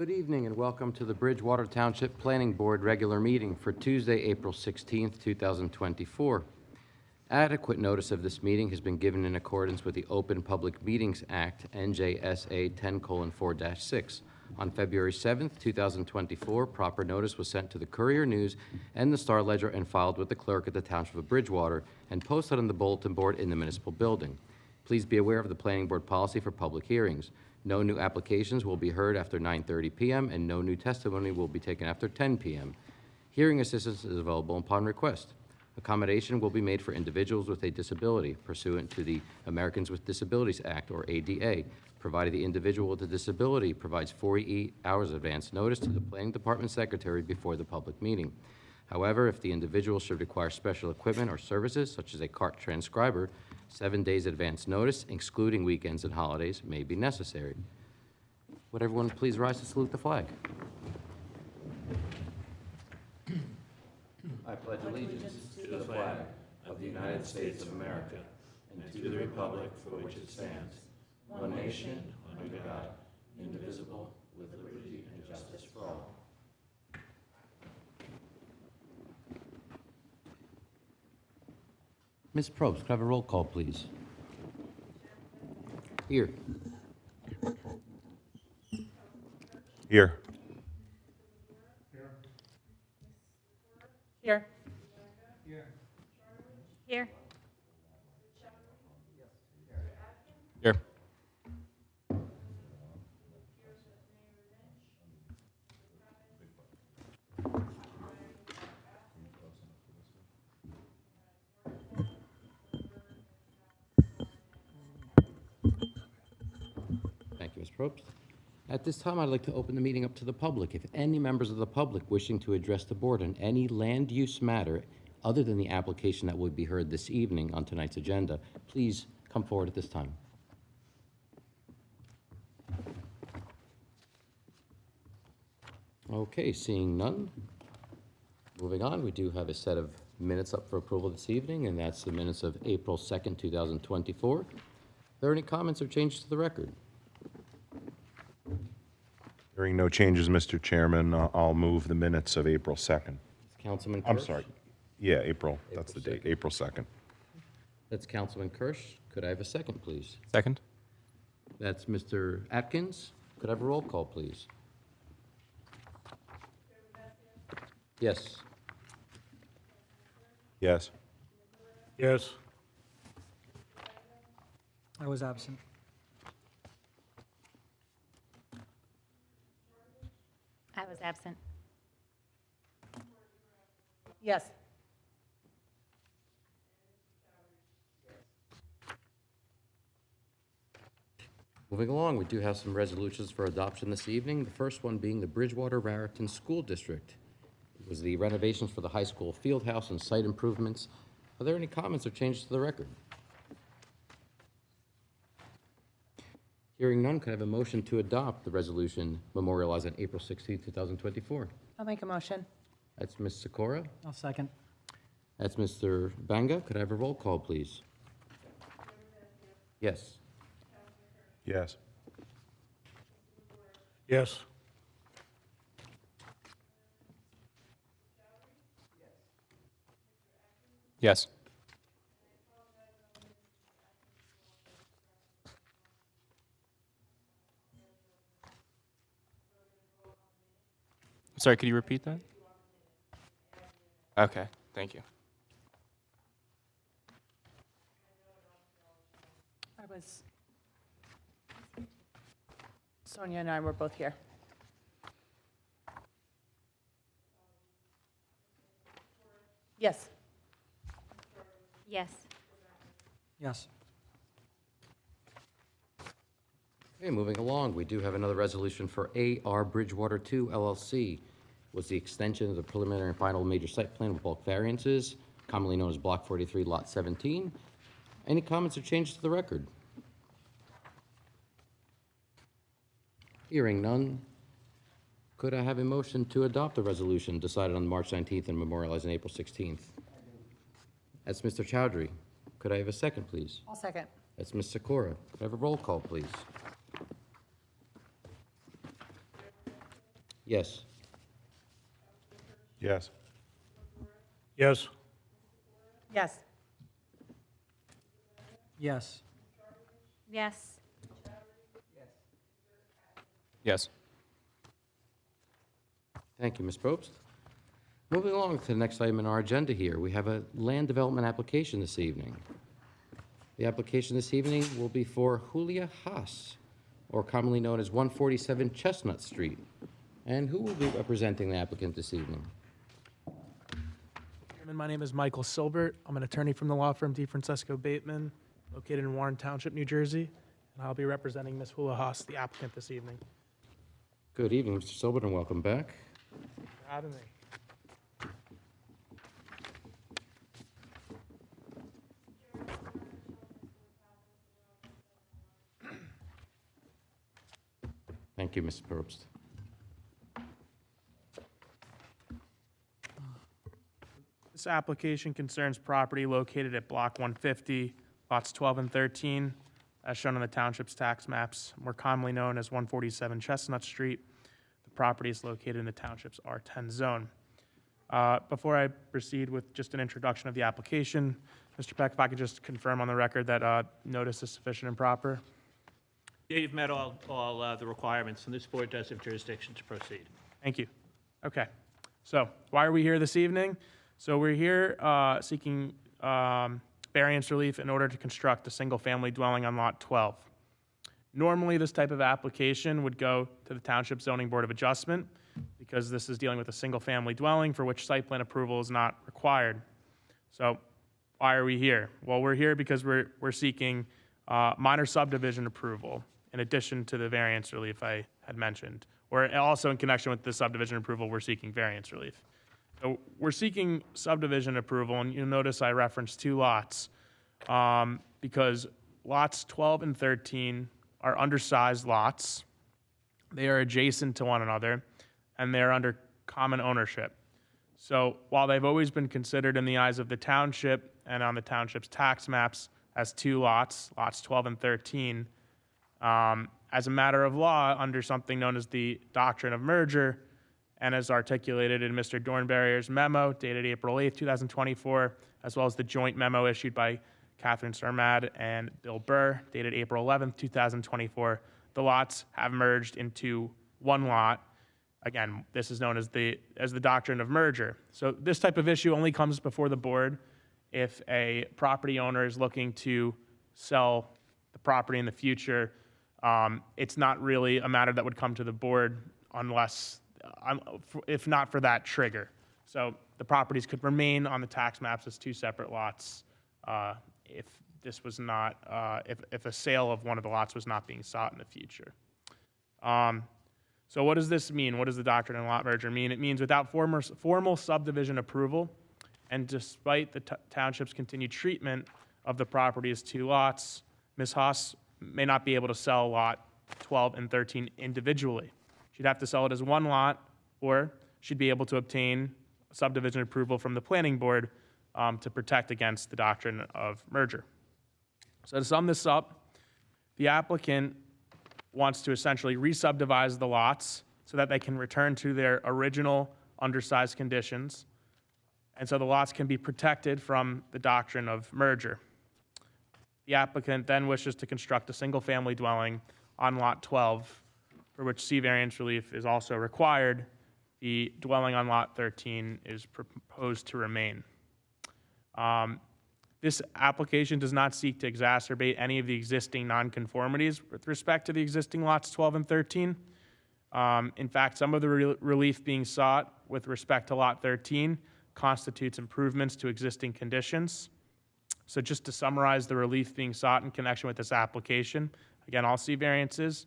Good evening and welcome to the Bridgewater Township Planning Board regular meeting for Tuesday, April 16th, 2024. Adequate notice of this meeting has been given in accordance with the Open Public Meetings Act, NJSA 10:4-6. On February 7th, 2024, proper notice was sent to the Courier News and the Star Ledger and filed with the clerk at the Township of Bridgewater and posted on the bulletin board in the municipal building. Please be aware of the Planning Board policy for public hearings. No new applications will be heard after 9:30 p.m. and no new testimony will be taken after 10 p.m. Hearing assistance is available upon request. Accommodation will be made for individuals with a disability pursuant to the Americans with Disabilities Act, or ADA, provided the individual with a disability provides 48 hours advance notice to the Planning Department Secretary before the public meeting. However, if the individual should require special equipment or services, such as a CART transcriber, 7 days advance notice, excluding weekends and holidays, may be necessary. Would everyone please rise to salute the flag? I pledge allegiance to the flag of the United States of America and to the republic for which it stands, one nation, under God, indivisible, with liberty and justice for all. Ms. Probst, could I have a roll call, please? Here. Here. Here. Here. Here. Thank you, Ms. Probst. At this time, I'd like to open the meeting up to the public. If any members of the public wishing to address the board on any land use matter other than the application that would be heard this evening on tonight's agenda, please come forward at this time. Okay, seeing none. Moving on, we do have a set of minutes up for approval this evening, and that's the minutes of April 2nd, 2024. Are there any comments or changes to the record? Hearing no changes, Mr. Chairman, I'll move the minutes of April 2nd. Councilman Kirsch? I'm sorry. Yeah, April. That's the April date, 2nd. April 2nd. That's Councilman Kirsch. Could I have a second, please? Second? That's Mr. Atkins. Could I have a roll call, please? Yes. Yes. Yes. I was absent. I was absent. Yes. Moving along, we do have some resolutions for adoption this evening. The first one being the Bridgewater Raritan School District. It was the renovations for the high school field house and site improvements. Are there any comments or changes to the record? Hearing none, could I have a motion to adopt the resolution memorialized on April 16, 2024? I'll make a motion. That's Ms. Sikora. I'll second. That's Mr. Banga. Could I have a roll call, please? Yes. Yes. Yes. Yes. Sorry, could you repeat that? Okay, thank you. Sonia and I were both here. Yes. Yes. Yes. Okay, moving along, we do have another resolution for AR Bridgewater 2 LLC. Was the extension of the preliminary and final major site plan with bulk variances, commonly known as Block 43, Lot 17. Any comments or changes to the record? Hearing none, could I have a motion to adopt the resolution decided on March 19th and memorialized on April 16th? That's Mr. Chowdhury. Could I have a second, please? I'll second. That's Ms. Sikora. Could I have a roll call, please? Yes. Yes. Yes. Yes. Yes. Yes. Yes. Thank you, Ms. Probst. Moving along to the next item on our agenda here, we have a land development application this evening. The application this evening will be for Julia Haas, or commonly known as 147 Chestnut Street. And who will be representing the applicant this evening? Chairman, my name is Michael Silbert. I'm an attorney from the law firm DeFrancesco Bateman, located in Warren Township, New Jersey, and I'll be representing Ms. Hula Haas, the applicant, this evening. Good evening, Mr. Silbert, and welcome back. Thank you for having me. Thank you, Ms. Probst. This application concerns property located at Block 150, lots 12 and 13, as shown on the township's tax maps, more commonly known as 147 Chestnut Street. The property is located in the township's R10 zone. Before I proceed with just an introduction of the application, Mr. Peck, if I could just confirm on the record that notice is sufficient and proper. Yeah, you've met all the requirements, and this board does have jurisdiction to proceed. Thank you. Okay. So why are we here this evening? So we're here seeking variance relief in order to construct a single-family dwelling on Lot 12. Normally, this type of application would go to the Township Zoning Board of Adjustment because this is dealing with a single-family dwelling for which site plan approval is not required. So why are we here? Well, we're here because we're seeking minor subdivision approval in addition to the variance relief I had mentioned. Or also in connection with the subdivision approval, we're seeking variance relief. So we're seeking subdivision approval, and you'll notice I referenced two lots because lots 12 and 13 are undersized lots. They are adjacent to one another, and they're under common ownership. So while they've always been considered in the eyes of the township and on the township's tax maps as two lots, lots 12 and 13, as a matter of law, under something known as the doctrine of merger, and as articulated in Mr. Dornbarrier's memo dated April 8th, 2024, as well as the joint memo issued by Catherine Sarmad and Bill Burr dated April 11th, 2024, the lots have merged into one lot. Again, this is known as the doctrine of merger. So this type of issue only comes before the board if a property owner is looking to sell the property in the future. It's not really a matter that would come to the board unless, if not for that trigger. So the properties could remain on the tax maps as two separate lots if this was not, if a sale of one of the lots was not being sought in the future. So what does this mean? What does the doctrine of lot merger mean? It means without formal subdivision approval, and despite the township's continued treatment of the property as two lots, Ms. Haas may not be able to sell lot 12 and 13 individually. She'd have to sell it as one lot, or she'd be able to obtain subdivision approval from the planning board to protect against the doctrine of merger. So to sum this up, the applicant wants to essentially re-subdivide the lots so that they can return to their original undersized conditions, and so the lots can be protected from the doctrine of merger. The applicant then wishes to construct a single-family dwelling on Lot 12, for which C variance relief is also required. The dwelling on Lot 13 is proposed to remain. This application does not seek to exacerbate any of the existing nonconformities with respect to the existing lots 12 and 13. In fact, some of the relief being sought with respect to Lot 13 constitutes improvements to existing conditions. So just to summarize the relief being sought in connection with this application, again, all C variances,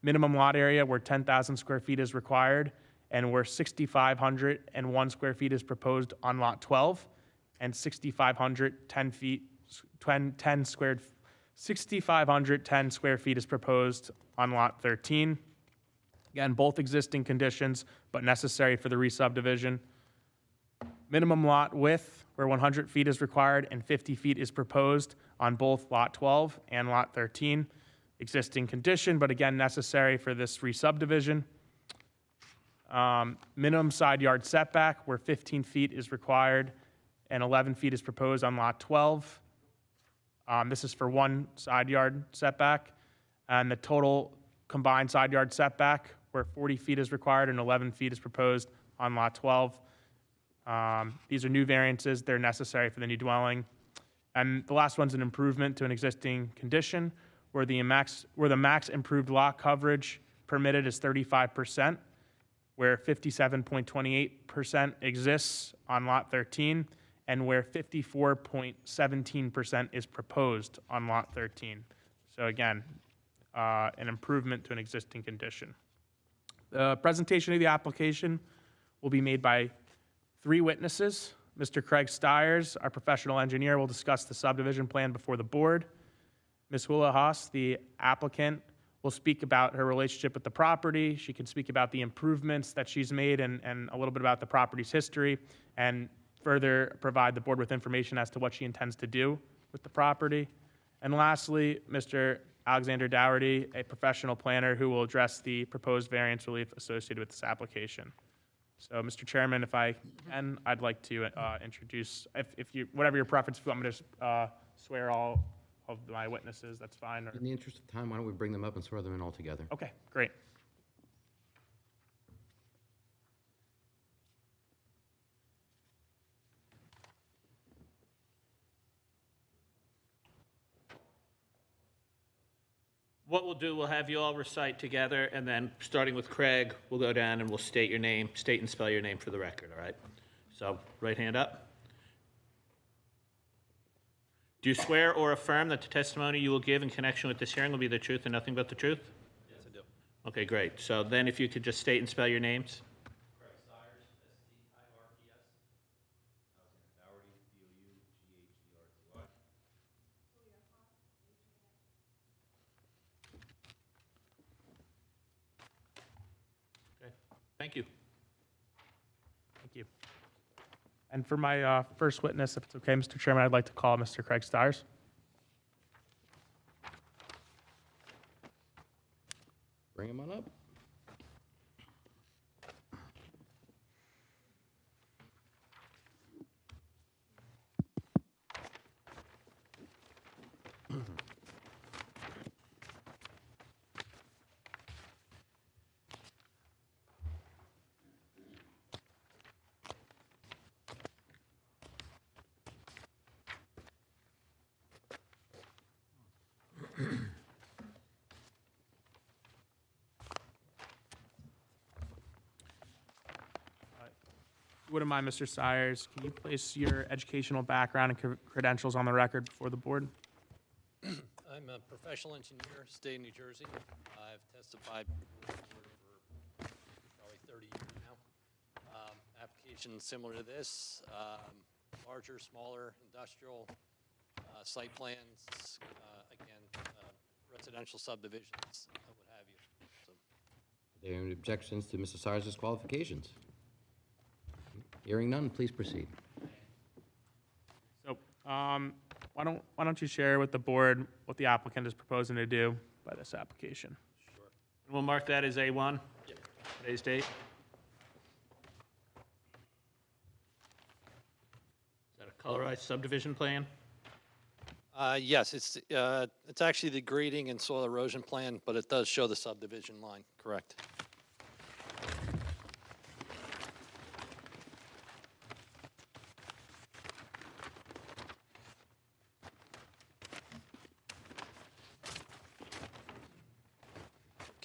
minimum lot area where 10,000 square feet is required and where 6,501 square feet is proposed on Lot 12, and 6,510 square feet is proposed on Lot 13. Again, both existing conditions, but necessary for the re-subdivision. Minimum lot width, where 100 feet is required and 50 feet is proposed on both Lot 12 and Lot 13. Existing condition, but again, necessary for this re-subdivision. Minimum side yard setback, where 15 feet is required and 11 feet is proposed on Lot 12. This is for one side yard setback. And the total combined side yard setback, where 40 feet is required and 11 feet is proposed on Lot 12. These are new variances. They're necessary for the new dwelling. And the last one's an improvement to an existing condition, where the max improved lot coverage permitted is 35%, where 57.28% exists on Lot 13, and where 54.17% is proposed on Lot 13. So again, an improvement to an existing condition. The presentation of the application will be made by 3 witnesses. Mr. Craig Stiers, our professional engineer, will discuss the subdivision plan before the board. Ms. Hula Haas, the applicant, will speak about her relationship with the property. She can speak about the improvements that she's made and a little bit about the property's history, and further provide the board with information as to what she intends to do with the property. And lastly, Mr. Alexander Dougherty, a professional planner who will address the proposed variance relief associated with this application. So, Mr. Chairman, if I can, I'd like to introduce, if you, whatever your preference, if you want me to swear all of my witnesses, that's fine. Or, In the interest of time, why don't we bring them up and swear them in all together? okay, great. What we'll do, we'll have you all recite together, and then, starting with Craig, we'll go down and we'll state your name, state and spell your name for the record, all right? So, right hand up. Do you swear or affirm that the testimony you will give in connection with this hearing will be the truth and nothing but the truth? Yes, I do. Okay, great. So then if you could just state and spell your names. Craig Stiers, S-T-I-R-E-S. Alexander Dougherty, D-O-U-G-H-E-R-T-Y. Okay, thank you. Thank you. And for my first witness, if it's okay, Mr. Chairman, I'd like to call Mr. Craig Stiers. Bring them on up. If you wouldn't mind, Mr. Stiers, can you place your educational background and credentials on the record before the board? I'm a professional engineer, state of New Jersey. I've testified before the board for probably 30 years now. Application similar to this, larger, smaller, industrial, site plans, again, residential subdivisions, what have you. So, Are there any objections to Mr. Stiers' qualifications? Hearing none, please proceed. So, why don't you share with the board what the applicant is proposing to do by this application? And we'll mark that as A1, today's date. Is that a colorized subdivision plan? yes, it's actually the grading and soil erosion plan, but it does show the subdivision line, correct.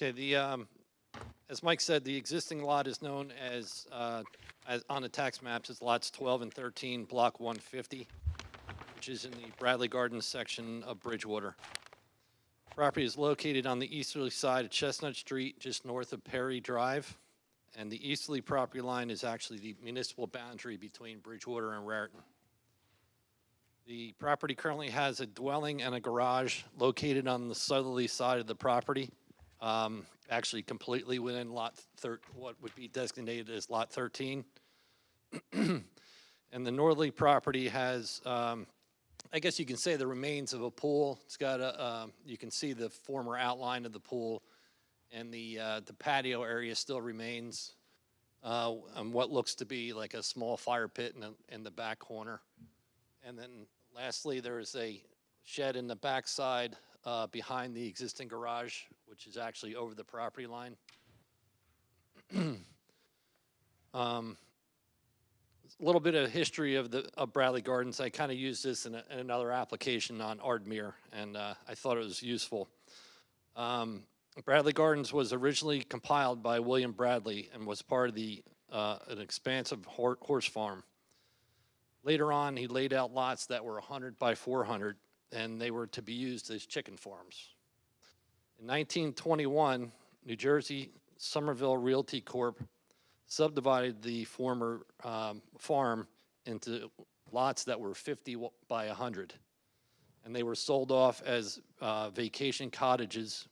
Okay, as Mike said, the existing lot is known as on the tax maps as lots 12 and 13, block 150, which is in the Bradley Gardens section of Bridgewater. Property is located on the easterly side of Chestnut Street, just north of Perry Drive, and the easterly property line is actually the municipal boundary between Bridgewater and Raritan. The property currently has a dwelling and a garage located on the southerly side of the property. Actually completely within what would be designated as Lot 13. And the northerly property has, I guess you can say, the remains of a pool. It's got you can see the former outline of the pool, and the patio area still remains. and what looks to be like a small fire pit in the back corner. And then lastly, there is a shed in the backside behind the existing garage, which is actually over the property line. A little bit of history of Bradley Gardens. I kind of used this in another application on Ardmere, and I thought it was useful. Bradley Gardens was originally compiled by William Bradley and was part of an expansive horse farm. Later on, he laid out lots that were 100 by 400, and they were to be used as chicken farms. In 1921, New Jersey Somerville Realty Corp. Subdivided the former farm into lots that were 50 by 100, and they were sold off as vacation cottages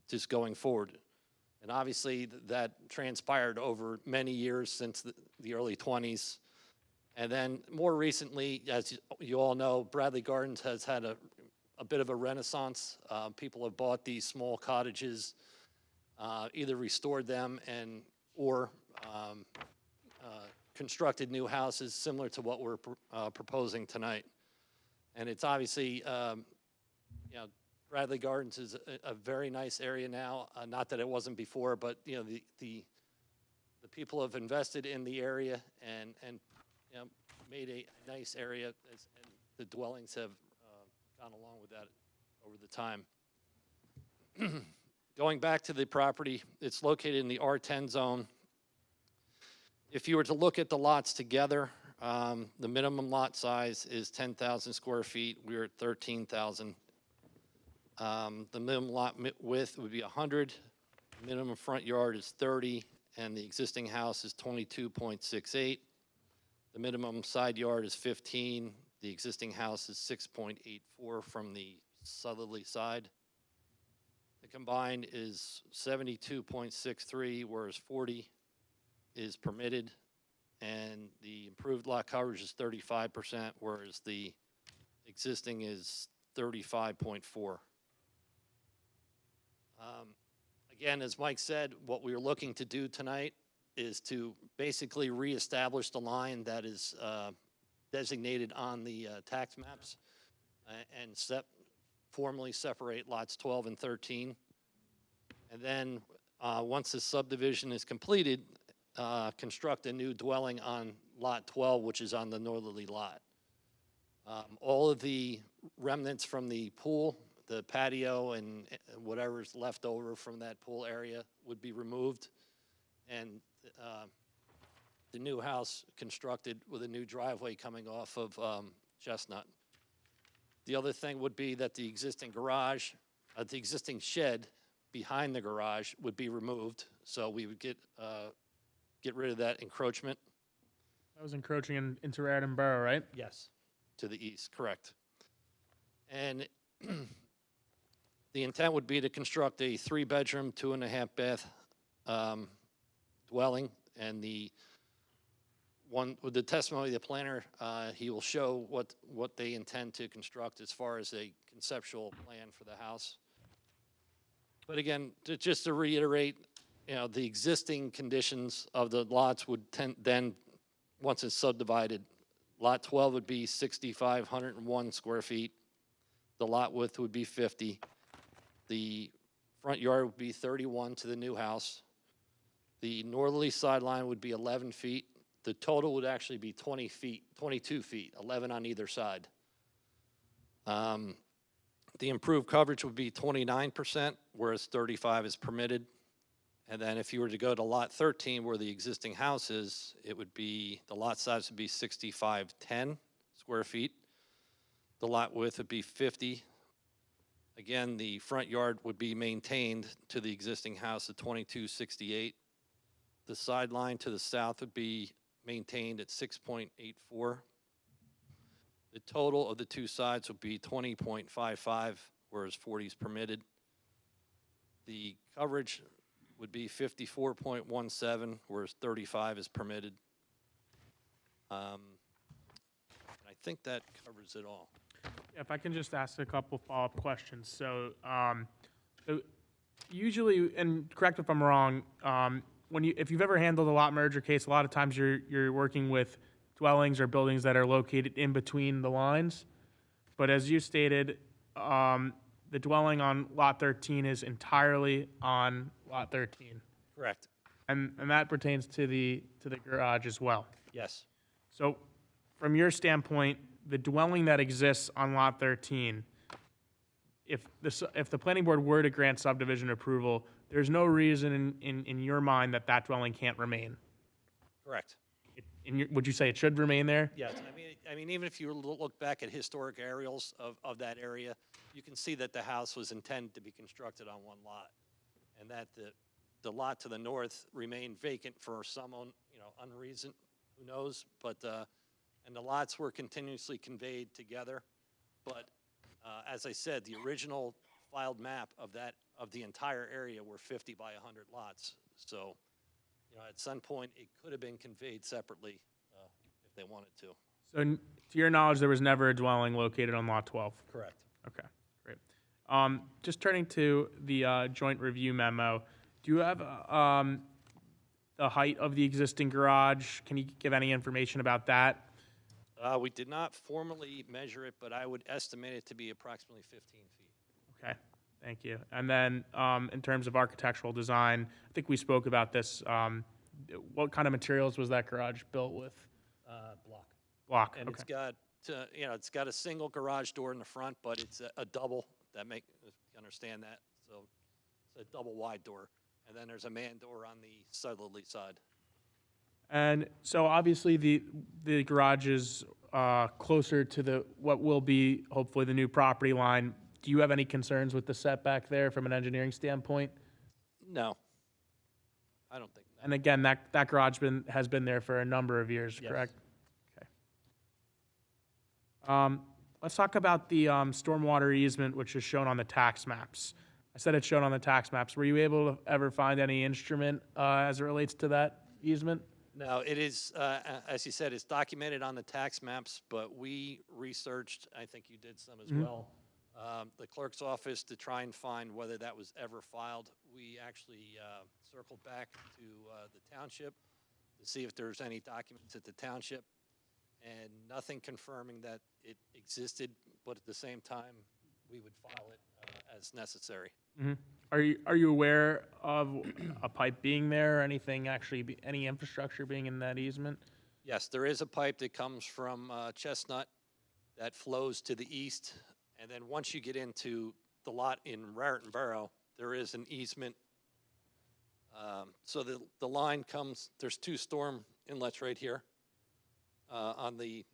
just going forward. And obviously that transpired over many years since the early 20s. And then more recently, as you all know, Bradley Gardens has had a bit of a renaissance. People have bought these small cottages, either restored them or constructed new houses similar to what we're proposing tonight. And it's obviously, Bradley Gardens is a very nice area now. Not that it wasn't before, but the people have invested in the area and made a nice area, and the dwellings have gone along with that over the time. Going back to the property, it's located in the R10 zone. If you were to look at the lots together, the minimum lot size is 10,000 square feet. We're at 13,000. The minimum lot width would be 100. Minimum front yard is 30, and the existing house is 22.68. The minimum side yard is 15. The existing house is 6.84 from the southerly side. The combined is 72.63, whereas 40 is permitted, and the improved lot coverage is 35%, whereas the existing is 35.4. Again, as Mike said, what we are looking to do tonight is to basically reestablish the line that is designated on the tax maps and formally separate lots 12 and 13. And then once the subdivision is completed, construct a new dwelling on lot 12, which is on the northerly lot. All of the remnants from the pool, the patio, and whatever's left over from that pool area would be removed, and the new house constructed with a new driveway coming off of Chestnut. The other thing would be that the existing garage, the existing shed behind the garage would be removed, so we would get rid of that encroachment. That was encroaching into Radon Borough, right? Yes. To the east, correct. And the intent would be to construct a 3-bedroom, 2.5-bath dwelling, and with the testimony of the planner, he will show what they intend to construct as far as a conceptual plan for the house. But again, just to reiterate, the existing conditions of the lots would then, once it's subdivided, lot 12 would be 6,501 square feet. The lot width would be 50. The front yard would be 31 to the new house. The northerly sideline would be 11 feet. The total would actually be 22 feet, 11 on either side. The improved coverage would be 29%, whereas 35 is permitted. And then if you were to go to lot 13, where the existing house is, the lot size would be 6,510 square feet. The lot width would be 50. Again, the front yard would be maintained to the existing house at 2268. The sideline to the south would be maintained at 6.84. The total of the two sides would be 20.55, whereas 40 is permitted. The coverage would be 54.17, whereas 35 is permitted. I think that covers it all. If I can just ask a couple follow-up questions. So usually, and correct if I'm wrong, if you've ever handled a lot merger case, a lot of times you're working with dwellings or buildings that are located in between the lines. But as you stated, the dwelling on Lot 13 is entirely on Lot 13. Correct. And that pertains to the garage as well. Yes. So from your standpoint, the dwelling that exists on Lot 13, if the planning board were to grant subdivision approval, there's no reason in your mind that that dwelling can't remain. Correct. Would you say it should remain there? Yes, I mean, even if you look back at historic aerials of that area, you can see that the house was intended to be constructed on one lot, and that the lot to the north remained vacant for some unreason, who knows, but, and the lots were continuously conveyed together, but as I said, the original filed map of the entire area were 50 by 100 lots, so at some point, it could have been conveyed separately if they wanted to. So to your knowledge, there was never a dwelling located on Lot 12? Correct. Okay, great. Just turning to the joint review memo, do you have the height of the existing garage? Can you give any information about that? We did not formally measure it, but I would estimate it to be approximately 15 feet. Okay, thank you. And then in terms of architectural design, I think we spoke about this. What kind of materials was that garage built with? Block. Block, And okay. it's got, it's got a single garage door in the front, but it's a double, you understand that? So it's a double wide door. And then there's a man door on the southerly side. And so obviously the garage is closer to what will be hopefully the new property line. Do you have any concerns with the setback there from an engineering standpoint? No. I don't think. No. And again, that garage has been there for a number of years, Yes. correct? Okay. Let's talk about the stormwater easement, which is shown on the tax maps. I said it's shown on the tax maps. Were you able to ever find any instrument as it relates to that easement? No, it is, as you said, it's documented on the tax maps, but we researched, I think you did some as well, the clerk's office to try and find whether that was ever filed. We actually circled back to the township to see if there's any documents at the township, and nothing confirming that it existed, but at the same time, we would file it as necessary. Mm-hmm. Are you aware of a pipe being there or anything any infrastructure being in that easement? Yes, there is a pipe that comes from Chestnut that flows to the east, and then once you get into the lot in Raritan Borough, there is an easement. So the line comes, there's two storm inlets right here on the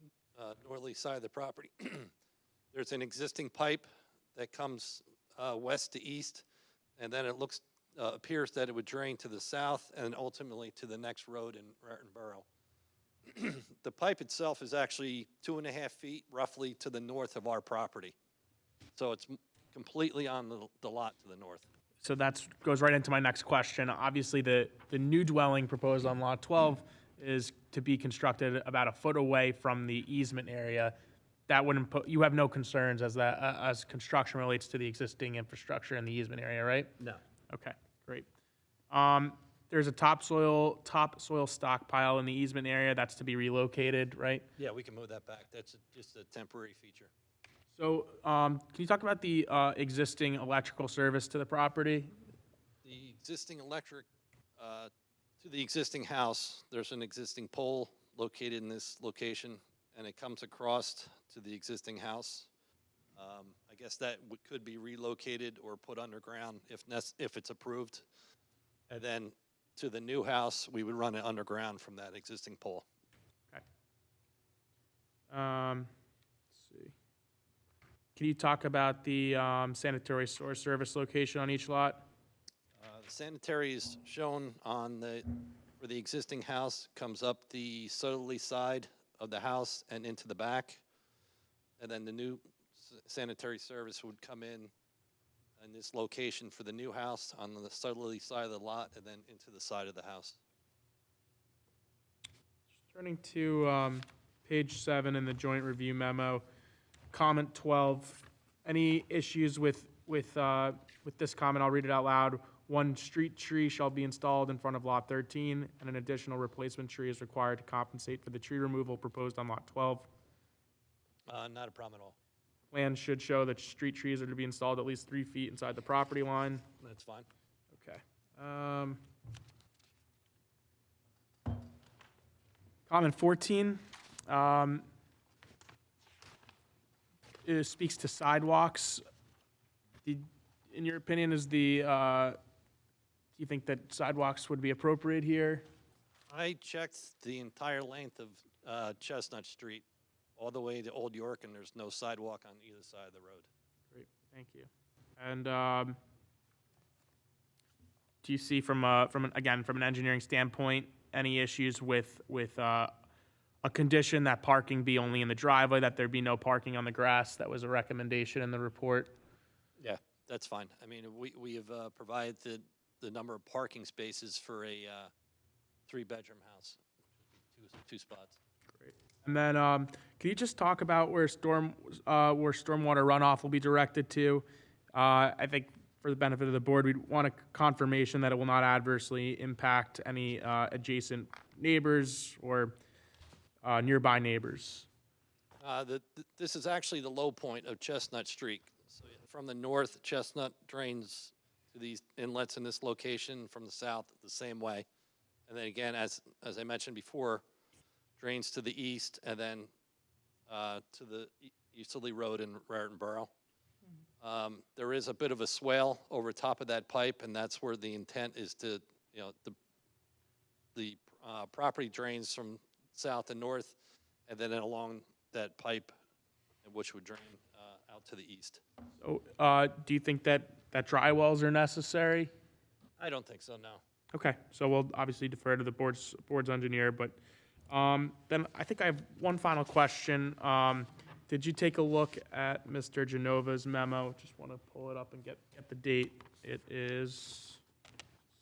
northerly side of the property. There's an existing pipe that comes west to east, and then it appears that it would drain to the south and ultimately to the next road in Raritan Borough. The pipe itself is actually 2.5 feet roughly to the north of our property. So it's completely on the lot to the north. So that goes right into my next question. Obviously, the new dwelling proposed on Lot 12 is to be constructed about a foot away from the easement area. That wouldn't you have no concerns as construction relates to the existing infrastructure in the easement area, right? No. Okay, great. There's a topsoil stockpile in the easement area that's to be relocated, right? Yeah, we can move that back. That's just a temporary feature. So can you talk about the existing electrical service to the property? The existing electric to the existing house, there's an existing pole located in this location, and it comes across to the existing house. I guess that could be relocated or put underground if it's approved. And then to the new house, we would run it underground from that existing pole. Okay. Let's see. Can you talk about the sanitary sewer service location on each lot? The sanitary is shown for the existing house, comes up the southerly side of the house and into the back. And then the new sanitary service would come in this location for the new house on the southerly side of the lot and then into the side of the house. Turning to page 7 in the joint review memo, comment 12. Any issues with this comment? I'll read it out loud. One street tree shall be installed in front of Lot 13, and an additional replacement tree is required to compensate for the tree removal proposed on Lot 12. Not a problem at all. Plans should show that street trees are to be installed at least 3 feet inside the property line. That's fine. Okay. Comment 14 it speaks to sidewalks. In your opinion, do you think that sidewalks would be appropriate here? I checked the entire length of Chestnut Street all the way to Old York, and there's no sidewalk on either side of the road. Great, thank you. And do you see from an engineering standpoint, any issues with a condition that parking be only in the driveway, that there be no parking on the grass? That was a recommendation in the report. Yeah, that's fine. I mean, we have provided the number of parking spaces for a 3-bedroom house, two spots. Great. And then, can you just talk about where stormwater runoff will be directed to? I think for the benefit of the board, we'd want a confirmation that it will not adversely impact any adjacent neighbors or nearby neighbors. This is actually the low point of Chestnut Street. So from the north, Chestnut drains to these inlets in this location. From the south, the same way. And then again, as I mentioned before, drains to the east and then to the Easterly Road in Raritan Borough. There is a bit of a swale over top of that pipe, and that's where the intent is to, the property drains from south and north, and then along that pipe, which would drain out to the east. So, do you think that dry wells are necessary? I don't think so, no. Okay, so we'll obviously defer to the board's engineer, but then I think I have one final question. Did you take a look at Mr. Genova's memo? Just want to pull it up and get the date. It is,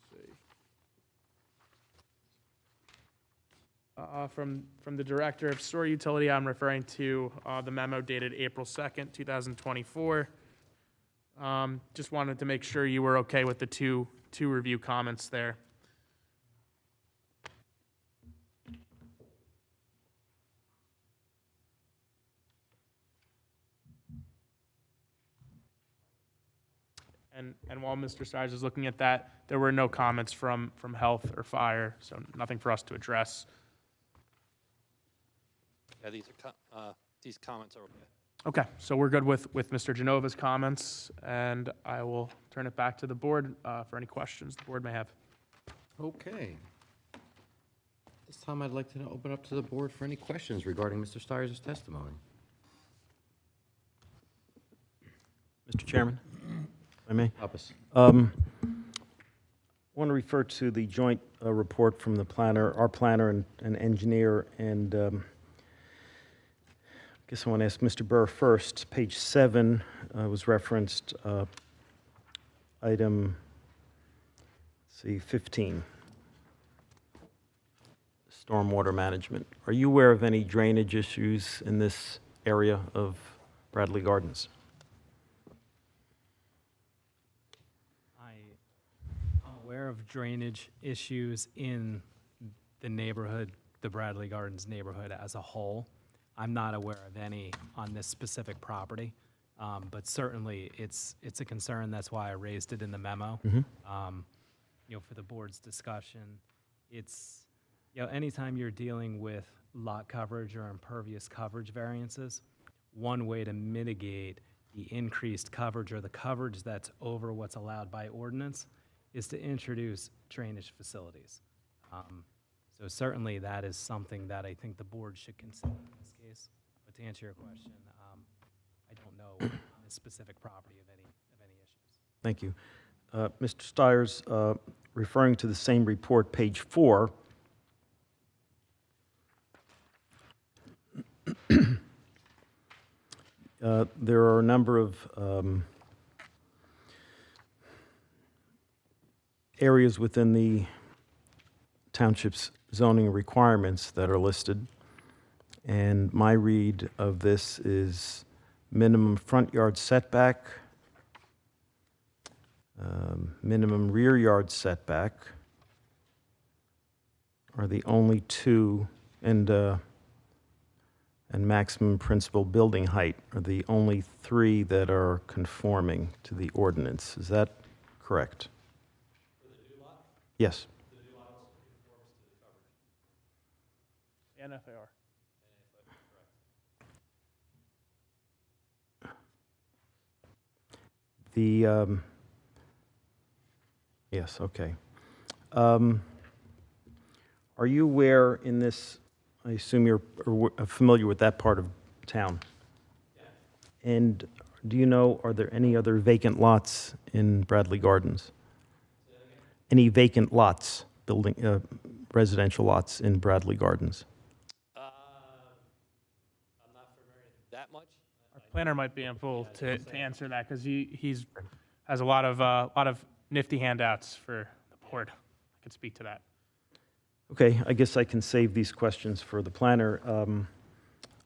let's see. From the Director of Sewer Utility, I'm referring to the memo dated April 2nd, 2024. Just wanted to make sure you were okay with the two review comments there. And while Mr. Stiers is looking at that, there were no comments from health or fire, so nothing for us to address. Yeah, these comments are okay. Okay, so we're good with Mr. Genova's comments, and I will turn it back to the board for any questions the board may have. Okay. This time I'd like to now open up to the board for any questions regarding Mr. Stiers' testimony. Mr. Chairman, if I may. Pappas. I want to refer to the joint report from the planner, our planner and engineer, and I guess I want to ask Mr. Burr first. Page 7 was referenced, item, let's see, 15, stormwater management. Are you aware of any drainage issues in this area of Bradley Gardens? I'm aware of drainage issues in the neighborhood, the Bradley Gardens neighborhood as a whole. I'm not aware of any on this specific property, but certainly it's a concern. That's why I raised it in the memo. For the board's discussion, it's, anytime you're dealing with lot coverage or impervious coverage variances, one way to mitigate the increased coverage or the coverage that's over what's allowed by ordinance is to introduce drainage facilities. So certainly that is something that I think the board should consider in this case. But to answer your question, I don't know on this specific property of any issues. Thank you. Mr. Stiers, referring to the same report, page 4, there are a number of areas within the township's zoning requirements that are listed. And my read of this is minimum front yard setback, minimum rear yard setback are the only two, and maximum principal building height are the only three that are conforming to the ordinance. Is that correct? For the new lot? Yes. And FAR. The, yes, okay. Are you aware in this, I assume you're familiar with that part of town? Yeah. And do you know, are there any other vacant lots in Bradley Gardens? Any vacant lots, residential lots in Bradley Gardens? I'm not familiar that much. Our planner might be able to answer that, because he's has a lot of nifty handouts for the board. I can speak to that. Okay, I guess I can save these questions for the planner.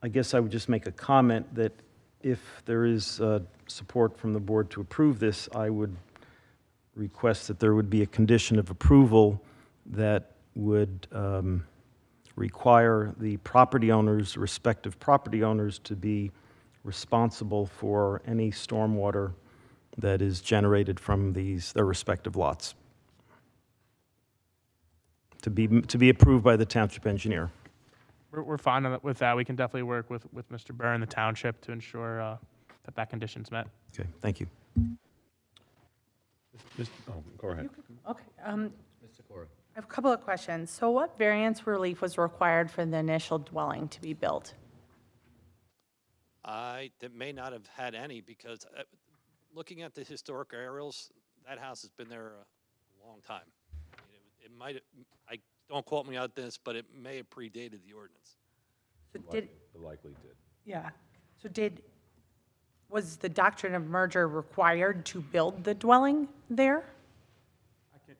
I guess I would just make a comment that if there is support from the board to approve this, I would request that there would be a condition of approval that would require the property owners, respective property owners, to be responsible for any stormwater that is generated from their respective lots, to be approved by the township engineer. We're fine with that. We can definitely work with Mr. Burr and the township to ensure that condition's met. Okay, thank you. Go ahead. Okay, Ms. Sikora? I have a couple of questions. So what variance relief was required for the initial dwelling to be built? That may not have had any, because looking at the historic aerials, that house has been there a long time. It might have, don't quote me on this, but it may have predated the ordinance. So It likely did. yeah, so was the doctrine of merger required to build the dwelling there?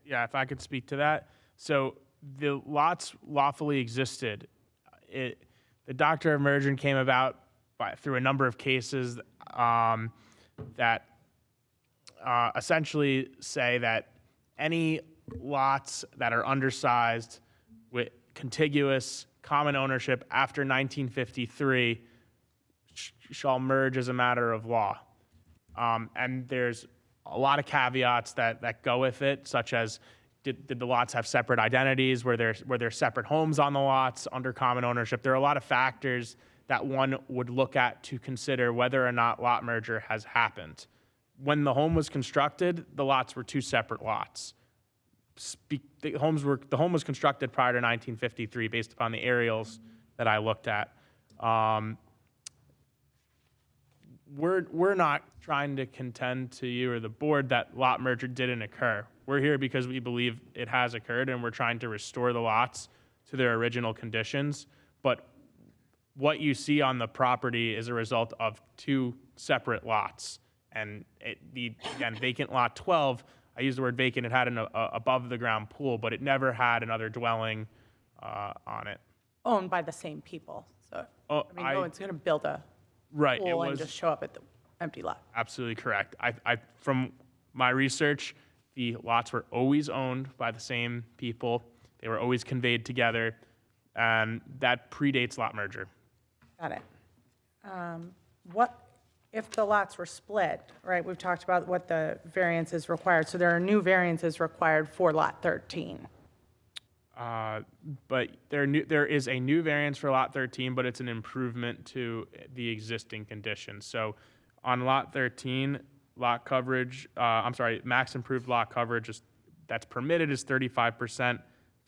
Yeah, if I could speak to that. So the lots lawfully existed. The doctrine of merger came about through a number of cases that essentially say that any lots that are undersized with contiguous common ownership after 1953 shall merge as a matter of law. And there's a lot of caveats that go with it, such as did the lots have separate identities? Were there separate homes on the lots under common ownership? There are a lot of factors that one would look at to consider whether or not lot merger has happened. When the home was constructed, the lots were two separate lots. The home was constructed prior to 1953 based upon the aerials that I looked at. We're not trying to contend to you or the board that lot merger didn't occur. We're here because we believe it has occurred, and we're trying to restore the lots to their original conditions. But what you see on the property is a result of two separate lots. And again, vacant lot 12, I use the word vacant, it had an above-the-ground pool, but it never had another dwelling on it. Owned by the same people, so, I mean, no one's gonna build a Right, it pool and was just show up at the empty lot. absolutely correct. From my research, the lots were always owned by the same people. They were always conveyed together, and that predates lot merger. Got it. What if the lots were split, right? We've talked about what the variance is required, so there are new variances required for lot 13. But there is a new variance for lot 13, but it's an improvement to the existing conditions. So on lot 13, lot coverage, max improved lot coverage that's permitted is 35%,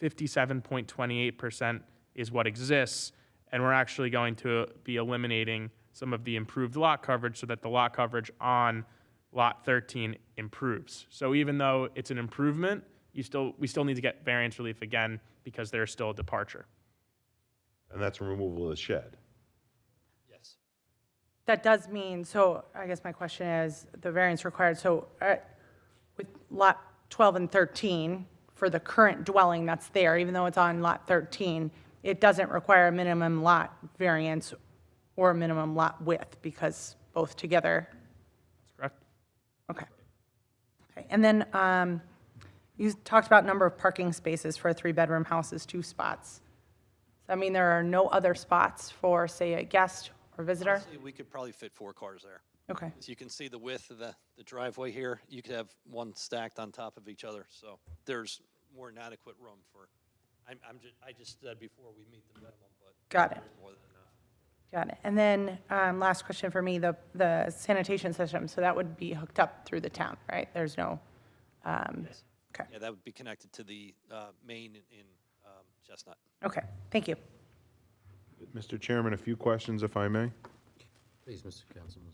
57.28% is what exists, and we're actually going to be eliminating some of the improved lot coverage so that the lot coverage on lot 13 improves. So even though it's an improvement, we still need to get variance relief again because there's still a departure. And that's removal of the shed. Yes. That does mean, so I guess my question is, the variance required, so with lot 12 and 13, for the current dwelling that's there, even though it's on lot 13, it doesn't require a minimum lot variance or a minimum lot width, because both together. That's correct. Okay. Okay, And then you talked about number of parking spaces for a three-bedroom house is 2 spots. Does that mean there are no other spots for, say, a guest or visitor? Honestly, we could probably fit 4 cars there. Okay, As you can see the width of the driveway here, you could have one stacked on top of each other, so there's more than adequate room for, I just said before we meet the minimum, but. got it. there's more than enough. Got it. And then last question for me, the sanitation system, so that would be hooked up through the town, right? There's no, okay, Yeah, that would be connected to the main in Chestnut. okay, thank you. Mr. Chairman, a few questions, if I may. Please, Mr. Councilman.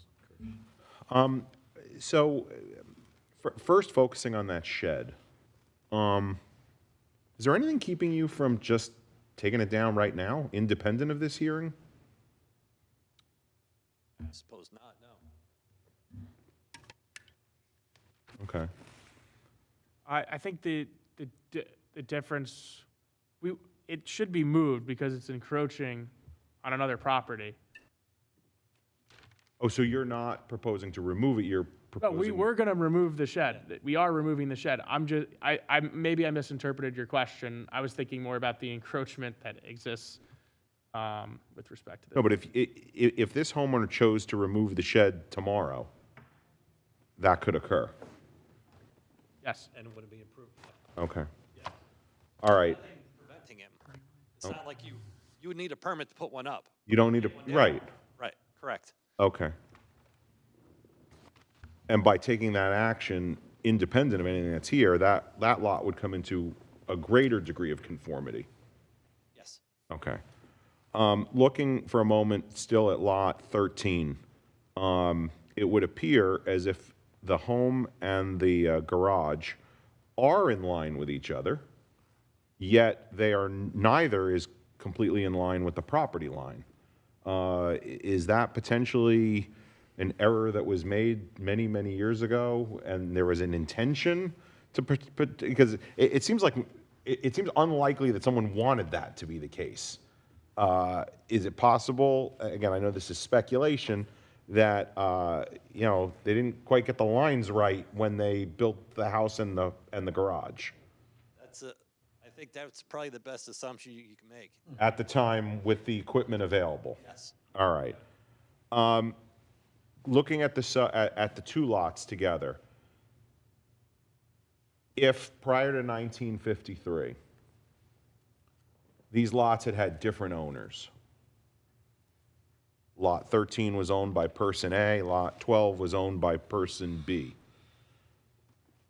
So, first focusing on that shed, is there anything keeping you from just taking it down right now, independent of this hearing? I suppose not, no. Okay. I think the difference, it should be moved because it's encroaching on another property. Oh, so you're not proposing to remove it, you're No, proposing? we were gonna remove the shed. We are removing the shed. Maybe I misinterpreted your question. I was thinking more about the encroachment that exists with respect to this. No, but if this homeowner chose to remove the shed tomorrow, that could occur. Yes. And it wouldn't be improved. Okay. All right. Preventing him. It's not like you would need a permit to put one up. You don't need to, right, Right, correct. okay. And by taking that action, independent of anything that's here, that lot would come into a greater degree of conformity. Yes. Okay. Looking for a moment still at lot 13, it would appear as if the home and the garage are in line with each other, yet neither is completely in line with the property line. Is that potentially an error that was made many, many years ago, and there was an intention to put, because it seems like, it seems unlikely that someone wanted that to be the case. Is it possible, again, I know this is speculation, that, they didn't quite get the lines right when they built the house and the garage I think that's probably the best assumption you can make. at the time with the equipment available? Yes. All right. Looking at the 2 lots together, if prior to 1953, these lots had different owners, Lot 13 was owned by person A, Lot 12 was owned by person B.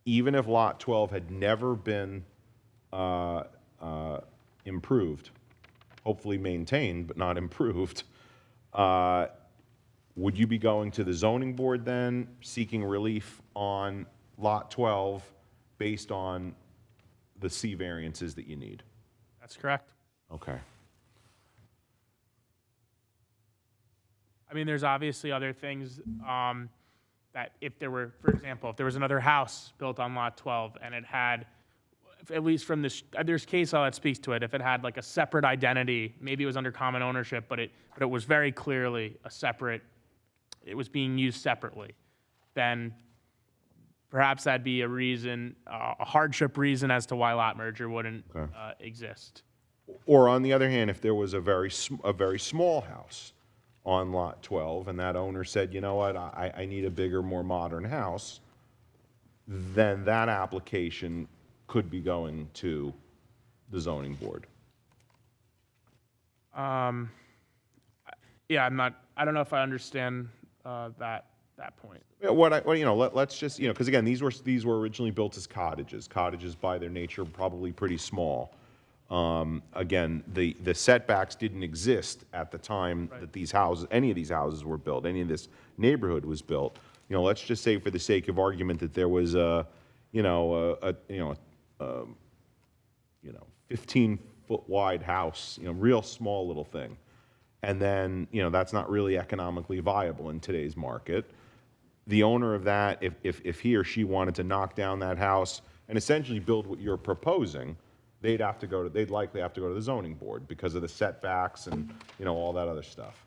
Even if Lot 12 had never been improved, hopefully maintained but not improved, would you be going to the zoning board then, seeking relief on Lot 12 based on the C variances that you need? That's correct. Okay. I mean, there's obviously other things that if there were, for example, if there was another house built on Lot 12 and it had, at least from this, there's case law that speaks to it, if it had like a separate identity, maybe it was under common ownership, but it was very clearly a separate, it was being used separately, then perhaps that'd be a reason, a hardship reason as to why lot merger wouldn't exist. Or on the other hand, if there was a very small house on Lot 12, and that owner said, you know what, I need a bigger, more modern house, then that application could be going to the zoning board. Yeah, I don't know if I understand that point. Yeah, let's just, because again, these were originally built as cottages. Cottages by their nature probably pretty small. Again, the setbacks didn't exist at the time that any of these houses were built, any of this neighborhood was built. Let's just say for the sake of argument that there was a 15-foot wide house, real small little thing. And then, that's not really economically viable in today's market. The owner of that, if he or she wanted to knock down that house and essentially build what you're proposing, they'd likely have to go to the zoning board because of the setbacks and, all that other stuff.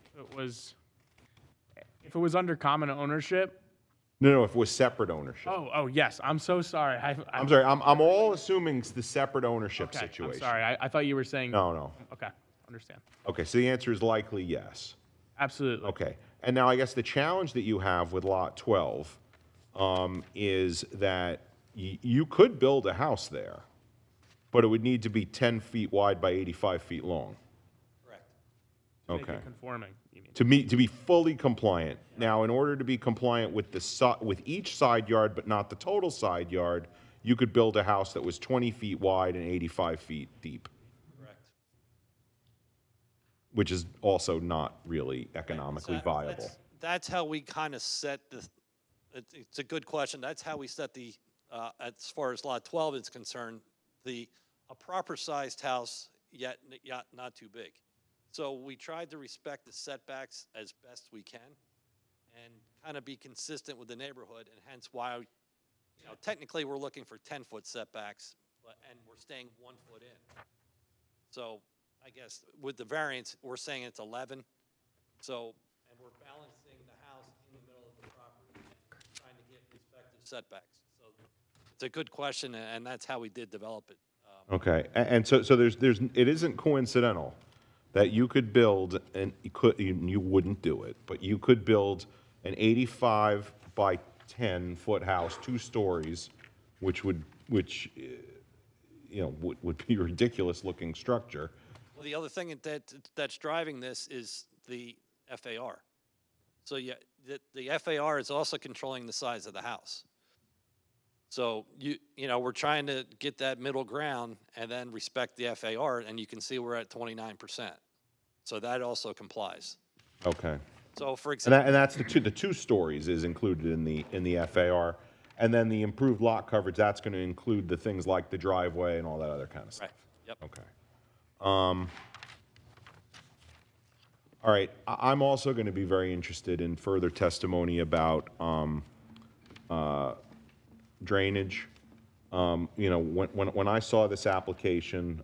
If it was under common ownership, No, if it was separate ownership. Oh, yes, I'm so sorry. I'm sorry, I'm all assuming it's the separate ownership Okay, situation. I'm sorry. I thought you were saying. No. Okay, understand. Okay, so the answer is likely yes. Absolutely. Okay, and now I guess the challenge that you have with Lot 12 is that you could build a house there, but it would need to be 10 feet wide by 85 feet long. Correct. Make Okay. it conforming, you mean? To be fully compliant. Now, in order to be compliant with with each side yard, but not the total side yard, you could build a house that was 20 feet wide and 85 feet deep, Correct. which is also not really economically So viable. That's how we kind of set the, it's a good question. That's how we set the, as far as Lot 12 is concerned, a proper sized house, yet not too big. So we tried to respect the setbacks as best we can and kind of be consistent with the neighborhood, and hence why, technically we're looking for 10-foot setbacks, and we're staying 1 foot in. So I guess with the variance, we're saying it's 11. So, and we're balancing the house in the middle of the property, trying to get respective setbacks. So it's a good question, and that's how we did develop it. Okay, and so it isn't coincidental that you could build, and you wouldn't do it, but you could build an 85 by 10 foot house, 2 stories, which would be a ridiculous looking structure. Well, the other thing that's driving this is the FAR. So yeah, the FAR is also controlling the size of the house. So we're trying to get that middle ground and then respect the FAR, and you can see we're at 29%. So that also complies. Okay. So for example, And that's the 2 stories is included in the FAR, and then the improved lot coverage, that's going to include the things like the driveway and all that other kind of stuff. right, yep. Okay. All right, I'm also going to be very interested in further testimony about drainage. When I saw this application,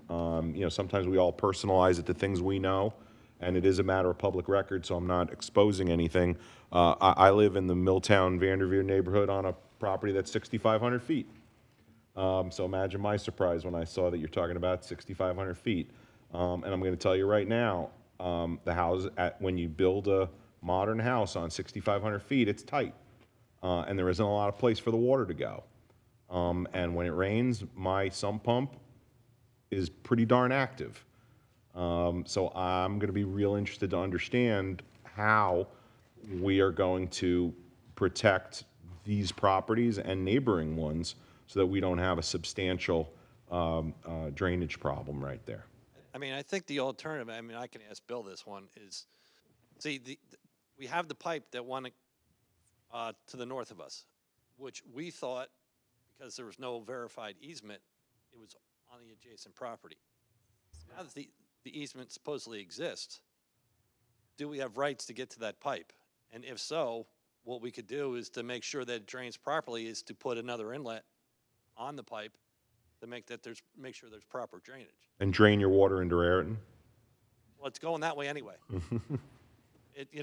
sometimes we all personalize it to things we know, and it is a matter of public record, so I'm not exposing anything. I live in the Milltown Vanderveer neighborhood on a property that's 6,500 feet. So imagine my surprise when I saw that you're talking about 6,500 feet. And I'm going to tell you right now, the house, when you build a modern house on 6,500 feet, it's tight. And there isn't a lot of place for the water to go. And when it rains, my sump pump is pretty darn active. So I'm going to be real interested to understand how we are going to protect these properties and neighboring ones so that we don't have a substantial drainage problem right there. I mean, I think the alternative, I can ask Bill this one, is, see, we have the pipe that went to the north of us, which we thought, because there was no verified easement, it was on the adjacent property. Now that the easement supposedly exists, do we have rights to get to that pipe? And if so, what we could do is to make sure that it drains properly is to put another inlet on the pipe to make sure there's proper drainage. And drain your water into Raritan? Well, it's going that way anyway.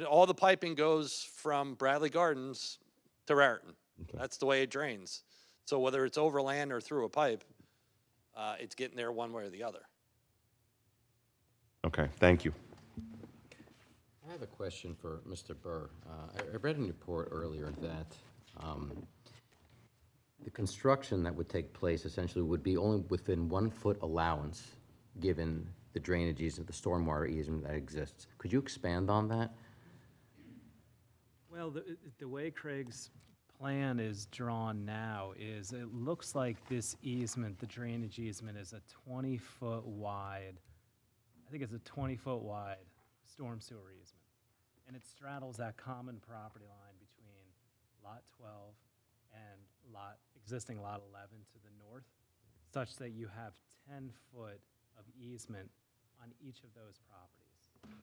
All the piping goes from Bradley Gardens to Raritan. Okay. That's the way it drains. So whether it's overland or through a pipe, it's getting there one way or the other. Okay, thank you. I have a question for Mr. Burr. I read in your report earlier that the construction that would take place essentially would be only within 1 foot allowance, given the drainage easement, the stormwater easement that exists. Could you expand on that? Well, the way Craig's plan is drawn now is it looks like this easement, the drainage easement, is a 20-foot wide, I think it's a 20-foot wide storm sewer easement. And it straddles that common property line between Lot 12 and existing Lot 11 to the north, such that you have 10 foot of easement on each of those properties.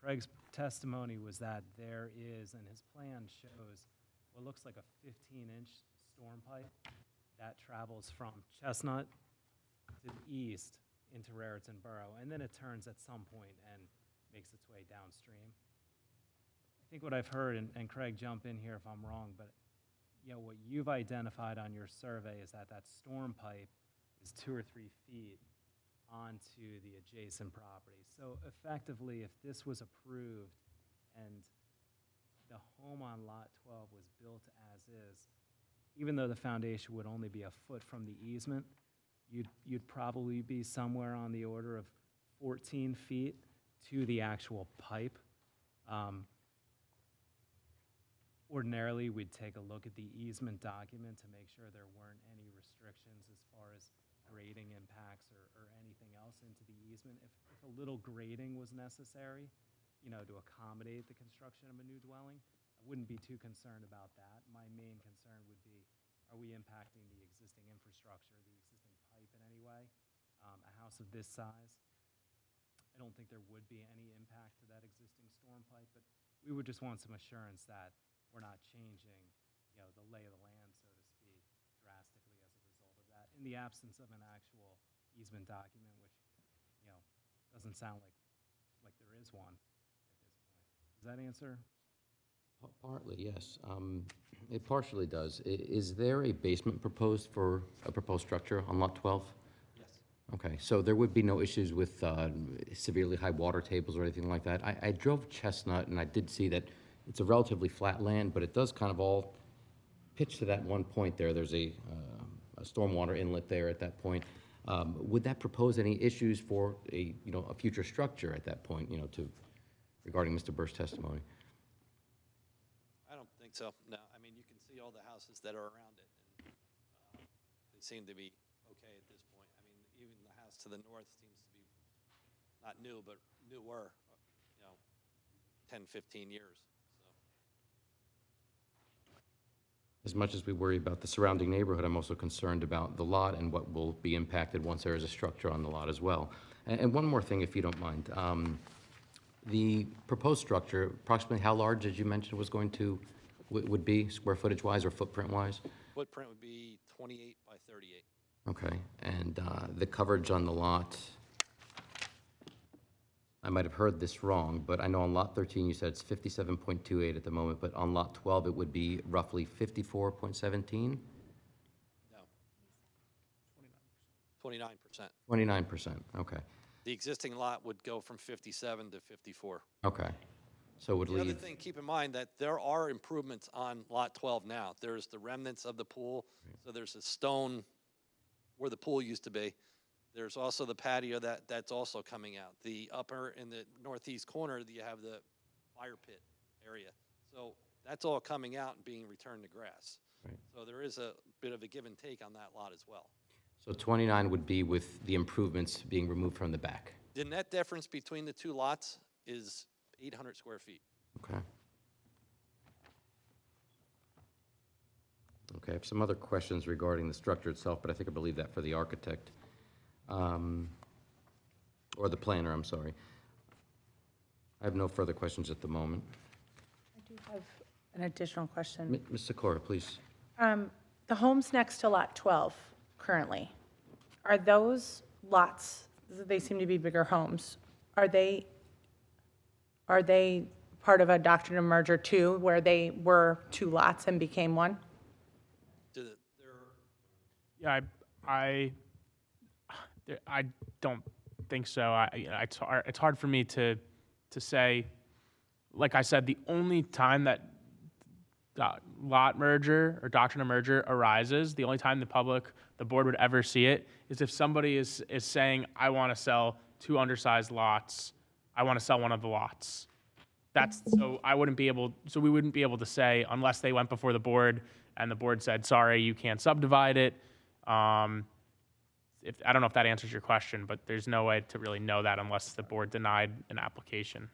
Craig's testimony was that there is, and his plan shows, what looks like a 15-inch storm pipe that travels from Chestnut to the east into Raritan Borough, and then it turns at some point and makes its way downstream. I think what I've heard, and Craig, jump in here if I'm wrong, but what you've identified on your survey is that that storm pipe is 2 or 3 feet onto the adjacent property. So effectively, if this was approved and the home on Lot 12 was built as is, even though the foundation would only be a foot from the easement, you'd probably be somewhere on the order of 14 feet to the actual pipe. Ordinarily, we'd take a look at the easement document to make sure there weren't any restrictions as far as grading impacts or anything else into the easement. If a little grading was necessary, to accommodate the construction of a new dwelling, I wouldn't be too concerned about that. My main concern would be, are we impacting the existing infrastructure, the existing pipe in any way? A house of this size, I don't think there would be any impact to that existing storm pipe, but we would just want some assurance that we're not changing, the lay of the land, so to speak, drastically as a result of that, in the absence of an actual easement document, which, doesn't sound like there is one at this point. Does that answer? Partly, yes. It partially does. Is there a basement proposed for a proposed structure on Lot 12? Yes. Okay, so there would be no issues with severely high water tables or anything like that? I drove Chestnut, and I did see that it's a relatively flat land, but it does kind of all pitch to that one point there. There's a stormwater inlet there at that point. Would that propose any issues for a future structure at that point, regarding Mr. Burr's testimony? I don't think so, no. I mean, you can see all the houses that are around it, and they seem to be okay at this point. I mean, even the house to the north seems to be not new, but newer, 10, 15 years. As much as we worry about the surrounding neighborhood, I'm also concerned about the lot and what will be impacted once there is a structure on the lot as well. And one more thing, if you don't mind. The proposed structure, approximately how large did you mention would be, square footage-wise or footprint-wise? Footprint would be 28 by 38. Okay, and the coverage on the lot, I might have heard this wrong, but I know on Lot 13 you said it's 57.28 at the moment, but on Lot 12 it would be roughly 54.17? No. 29%. 29%, okay. The existing lot would go from 57 to 54. Okay, so it would The other leave, thing, keep in mind that there are improvements on Lot 12 now. There's the remnants of the pool, so there's a stone where the pool used to be. There's also the patio that's also coming out. The upper in the northeast corner, you have the fire pit area. So that's all coming out and being returned to grass. Right. So there is a bit of a give and take on that lot as well. so 29 would be with the improvements being removed from the back? The net difference between the two lots is 800 square feet. Okay. Okay, I have some other questions regarding the structure itself, but I think I believe that for the architect. Or the planner, I'm sorry. I have no further questions at the moment. I do have an additional question. Ms. Sikora, please. The homes next to Lot 12 currently, are those lots, they seem to be bigger homes, are they part of a doctrine of merger too, where they were 2 lots and became 1? Yeah, I don't think so. It's hard for me to say. Like I said, the only time that lot merger or doctrine of merger arises, the only time the board would ever see it is if somebody is saying, I want to sell 2 undersized lots. I want to sell one of the lots. So we wouldn't be able to say unless they went before the board and the board said, sorry, you can't subdivide it. I don't know if that answers your question, but there's no way to really know that unless the board denied an application.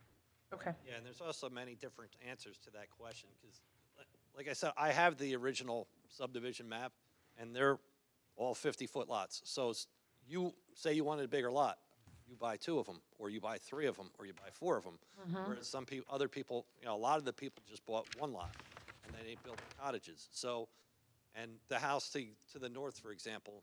Okay. Yeah, and there's also many different answers to that question because, like I said, I have the original subdivision map, and they're all 50-foot lots. So you say you wanted a bigger lot, you buy 2 of them, or you buy 3 of them, or you buy 4 of them. Whereas other people, a lot of the people just bought 1 lot, and then they built cottages. So, and the house to the north, for example,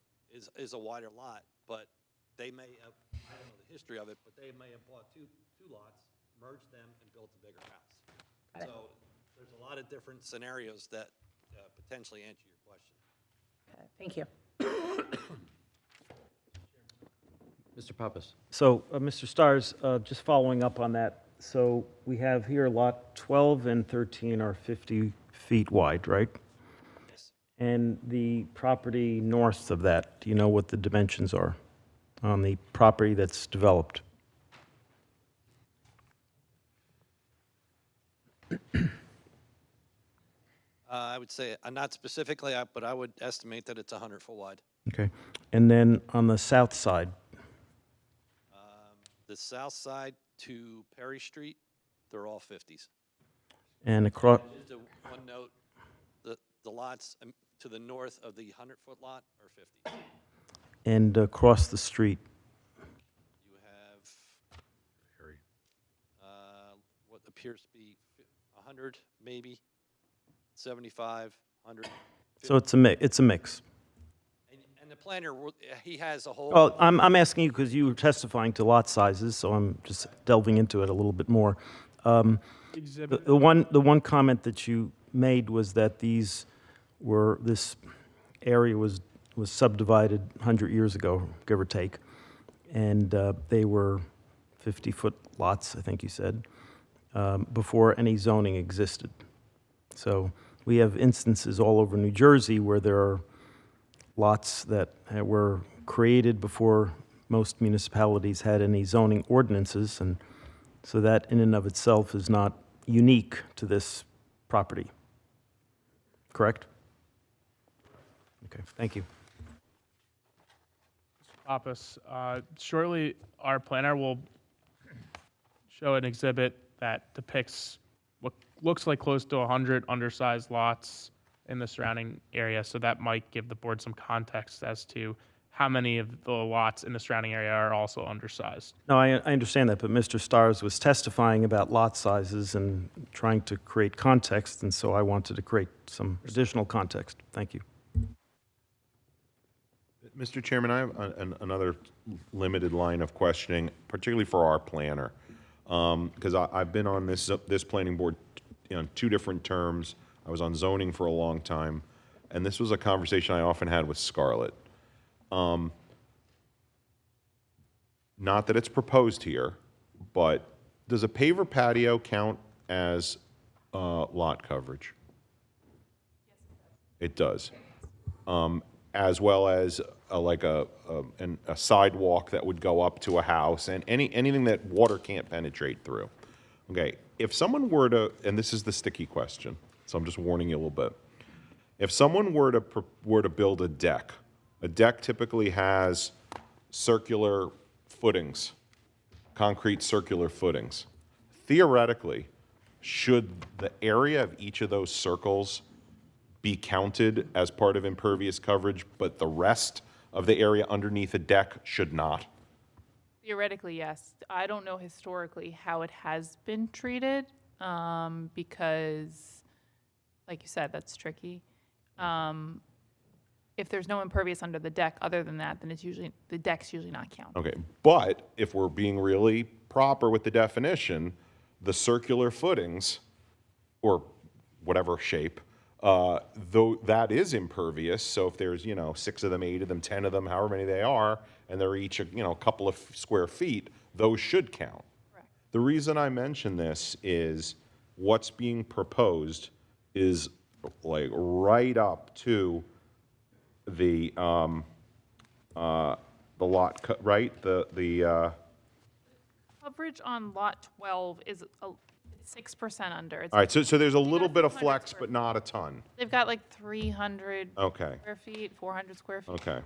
is a wider lot, but they may have, I don't know the history of it, but they may have bought two lots, merged them, and built a bigger house. So there's a lot of different scenarios that potentially answer your question. Thank you. Mr. Pappas? So, Mr. Stars, just following up on that, so we have here lot 12 and 13 are 50 feet wide, right? Yes. And the property north of that, do you know what the dimensions are on the property that's developed? I would say, not specifically, but I would estimate that it's 100-foot wide. Okay. And then on the south side, The south side to Perry Street, they're all 50s. and across, Just one note, the lots to the north of the 100-foot lot are 50s. and across the street, You have what appears to be 100, maybe, 75, 100. so it's a mix. And the planner, he has a whole. Well, I'm asking you because you were testifying to lot sizes, so I'm just delving into it a little bit more. Exhibit. The one comment that you made was that this area was subdivided 100 years ago, give or take, and they were 50-foot lots, I think you said, before any zoning existed. So we have instances all over New Jersey where there are lots that were created before most municipalities had any zoning ordinances, and so that in and of itself is not unique to this property. Correct? Okay, thank you. Pappas, shortly, our planner will show an exhibit that depicts what looks like close to 100 undersized lots in the surrounding area, so that might give the board some context as to how many of the lots in the surrounding area are also undersized. No, I understand that, but Mr. Stars was testifying about lot sizes and trying to create context, and so I wanted to create some additional context. Thank you. Mr. Chairman, I have another limited line of questioning, particularly for our planner, because I've been on this planning board on 2 different terms. I was on zoning for a long time, and this was a conversation I often had with Scarlett. Not that it's proposed here, but does a paver patio count as lot coverage? Yes, it does. As well as like a sidewalk that would go up to a house and anything that water can't penetrate through. Okay, if someone were to, and this is the sticky question, so I'm just warning you a little bit. If someone were to build a deck typically has circular footings, concrete circular footings. Theoretically, should the area of each of those circles be counted as part of impervious coverage, but the rest of the area underneath a deck should not? Theoretically, yes. I don't know historically how it has been treated, because, like you said, that's tricky. If there's no impervious under the deck other than that, then the deck's usually not counted. Okay, but if we're being really proper with the definition, the circular footings, or whatever shape, though that is impervious, so if there's, 6 of them, 8 of them, 10 of them, however many they are, and they're each, a couple of square feet, those should count. Correct. The reason I mention this is what's being proposed is like right up to the lot, right? Coverage on lot 12 is 6% under. It's All right, so there's a little bit of 200 flex, square but not a ton. They've got like 300 Okay, square feet, 400 square feet. okay.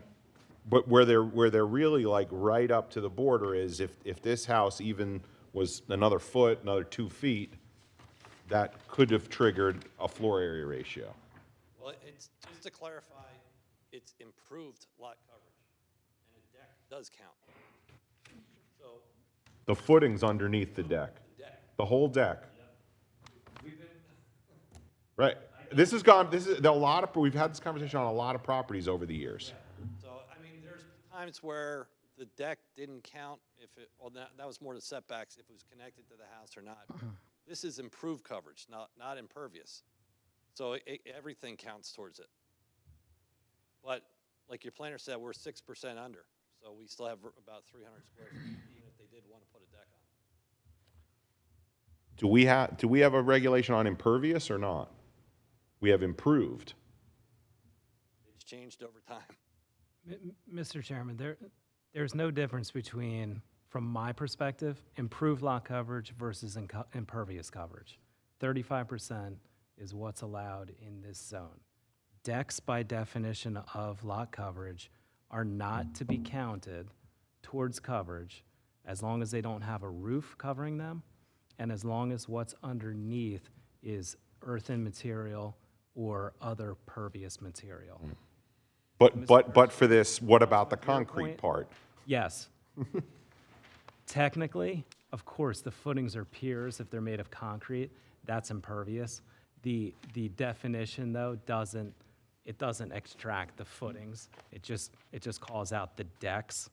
But where they're really like right up to the border is if this house even was another foot, another 2 feet, that could have triggered a floor area ratio. Well, it's, just to clarify, it's improved lot coverage, and a deck does count. So, The footings underneath the deck. The whole deck. Right. This is a lot of, we've had this conversation on a lot of properties over the years. so, I mean, there's times where the deck didn't count if it, well, that was more the setbacks, if it was connected to the house or not. This is improved coverage, not impervious. So everything counts towards it. But like your planner said, we're 6% under, so we still have about 300 square feet, even if they did want to put a deck on. Do we have a regulation on impervious or not? We have improved. It's changed over time. Mr. Chairman, there's no difference between, from my perspective, improved lot coverage versus impervious coverage. 35% is what's allowed in this zone. Decks, by definition of lot coverage, are not to be counted towards coverage as long as they don't have a roof covering them and as long as what's underneath is earthen material or other pervious material. But for this, what about the Your concrete point- part? Yes. Technically, of course, the footings are piers if they're made of concrete. That's impervious. The definition, though, doesn't extract the footings. It just calls out the decks.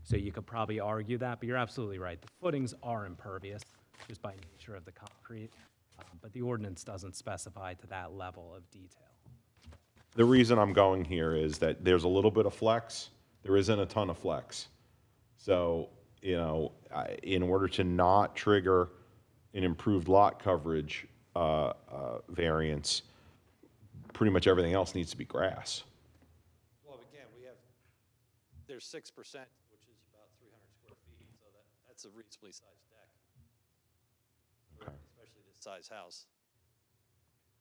So you could probably argue that, but you're absolutely right. The footings are impervious just by nature of the concrete, but the ordinance doesn't specify to that level of detail. The reason I'm going here is that there's a little bit of flex. There isn't a ton of flex. So, in order to not trigger an improved lot coverage variance, pretty much everything else needs to be grass. Well, again, there's 6%, which is about 300 square feet, so that's a reasonably sized deck, especially this size house.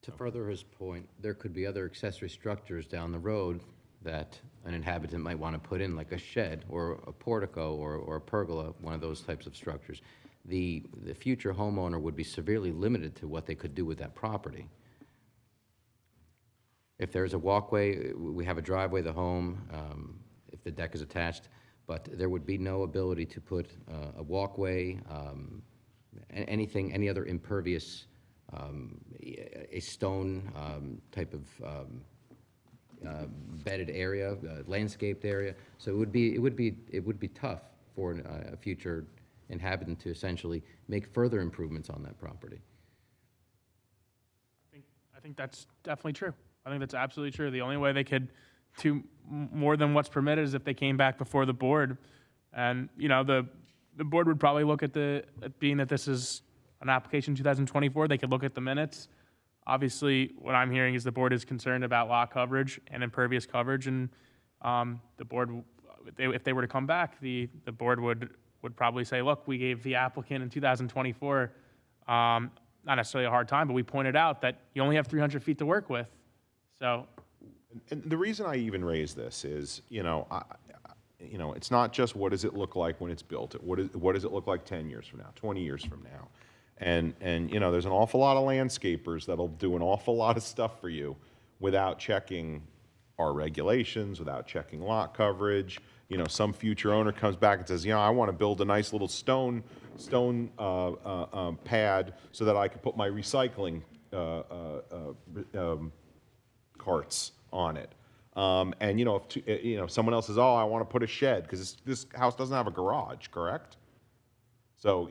To further his point, there could be other accessory structures down the road that an inhabitant might want to put in, like a shed or a portico or a pergola, one of those types of structures. The future homeowner would be severely limited to what they could do with that property. If there's a walkway, we have a driveway, the home, if the deck is attached, but there would be no ability to put a walkway, any other impervious, a stone type of bedded area, landscaped area. So it would be tough for a future inhabitant to essentially make further improvements on that property. I think that's definitely true. I think that's absolutely true. The only way they could do more than what's permitted is if they came back before the board. And, the board would probably look at being that this is an application 2024, they could look at the minutes. Obviously, what I'm hearing is the board is concerned about lot coverage and impervious coverage, and the board, if they were to come back, the board would probably say, look, we gave the applicant in 2024, not necessarily a hard time, but we pointed out that you only have 300 feet to work with. So, And the reason I even raise this is, it's not just what does it look like when it's built. What does it look like 10 years from now, 20 years from now? And there's an awful lot of landscapers that'll do an awful lot of stuff for you without checking our regulations, without checking lot coverage. Some future owner comes back and says, I want to build a nice little stone pad so that I can put my recycling carts on it. And if someone else says, oh, I want to put a shed because this house doesn't have a garage, correct? So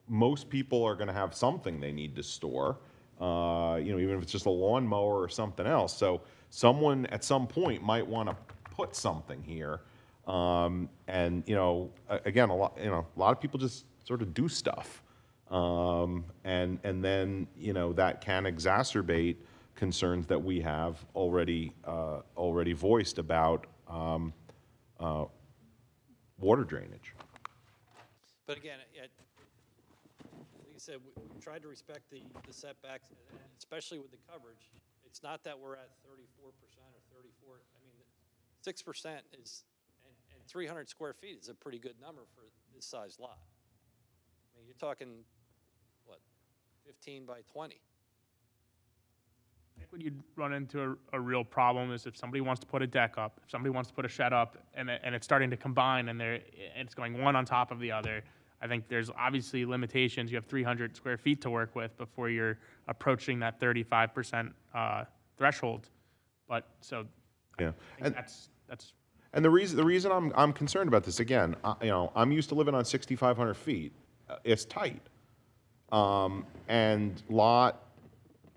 most people are going to have something they need to store, even if it's just a lawnmower or something else. So someone at some point might want to put something here. And again, a lot of people just sort of do stuff, and then that can exacerbate concerns that we have already voiced about water drainage. But again, like you said, we tried to respect the setbacks, and especially with the coverage. It's not that we're at 34% or 34. I mean, 6% is, and 300 square feet is a pretty good number for this size lot. I mean, you're talking, 15 by 20. I think when you run into a real problem is if somebody wants to put a deck up, if somebody wants to put a shed up, and it's starting to combine, and it's going one on top of the other. I think there's obviously limitations. You have 300 square feet to work with before you're approaching that 35% threshold. But so, Yeah, I think that's. And the reason I'm concerned about this, again, I'm used to living on 6,500 feet. It's tight, and lot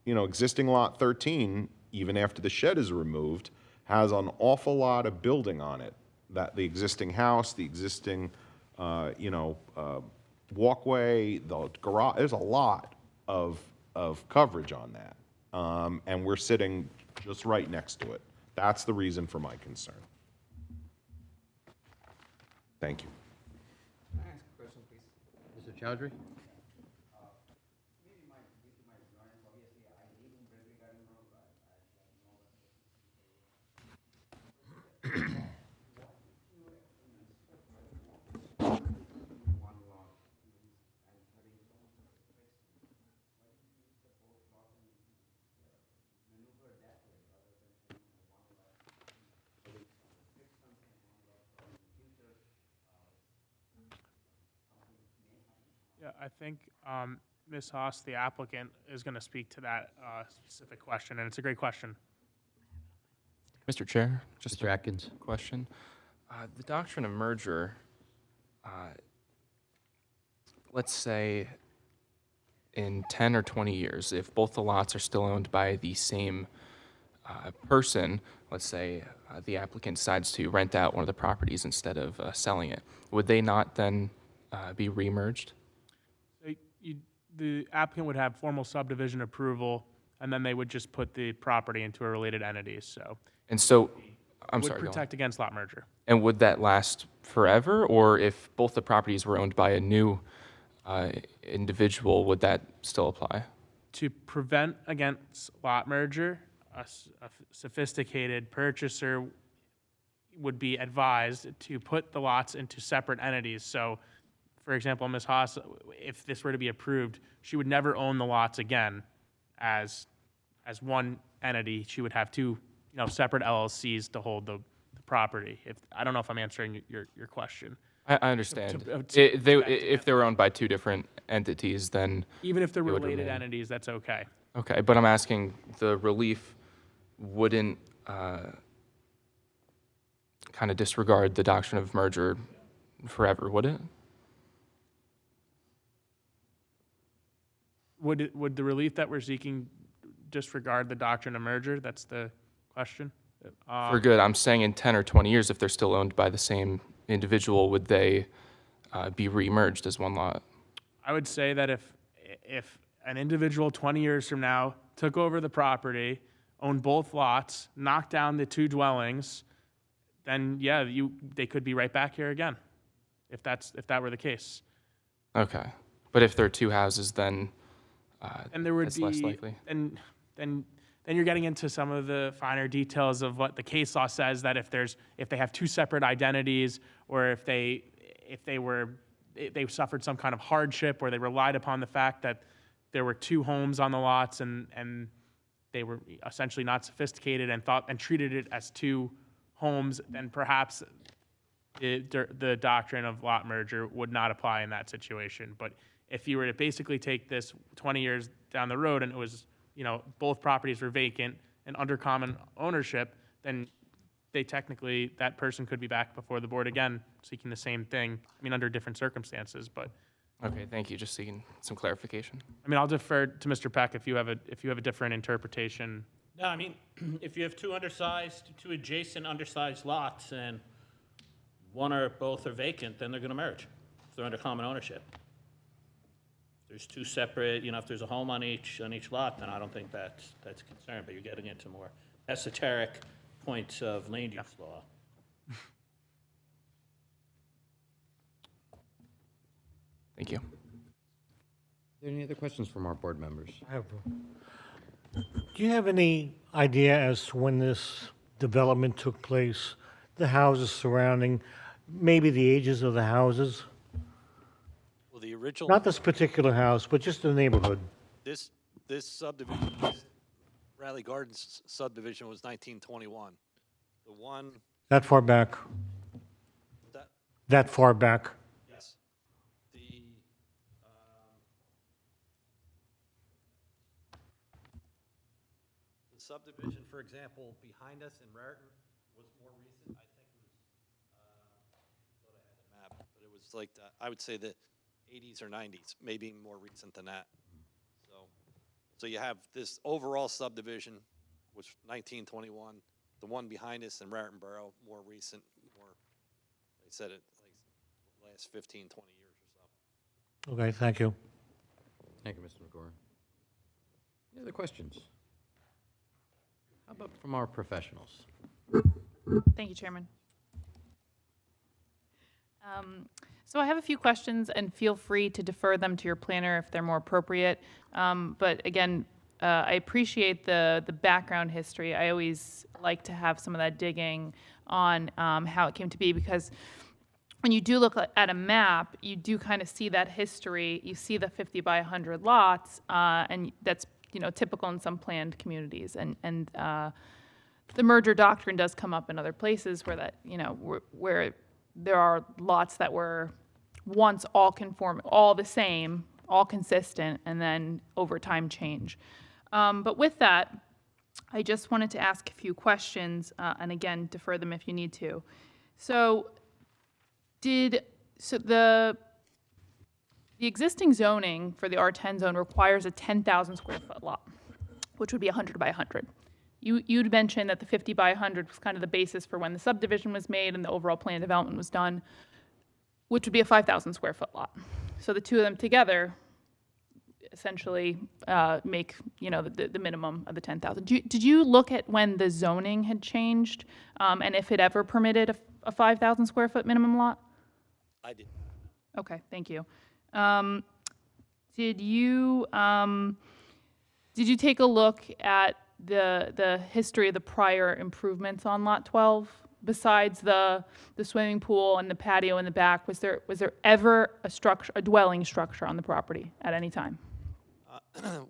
existing lot 13, even after the shed is removed, has an awful lot of building on it. That the existing house, the existing, walkway, the garage, there's a lot of coverage on that. And we're sitting just right next to it. That's the reason for my concern. Thank you. Mr. Chowdhury? Yeah, I think Ms. Haas, the applicant, is going to speak to that specific question, and it's a great question. Mr. Chair, just Mr. Atkins? a question. The doctrine of merger, let's say in 10 or 20 years, if both the lots are still owned by the same person, let's say the applicant decides to rent out one of the properties instead of selling it, would they not then be remerged? The applicant would have formal subdivision approval, and then they would just put the property into a related entity, so. And so, I'm would sorry, go on. protect against lot merger. And would that last forever, or if both the properties were owned by a new individual, would that still apply? To prevent against lot merger, a sophisticated purchaser would be advised to put the lots into separate entities. So, for example, Ms. Haas, if this were to be approved, she would never own the lots again as one entity. She would have two, separate LLCs to hold the property. I don't know if I'm answering your question. I understand. If they were owned by two different entities, then Even if they're it would related remain. entities, that's okay. Okay, but I'm asking, the relief wouldn't kind of disregard the doctrine of merger forever, would it? Would the relief that we're seeking disregard the doctrine of merger? That's the question. For good, I'm saying in 10 or 20 years, if they're still owned by the same individual, would they be remerged as one lot? I would say that if an individual 20 years from now took over the property, owned both lots, knocked down the two dwellings, then yeah, they could be right back here again, if that were the case. Okay, but if there are two houses, then And there would that's be less likely. and then you're getting into some of the finer details of what the case law says, that if they have two separate identities, or if they suffered some kind of hardship, or they relied upon the fact that there were two homes on the lots, and they were essentially not sophisticated and treated it as two homes, then perhaps the doctrine of lot merger would not apply in that situation. But if you were to basically take this 20 years down the road, and it was, both properties were vacant and under common ownership, then that person could be back before the board again, seeking the same thing. Under different circumstances, but. Okay, thank you. Just seeking some clarification. I'll defer to Mr. Peck if you have a different interpretation. No, if you have two adjacent undersized lots, and one or both are vacant, then they're going to merge if they're under common ownership. There's two separate, if there's a home on each lot, then I don't think that's a concern, but you're getting into more esoteric points of land use law. Thank you. Are there any other questions from our board members? I have Do you have any idea as to when this development took place, the houses surrounding, maybe the ages of the houses? Well, the original, Not this particular house, but just the neighborhood. this subdivision, Bradley Gardens subdivision was 1921. The one, That far back? that, That far back? yes. The subdivision, for example, behind us in Raritan was more recent. I think it was, thought I had the map, but it was I would say the 80s or 90s, maybe more recent than that. So you have this overall subdivision, which 1921, the one behind us in Raritan Borough, more recent, more, they said it like last 15, 20 years or so. Okay, thank you. Thank you, Mr. McGoran. Any other questions? How about from our professionals? Thank you, Chairman. So I have a few questions, and feel free to defer them to your planner if they're more appropriate. But again, I appreciate the background history. I always like to have some of that digging on how it came to be, because when you do look at a map, you do kind of see that history. You see the 50 by 100 lots, and that's typical in some planned communities. And the merger doctrine does come up in other places where that where there are lots that were once all conform, all the same, all consistent, and then over time change. But with that, I just wanted to ask a few questions, and again, defer them if you need to. So the existing zoning for the R10 zone requires a 10,000 square foot lot, which would be 100 by 100. You'd mentioned that the 50 by 100 was kind of the basis for when the subdivision was made and the overall plan development was done, which would be a 5,000 square foot lot. So the two of them together essentially make the minimum of the 10,000. Did you look at when the zoning had changed, and if it ever permitted a 5,000 square foot minimum lot? I did. Okay, thank you. Did you take a look at the history of the prior improvements on Lot 12? Besides the swimming pool and the patio in the back, was there ever a dwelling structure on the property at any time?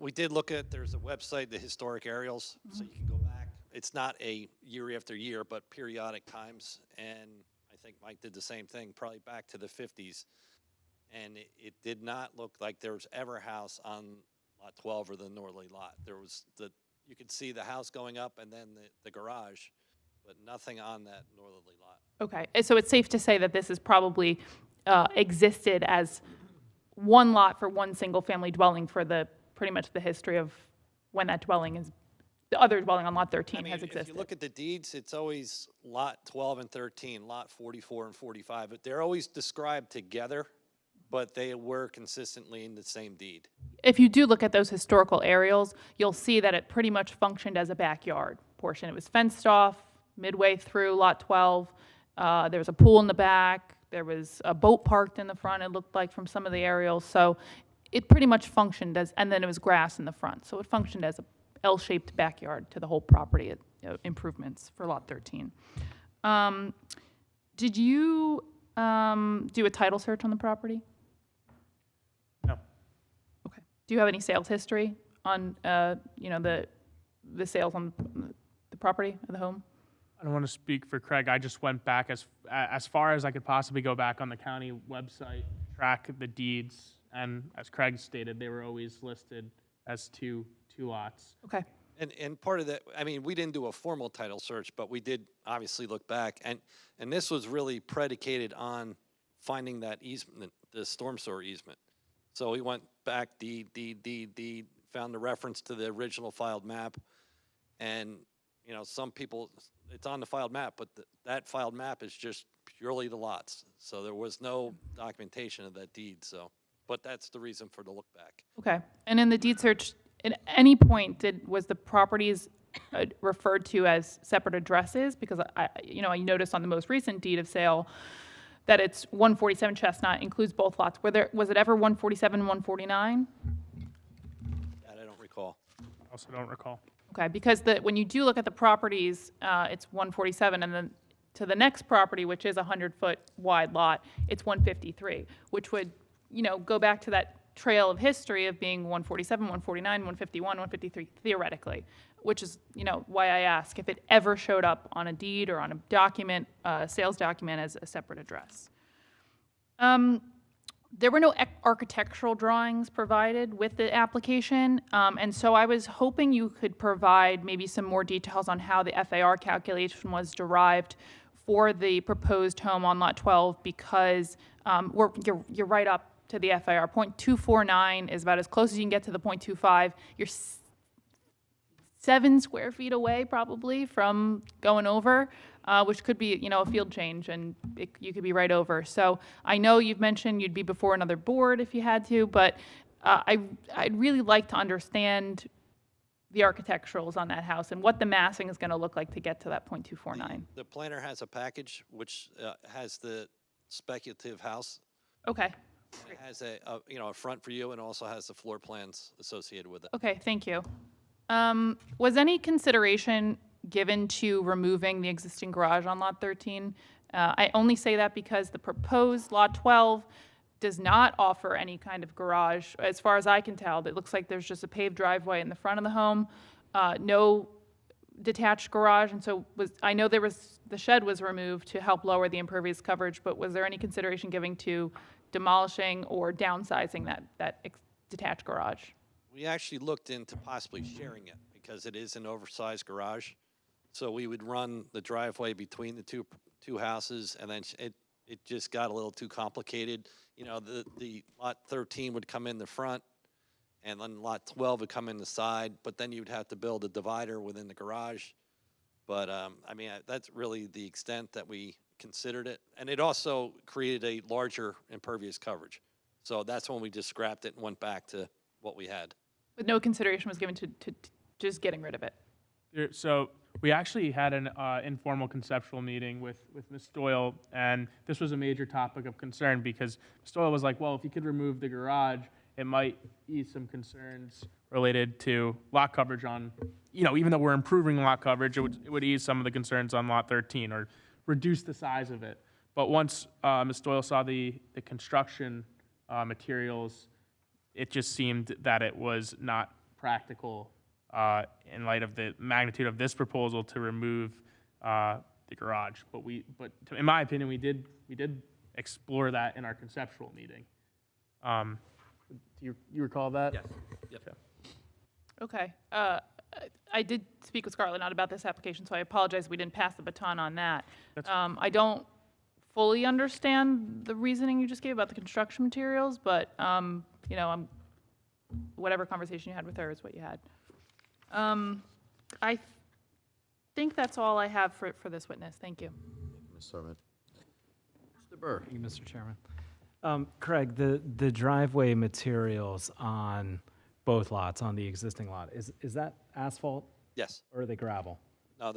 We did look at, there's a website, the historic aerials, so you can go back. It's not a year after year, but periodic times. And I think Mike did the same thing, probably back to the 50s. And it did not look like there was ever a house on Lot 12 or the northerly lot. You could see the house going up and then the garage, but nothing on that northerly lot. Okay, so it's safe to say that this has probably existed as one lot for one single-family dwelling for pretty much the history of when that dwelling is, the other dwelling on Lot 13 has existed. If you look at the deeds, it's always Lot 12 and 13, Lot 44 and 45. But they're always described together, but they were consistently in the same deed. If you do look at those historical aerials, you'll see that it pretty much functioned as a backyard portion. It was fenced off midway through Lot 12. There was a pool in the back. There was a boat parked in the front, it looked like, from some of the aerials. So it pretty much functioned as, and then it was grass in the front. So it functioned as a L-shaped backyard to the whole property improvements for Lot 13. Did you do a title search on the property? No. Okay. Do you have any sales history on, the sales on the property of the home? I don't want to speak for Craig. I just went back as far as I could possibly go back on the county website, track the deeds, and as Craig stated, they were always listed as two lots. Okay. And part of that, we didn't do a formal title search, but we did obviously look back. And this was really predicated on finding that easement, the storm sewer easement. So we went back, deed, found the reference to the original filed map. And, some people, it's on the filed map, but that filed map is just purely the lots. So there was no documentation of that deed, but that's the reason for the look back. Okay. And in the deed search, at any point, was the properties referred to as separate addresses? Because I noticed on the most recent deed of sale that it's 147 Chestnut, includes both lots. Was it ever 147, 149? That I don't recall. I also don't recall. Okay, because when you do look at the properties, it's 147, and then to the next property, which is a 100-foot wide lot, it's 153, which would, go back to that trail of history of being 147, 149, 151, 153, theoretically, which is, why I ask if it ever showed up on a deed or on a document, sales document, as a separate address. There were no architectural drawings provided with the application, and so I was hoping you could provide maybe some more details on how the FAR calculation was derived for the proposed home on Lot 12, because you're right up to the FAR. 0.249 is about as close as you can get to the 0.25. You're 7 square feet away probably from going over, which could be, a field change, and you could be right over. So I know you've mentioned you'd be before another board if you had to, but I'd really like to understand the architecturals on that house and what the massing is going to look like to get to that .249. The planner has a package which has the speculative house. Okay. And it has a front for you and also has the floor plans associated with it. Okay, thank you. Was any consideration given to removing the existing garage on Lot 13? I only say that because the proposed Lot 12 does not offer any kind of garage, as far as I can tell. It looks like there's just a paved driveway in the front of the home, no detached garage, and so I know the shed was removed to help lower the impervious coverage, but was there any consideration given to demolishing or downsizing that detached garage? We actually looked into possibly sharing it because it is an oversized garage. So we would run the driveway between the two houses, and then it just got a little too complicated. The lot 13 would come in the front, and then lot 12 would come in the side, but then you'd have to build a divider within the garage. But, that's really the extent that we considered it. And it also created a larger impervious coverage. So that's when we just scrapped it and went back to what we had. But no consideration was given to just getting rid of it? So we actually had an informal conceptual meeting with Ms. Doyle, and this was a major topic of concern because Ms. Doyle was like, well, if you could remove the garage, it might ease some concerns related to lot coverage on, even though we're improving lot coverage, it would ease some of the concerns on Lot 13 or reduce the size of it. But once Ms. Doyle saw the construction materials, it just seemed that it was not practical in light of the magnitude of this proposal to remove the garage. But in my opinion, we did explore that in our conceptual meeting. Do you recall that? Yes. Yep. Okay. I did speak with Scarlett not about this application, so I apologize we didn't pass the baton on that. I don't fully understand the reasoning you just gave about the construction materials, but whatever conversation you had with her is what you had. I think that's all I have for this witness. Thank you. Ms. Sarment. Mr. Burr. Thank you, Mr. Chairman. Craig, the driveway materials on both lots, on the existing lot, is that asphalt Yes. or are they gravel? No,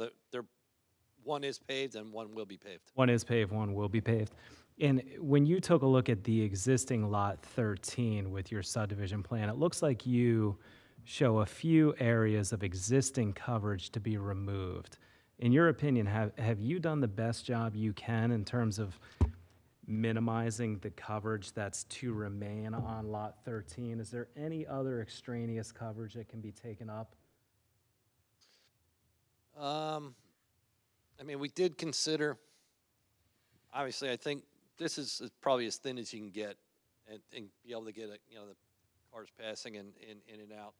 one is paved and one will be paved. One is paved, one will be paved. And when you took a look at the existing Lot 13 with your subdivision plan, it looks like you show a few areas of existing coverage to be removed. In your opinion, have you done the best job you can in terms of minimizing the coverage that's to remain on Lot 13? Is there any other extraneous coverage that can be taken up? We did consider, obviously, I think this is probably as thin as you can get and be able to get the cars passing in and out.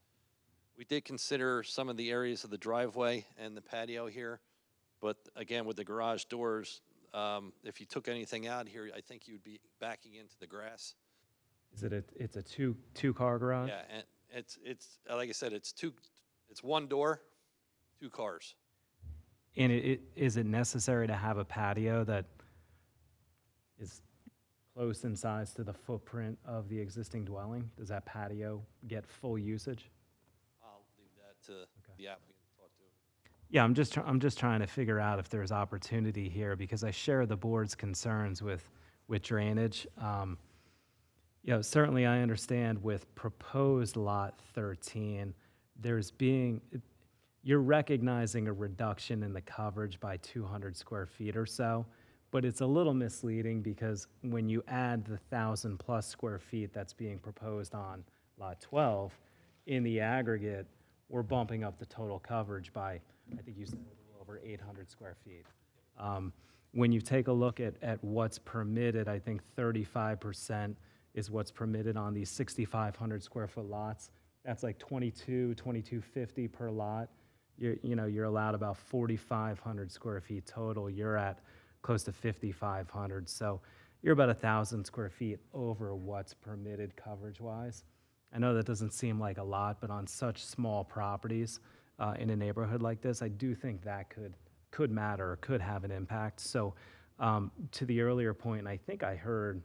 We did consider some of the areas of the driveway and the patio here, but again, with the garage doors, if you took anything out here, I think you'd be backing into the grass. It's a two-car garage? Yeah, and it's like I said, it's one door, 2 cars. And is it necessary to have a patio that is close in size to the footprint of the existing dwelling? Does that patio get full usage? I'll leave that to the applicant to talk to. Yeah, I'm just trying to figure out if there's opportunity here because I share the board's concerns with drainage. Certainly I understand with proposed Lot 13, you're recognizing a reduction in the coverage by 200 square feet or so, but it's a little misleading because when you add the 1,000+ square feet that's being proposed on Lot 12, in the aggregate, we're bumping up the total coverage by, I think you said, a little over 800 square feet. When you take a look at what's permitted, I think 35% is what's permitted on these 6,500 square foot lots. That's like $22,250 per lot. You're allowed about 4,500 square feet total. You're at close to 5,500. So you're about 1,000 square feet over what's permitted coverage-wise. I know that doesn't seem like a lot, but on such small properties, in a neighborhood like this, I do think that could matter, or could have an impact. So to the earlier point, I think I heard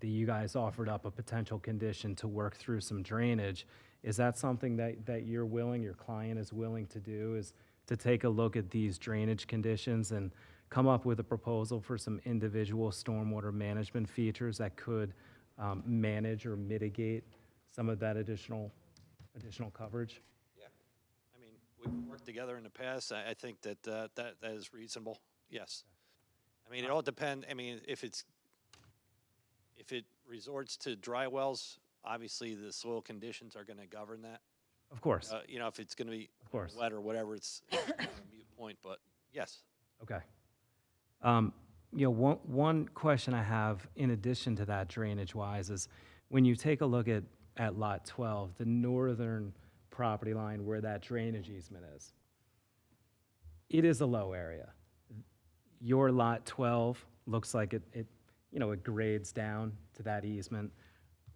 that you guys offered up a potential condition to work through some drainage. Is that something that you're willing, your client is willing to do, is to take a look at these drainage conditions and come up with a proposal for some individual stormwater management features that could manage or mitigate some of that additional coverage? Yeah. I mean, we've worked together in the past. I think that that is reasonable. Yes. I mean, it all depends. I mean, if it resorts to dry wells, obviously the soil conditions are going to govern that. Of course. You know, if it's going to be Of course. wet or whatever, it's a moot point. But yes. Okay. You know, one question I have in addition to that drainage-wise is when you take a look at Lot 12, the northern property line where that drainage easement is, it is a low area. Your Lot 12 looks like it grades down to that easement.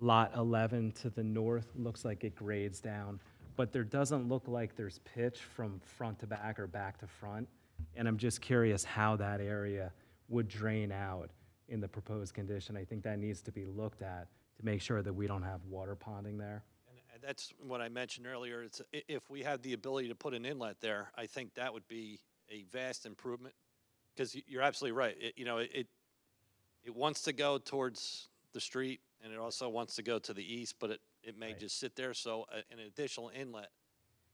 Lot 11 to the north looks like it grades down, but there doesn't look like there's pitch from front to back or back to front. And I'm just curious how that area would drain out in the proposed condition. I think that needs to be looked at to make sure that we don't have water ponding there. And that's what I mentioned earlier. It's if we had the ability to put an inlet there, I think that would be a vast improvement. Because you're absolutely right. It wants to go towards the street, and it also wants to go to the east, but it may just sit there. So an additional inlet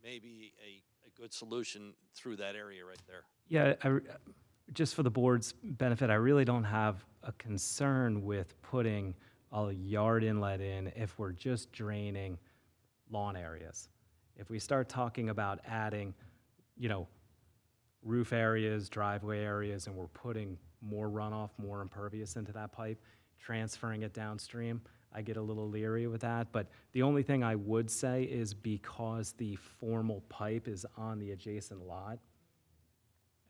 may be a good solution through that area right there. Yeah, just for the board's benefit, I really don't have a concern with putting a yard inlet in if we're just draining lawn areas. If we start talking about adding, roof areas, driveway areas, and we're putting more runoff, more impervious into that pipe, transferring it downstream, I get a little leery with that. But the only thing I would say is because the formal pipe is on the adjacent lot,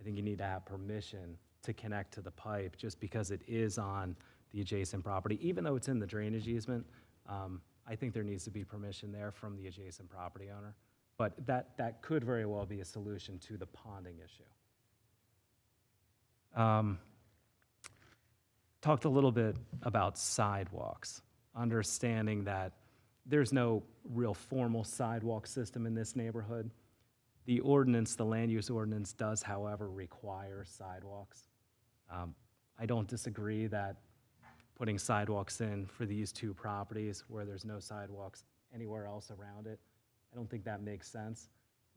I think you need to have permission to connect to the pipe just because it is on the adjacent property. Even though it's in the drainage easement, I think there needs to be permission there from the adjacent property owner. But that could very well be a solution to the ponding issue. Talked a little bit about sidewalks, understanding that there's no real formal sidewalk system in this neighborhood. The ordinance, the land use ordinance does, however, require sidewalks. I don't disagree that putting sidewalks in for these two properties where there's no sidewalks anywhere else around it, I don't think that makes sense.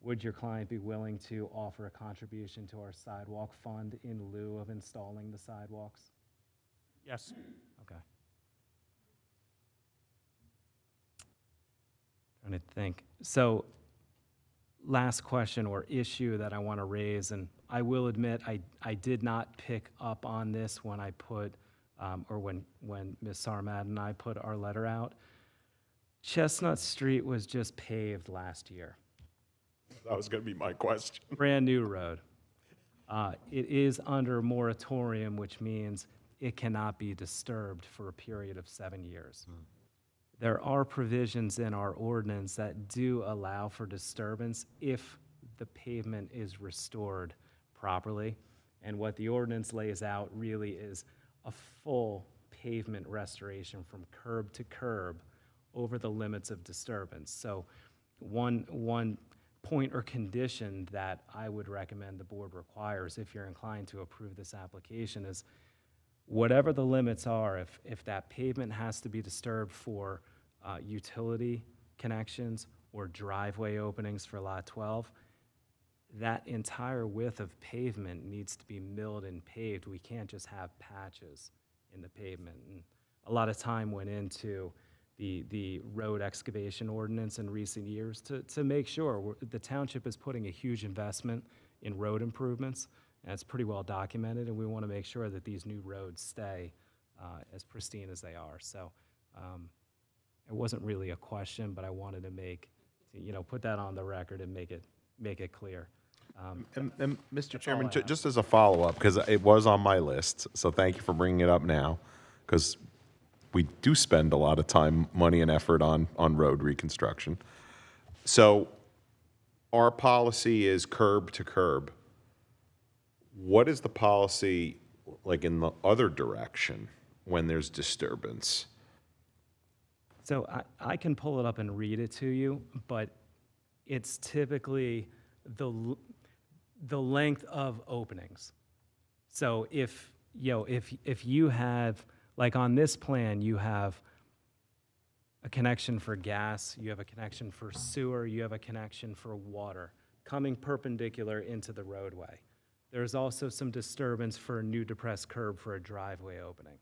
Would your client be willing to offer a contribution to our sidewalk fund in lieu of installing the sidewalks? Yes. Okay. Trying to think. So, last question or issue that I want to raise, and I will admit I did not pick up on this when I put, or when Ms. Sarmat and I put our letter out. Chestnut Street was just paved last year. That was going to be my question. Brand new road. It is under moratorium, which means it cannot be disturbed for a period of 7 years. There are provisions in our ordinance that do allow for disturbance if the pavement is restored properly. And what the ordinance lays out really is a full pavement restoration from curb to curb over the limits of disturbance. So one point or condition that I would recommend the board requires if you're inclined to approve this application is whatever the limits are, if that pavement has to be disturbed for utility connections or driveway openings for Lot 12, that entire width of pavement needs to be milled and paved. We can't just have patches in the pavement. And a lot of time went into the road excavation ordinance in recent years to make sure the township is putting a huge investment in road improvements, and it's pretty well documented, and we want to make sure that these new roads stay as pristine as they are. So it wasn't really a question, but I wanted to put that on the record and make it clear. And Mr. Chairman, all I have. just as a follow-up, because it was on my list, so thank you for bringing it up now, because we do spend a lot of time, money, and effort on road reconstruction. So our policy is curb to curb. What is the policy like in the other direction when there's disturbance? So I can pull it up and read it to you, but it's typically the length of openings. So if you have, like on this plan, you have a connection for gas, you have a connection for sewer, you have a connection for water coming perpendicular into the roadway. There's also some disturbance for a new depressed curb for a driveway opening.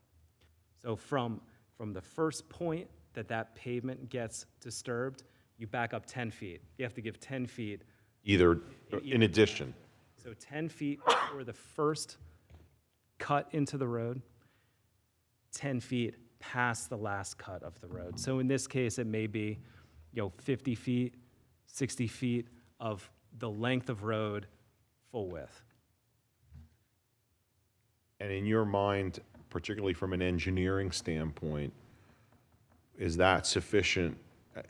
So from the first point that pavement gets disturbed, you back up 10 feet. You have to give 10 feet. Either in addition. So 10 feet for the first cut into the road, 10 feet past the last cut of the road. So in this case, it may be, 50 feet, 60 feet of the length of road, full width. And in your mind, particularly from an engineering standpoint, is that sufficient?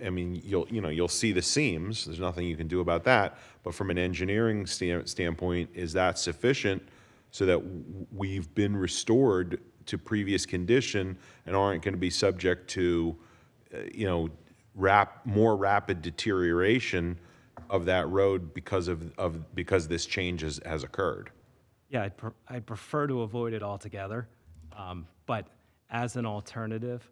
I mean, you'll see the seams. There's nothing you can do about that. But from an engineering standpoint, is that sufficient so that we've been restored to previous condition and aren't going to be subject to, more rapid deterioration of that road because this change has occurred? Yeah, I'd prefer to avoid it altogether, but as an alternative,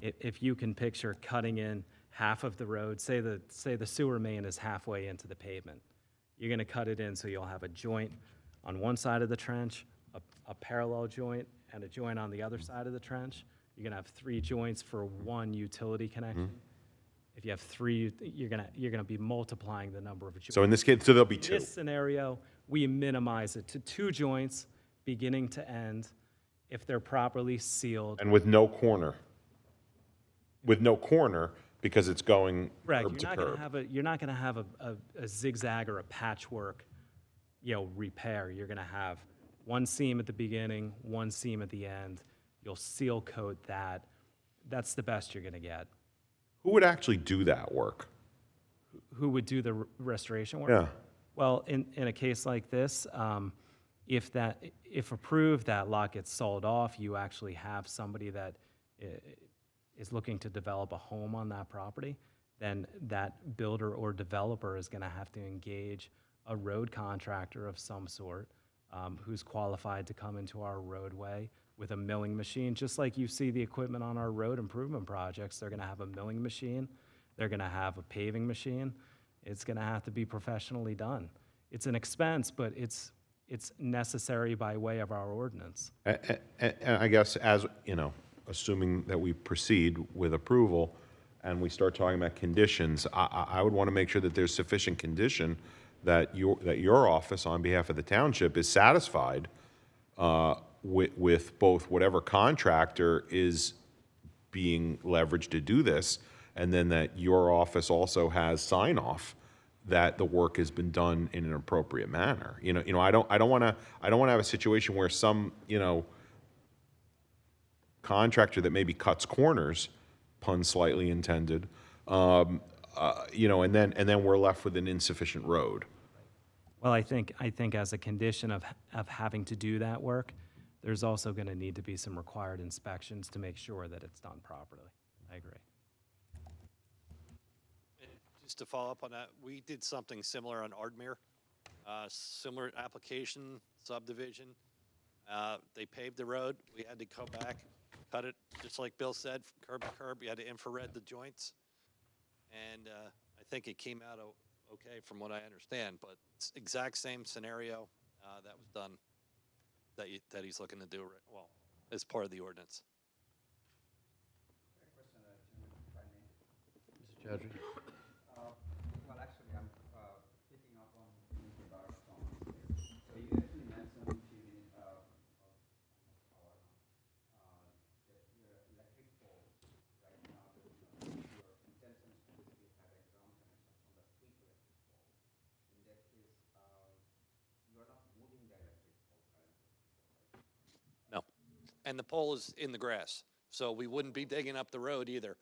if you can picture cutting in half of the road, say the sewer main is halfway into the pavement, you're going to cut it in so you'll have a joint on one side of the trench, a parallel joint, and a joint on the other side of the trench. You're going to have 3 joints for one utility connection. If you have 3, you're gonna be multiplying the number of joints. So in this case, so there'll be In 2. this scenario, we minimize it to 2 joints, beginning to end, if they're properly sealed. And with no corner. With no corner, because it's going Correct. curb to curb. You're not gonna have a zigzag or a patchwork, repair. You're gonna have one seam at the beginning, one seam at the end. You'll seal coat that. That's the best you're gonna get. Who would actually do that work? Who would do the restoration work? Yeah. Well, in a case like this, if approved, that lot gets sold off, you actually have somebody that is looking to develop a home on that property, then that builder or developer is gonna have to engage a road contractor of some sort, who's qualified to come into our roadway with a milling machine, just like you see the equipment on our road improvement projects. They're gonna have a milling machine, they're gonna have a paving machine. It's gonna have to be professionally done. It's an expense, but it's necessary by way of our ordinance. And I guess as, assuming that we proceed with approval and we start talking about conditions, I would want to make sure that there's sufficient condition that your office, on behalf of the township, is satisfied with both whatever contractor is being leveraged to do this, and then that your office also has sign-off that the work has been done in an appropriate manner. I don't want to have a situation where some, contractor that maybe cuts corners, pun slightly intended, and then we're left with an insufficient road. Well, I think as a condition of having to do that work, there's also gonna need to be some required inspections to make sure that it's done properly. I agree. Just to follow up on that, we did something similar on Ardmere, similar application, subdivision. They paved the road. We had to go back, cut it, just like Bill said, curb to curb. You had to infrared the joints. And I think it came out okay from what I understand, but it's exact same scenario that was done that he's looking to do, well, as part of the ordinance. Mr. Chowdhury? Well, actually, I'm picking up on Mr. Barrett's comment here. So you actually mentioned the your electric poles right now. Your intention is to basically have a ground connection from the street electric pole. In that case, you are not moving the electric pole currently. No. And the pole is in the grass, so we wouldn't be digging up the road either.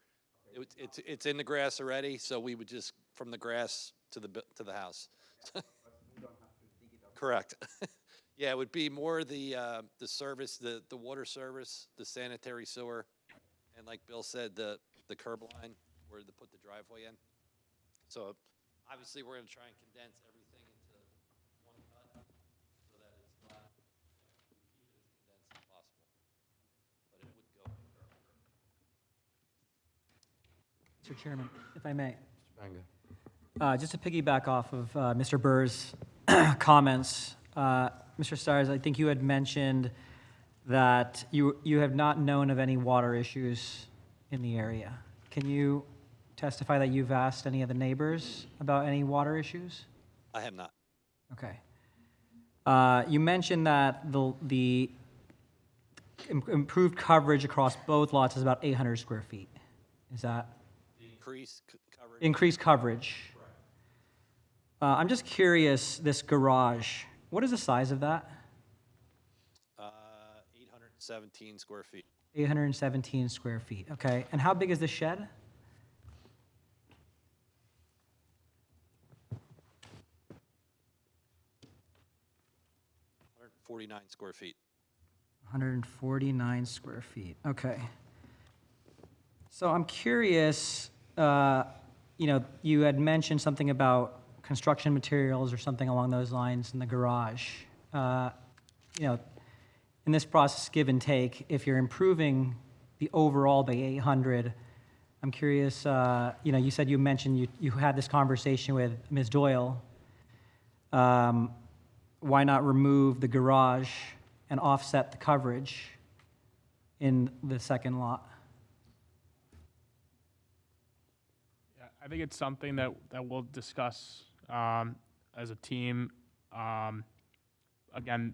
It's in the grass already, so we would just, from the grass, to the house. Correct. Yeah, it would be more the service, the water service, the sanitary sewer, and like Bill said, the curb line where to put the driveway in. So obviously, we're going to try and condense everything into one cut so that it's not, we keep it as condensed as possible. But it would go in the curb. Mr. Chairman, if I may, Banga. just to piggyback off of Mr. Burr's comments, Mr. Stires, I think you had mentioned that you have not known of any water issues in the area. Can you testify that you've asked any of the neighbors about any water issues? I have not. Okay. You mentioned that the improved coverage across both lots is about 800 square feet. Is that? Increased coverage. Increased coverage. I'm just curious, this garage, what is the size of that? 817 square feet. 817 square feet, okay. And how big is the shed? 149 square feet. 149 square feet, okay. So I'm curious, you had mentioned something about construction materials or something along those lines in the garage. In this process, give and take, if you're improving the overall by 800, I'm curious, you said you mentioned you had this conversation with Ms. Doyle. Why not remove the garage and offset the coverage in the second lot? Yeah, I think it's something that we'll discuss as a team. Again,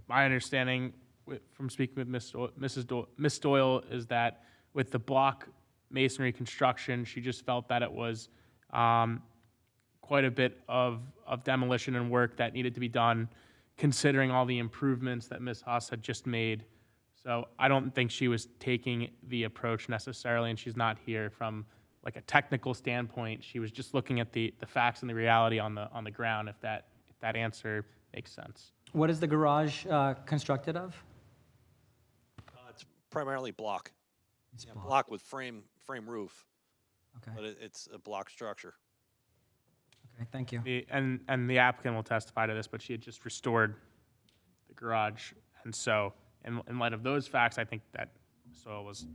my understanding from speaking with Miss Doyle is that with the block masonry construction, she just felt that it was quite a bit of demolition and work that needed to be done, considering all the improvements that Ms. Haas had just made. So I don't think she was taking the approach necessarily, and she's not here from like a technical standpoint. She was just looking at the facts and the reality on the ground, if that answer makes sense. What is the garage constructed of? It's primarily block. It's Block with frame roof, Okay, but it's a block structure. okay, thank you. And the applicant will testify to this, but she had just restored the garage. And so in light of those facts, I think that Soil was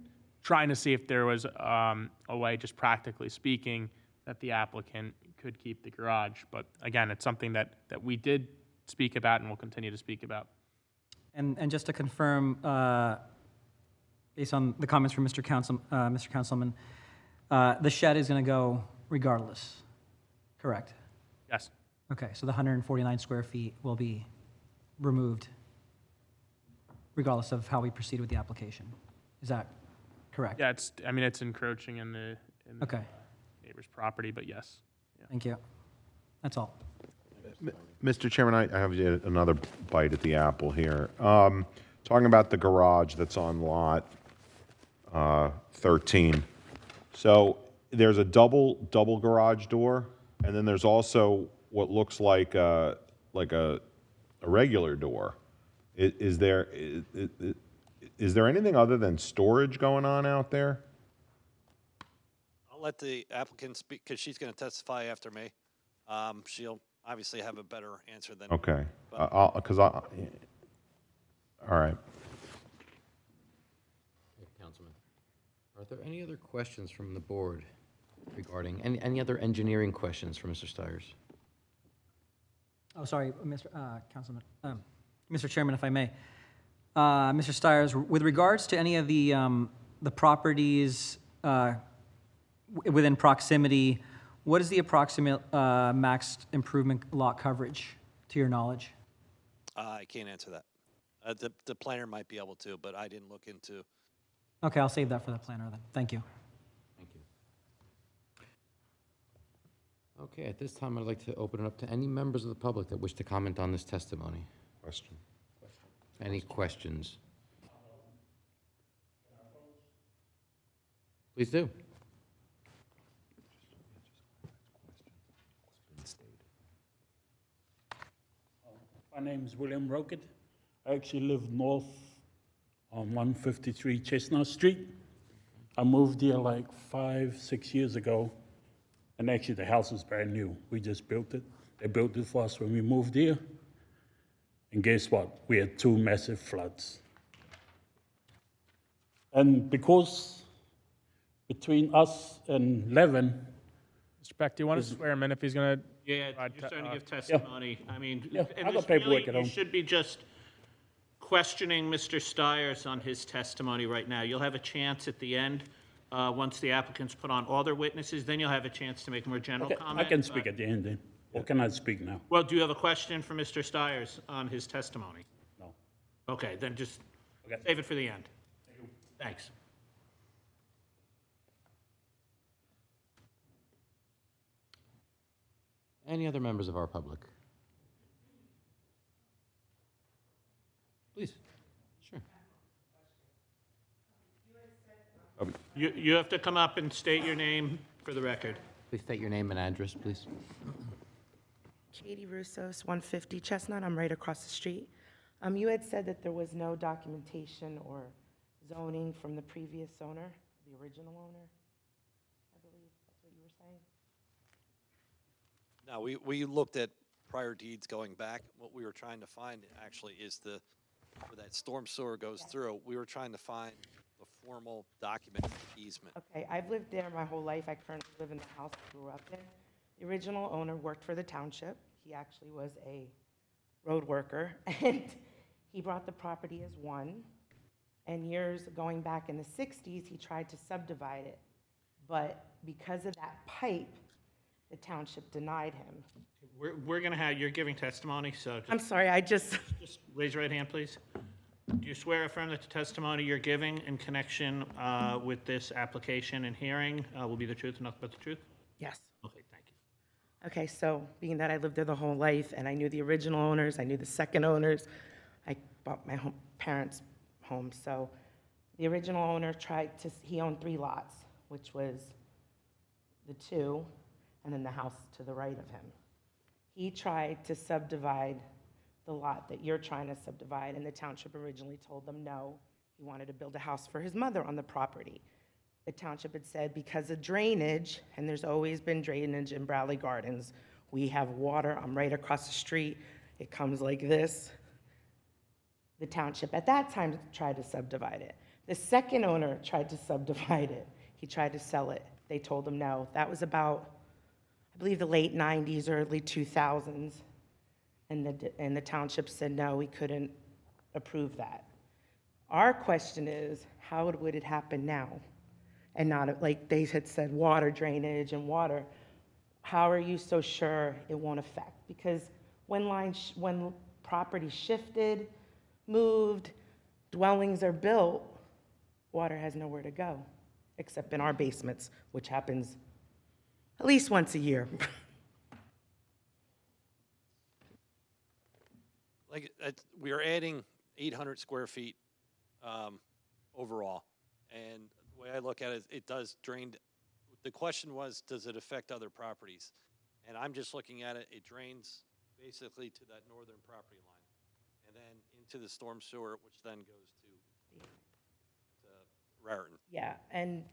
trying to see if there was a way, just practically speaking, that the applicant could keep the garage. But again, it's something that we did speak about and will continue to speak about. And just to confirm, based on the comments from Mr. Councilman, the shed is going to go regardless, correct? Yes. Okay, so the 149 square feet will be removed regardless of how we proceed with the application. Is that correct? Yeah, it's encroaching in the Okay, neighbor's property, but yes. Yeah. thank you. That's all. Mr. Chairman, I have yet another bite at the apple here. Talking about the garage that's on lot 13. So there's a double garage door, and then there's also what looks like a regular door. Is there anything other than storage going on out there? I'll let the applicant speak because she's going to testify after me. She'll obviously have a better answer than. Okay, but- all right. Councilman, are there any other questions from the board regarding, any other engineering questions for Mr. Stires? Oh, sorry, Councilman, Mr. Chairman, if I may. Mr. Stires, with regards to any of the properties within proximity, what is the approximate max improvement lot coverage, to your knowledge? I can't answer that. The planner might be able to, but I didn't look into. Okay, I'll save that for the planner then. Thank you. Thank you. Okay, at this time, I'd like to open it up to any members of the public that wish to comment on this testimony. Question. Any questions? Please do. My name is William Rocket. I actually live north on 153 Chestnut Street. I moved here like 5-6 years ago, and actually the house is brand new. We just built it. They built it for us when we moved here. And guess what? We had 2 massive floods. And because between us and Levin, Mr. Peck, do you want to swear him in if he's going to? Yeah, Provide you're starting to give yeah. testimony. I mean, Yeah, and I got this paperwork really- at you home. should be just questioning Mr. Stiers on his testimony right now. You'll have a chance at the end, once the applicants put on all their witnesses, then you'll have a chance to make a more general okay, comment. I can speak at the end then. Or can I speak now? Well, do you have a question for Mr. Stiers on his testimony? No. Okay, then just Okay. save it for the end. Thanks. Any other members of our public? Please. Sure. You have to come up and state your name for the record. Please state your name and address, please. Katie Russos, 150 Chestnut. I'm right across the street. You had said that there was no documentation or zoning from the previous owner, the original owner. I believe that's what you were saying. No, we looked at prior deeds going back. What we were trying to find actually is where that storm sewer goes through, we were trying to find the formal document easement. Okay, I've lived there my whole life. I currently live in the house I grew up in. The original owner worked for the township. He actually was a road worker, and he brought the property as one. And years going back in the 60s, he tried to subdivide it. But because of that pipe, the township denied him. We're going to have, you're giving testimony, so I'm sorry, I just, just raise your right hand, please. Do you swear or affirm that the testimony you're giving in connection with this application and hearing will be the truth and nothing but the truth? yes. Okay, thank you. Okay, so being that I lived there the whole life, and I knew the original owners, I knew the second owners, I bought my parents' home, so the original owner he owned 3 lots, which was the 2, and then the house to the right of him. He tried to subdivide the lot that you're trying to subdivide, and the township originally told them no. He wanted to build a house for his mother on the property. The township had said because of drainage, and there's always been drainage in Bradley Gardens, we have water, I'm right across the street, it comes like this. The township at that time tried to subdivide it. The second owner tried to subdivide it. He tried to sell it. They told him no. That was about, I believe, the late 90s, early 2000s. And the township said no, we couldn't approve that. Our question is, how would it happen now? And not, like they had said, water drainage and water. How are you so sure it won't affect? Because when property shifted, moved, dwellings are built, water has nowhere to go, except in our basements, which happens at least once a year. Like, we are adding 800 square feet overall. And the way I look at it, it does drain. The question was, does it affect other properties? And I'm just looking at it, it drains basically to that northern property line and then into the storm sewer, which then goes to Raritan. Yeah, and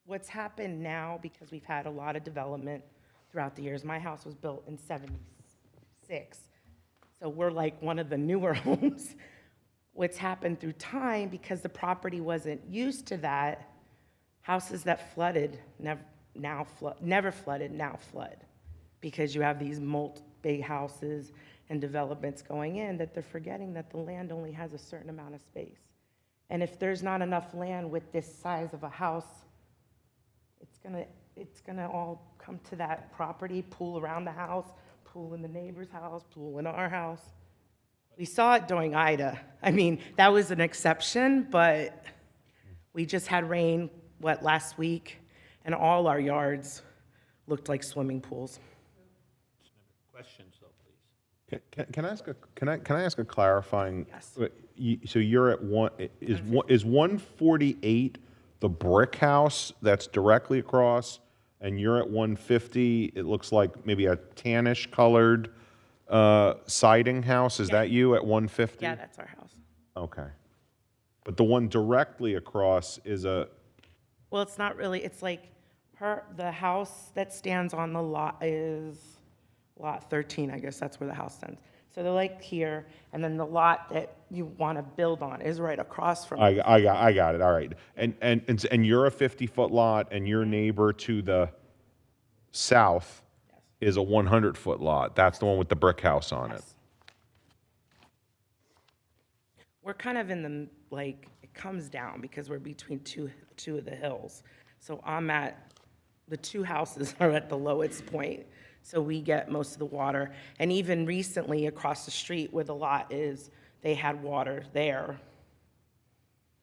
what's happened now, because we've had a lot of development throughout the years, my house was built in '76, so we're like one of the newer homes. What's happened through time, because the property wasn't used to that, houses that flooded never flooded, now flood, because you have these big houses and developments going in that they're forgetting that the land only has a certain amount of space. And if there's not enough land with this size of a house, it's gonna all come to that property, pool around the house, pool in the neighbor's house, pool in our house. We saw it during Ida. I mean, that was an exception, but we just had rain, last week, and all our yards looked like swimming pools. Questions, though, please. Can I ask a clarifying? Yes. So you're at is 148 the brick house that's directly across, and you're at 150? It looks like maybe a tannish colored siding house, is that you at 150? Yeah, that's our house. Okay. But the one directly across is a, Well, it's not really, it's like the house that stands on the lot is lot 13, I guess that's where the house stands. So they're like here, and then the lot that you want to build on is right across from. I got it, all right. And you're a 50-foot lot, and your neighbor to the south is a 100-foot lot. That's the one with the brick house on it. Yes. We're kind of in the, like, it comes down because we're between two of the hills. So the two houses are at the lowest point, so we get most of the water. And even recently, across the street where the lot is, they had water there.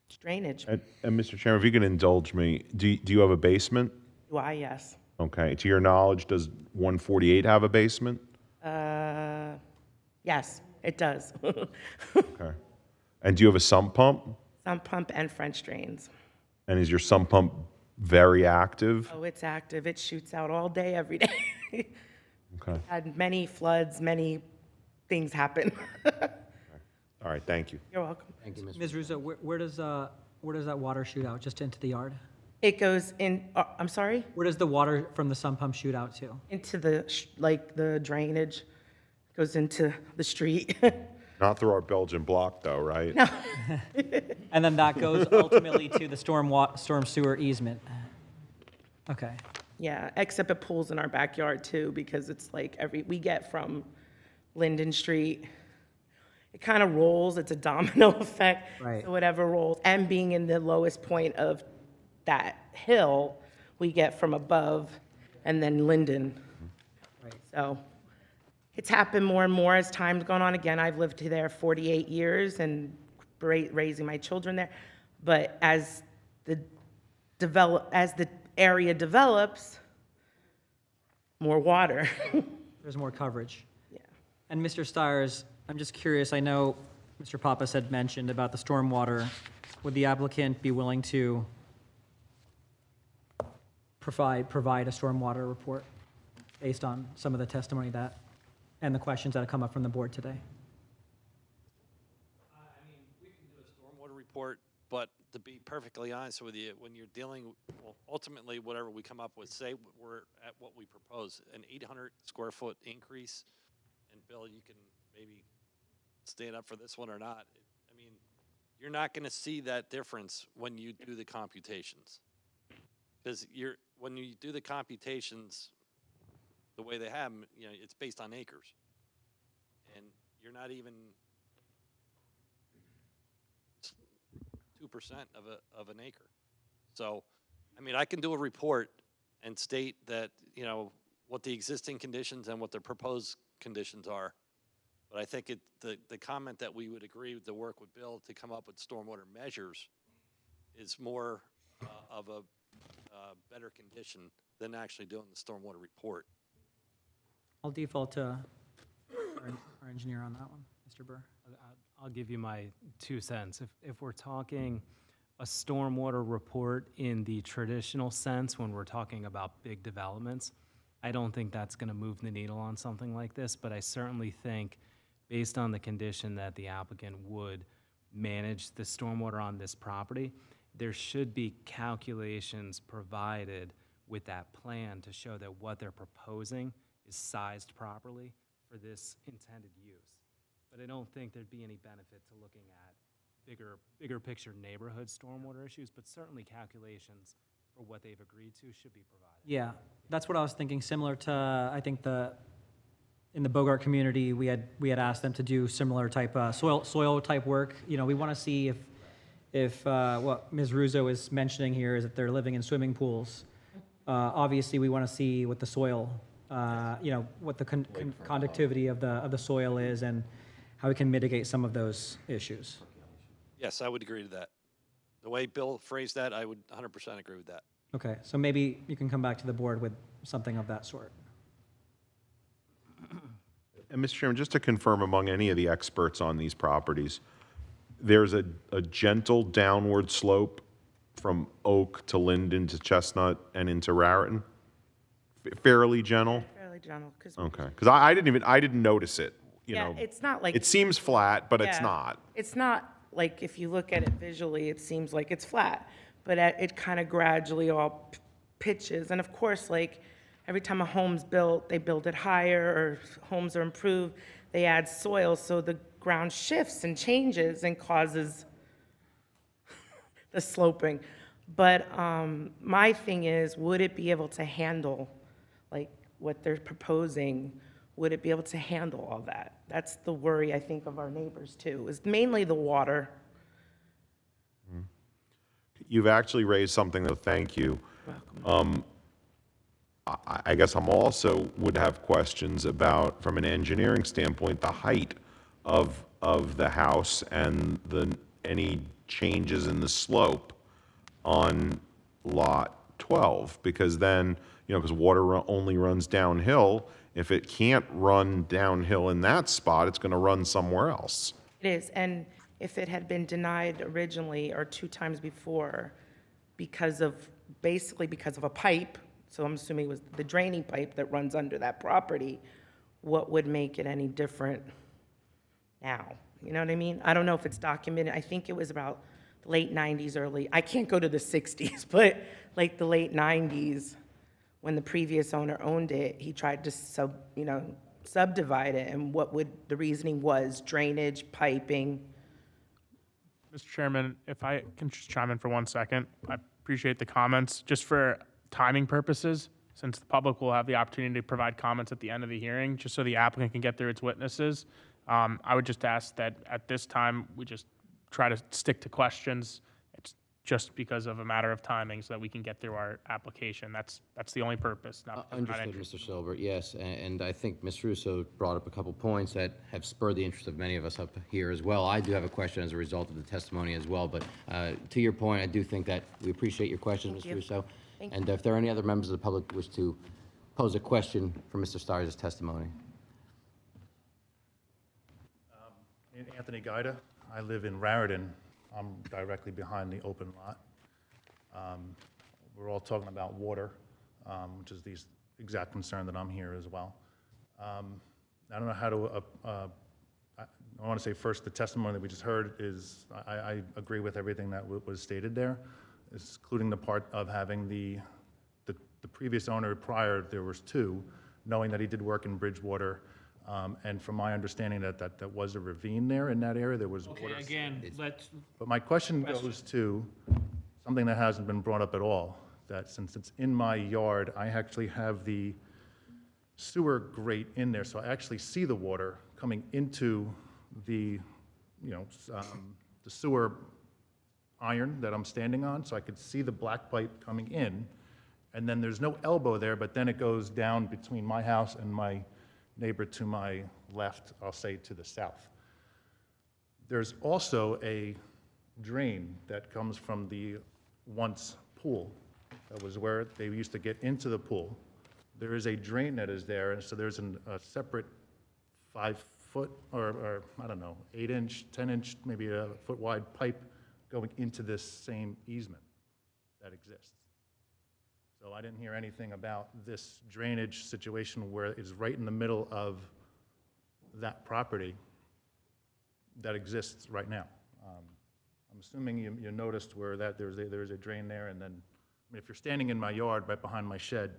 It's drainage. And Mr. Chairman, if you can indulge me, do you have a basement? Why, yes. Okay, to your knowledge, does 148 have a basement? Yes, it does. Okay. And do you have a sump pump? Sump pump and French drains. And is your sump pump very active? Oh, it's active. It shoots out all day, every day. Okay. Had many floods, many things happen. All right, thank you. You're welcome. Thank you, Ms. Ms. Russo, where does that water shoot out? Just into the yard? It goes in, I'm sorry? Where does the water from the sump pump shoot out to? Into the drainage, goes into the street. Not through our Belgian block, though, right? No. And then that goes ultimately to the storm sewer easement? Okay. Yeah, except it pools in our backyard too, because it's like we get from Linden Street, it kind of rolls, it's a domino effect. Right. So whatever rolls, and being in the lowest point of that hill, we get from above, and then Linden. Right. So it's happened more and more as time's gone on. Again, I've lived there 48 years and raising my children there. But as the area develops, more water. There's more coverage. Yeah. And Mr. Stires, I'm just curious, I know Mr. Pappas had mentioned about the stormwater. Would the applicant be willing to provide a stormwater report based on some of the testimony and the questions that have come up from the board today? I mean, we can do a stormwater report, but to be perfectly honest with you, when you're dealing, well, ultimately, whatever we come up with, say we're at what we propose, an 800 square foot increase, and Bill, you can maybe stand up for this one or not. I mean, you're not going to see that difference when you do the computations. Because when you do the computations the way they have them, it's based on acres. And you're not even 2% of an acre. So, I mean, I can do a report and state that, what the existing conditions and what the proposed conditions are. But I think the comment that we would agree to work with Bill to come up with stormwater measures is more of a better condition than actually doing the stormwater report. I'll default to our engineer on that one, Mr. Burr. I'll give you my 2 cents. If we're talking a stormwater report in the traditional sense, when we're talking about big developments, I don't think that's going to move the needle on something like this, but I certainly think, based on the condition that the applicant would manage the stormwater on this property, there should be calculations provided with that plan to show that what they're proposing is sized properly for this intended use. But I don't think there'd be any benefit to looking at bigger picture neighborhood stormwater issues, but certainly calculations for what they've agreed to should be provided. Yeah, that's what I was thinking, similar to, I think in the Bogart community, we had asked them to do similar type, soil type work. We want to see if what Ms. Russo is mentioning here is that they're living in swimming pools. Obviously, we want to see what the soil, what the conductivity of the soil is and how we can mitigate some of those issues. Yes, I would agree to that. The way Bill phrased that, I would 100% agree with that. Okay, so maybe you can come back to the board with something of that sort. And Mr. Chairman, just to confirm among any of the experts on these properties, there's a gentle downward slope from Oak to Linden to Chestnut and into Raritan? Fairly gentle? Fairly general, because. Okay, because I didn't notice it, you Yeah, know. it's not like. It seems flat, but it's Yeah. not. It's not, like, if you look at it visually, it seems like it's flat, but it kind of gradually all pitches. And of course, like, every time a home's built, they build it higher, or homes are improved, they add soil, so the ground shifts and changes and causes the sloping. But my thing is, would it be able to handle, like, what they're proposing? Would it be able to handle all that? That's the worry, I think, of our neighbors, too, is mainly the water. You've actually raised something, though, thank you. I guess I'm also would have questions about, from an engineering standpoint, the height of the house and any changes in the slope on lot 12, because then, you know, because water only runs downhill. If it can't run downhill in that spot, it's going to run somewhere else. It is, and if it had been denied originally or 2 times before basically because of a pipe, so I'm assuming it was the draining pipe that runs under that property, what would make it any different now? You know what I mean? I don't know if it's documented. I think it was about the late 90s, I can't go to the 60s, but like the late 90s, when the previous owner owned it, he tried to subdivide it, and the reasoning was drainage, piping. Mr. Chairman, if I can just chime in for 1 second, I appreciate the comments. Just for timing purposes, since the public will have the opportunity to provide comments at the end of the hearing, just so the applicant can get through its witnesses, I would just ask that at this time, we just try to stick to questions. It's just because of a matter of timing, so that we can get through our application. That's the only purpose. Understood, Mr. Silbert, yes, and I think Ms. Russo brought up a couple points that have spurred the interest of many of us up here as well. I do have a question as a result of the testimony as well, but to your point, I do think that we appreciate your questions, Ms. Russo. And if there are any other members of the public who wish to pose a question for Mr. Stires' testimony. Anthony Guida. I live in Raritan. I'm directly behind the open lot. We're all talking about water, which is the exact concern that I'm here as well. I don't know how to, I want to say first, the testimony that we just heard is, I agree with everything that was stated there, including the part of having the previous owner prior, there was 2, knowing that he did work in Bridgewater. And from my understanding that was a ravine there in that area, there was Okay, water. again, let's, But my question goes to something that hasn't been brought up at all, that since it's in my yard, I actually have the sewer grate in there, so I actually see the water coming into the, the sewer iron that I'm standing on, so I could see the black pipe coming in, and then there's no elbow there, but then it goes down between my house and my neighbor to my left, I'll say to the south. There's also a drain that comes from the once pool. That was where they used to get into the pool. There is a drain that is there, and so there's a separate 5-foot, or I don't know, 8-inch, 10-inch, maybe a foot-wide pipe going into this same easement that exists. So I didn't hear anything about this drainage situation where it's right in the middle of that property that exists right now. I'm assuming you noticed where that there's a drain there, and then, I mean, if you're standing in my yard right behind my shed,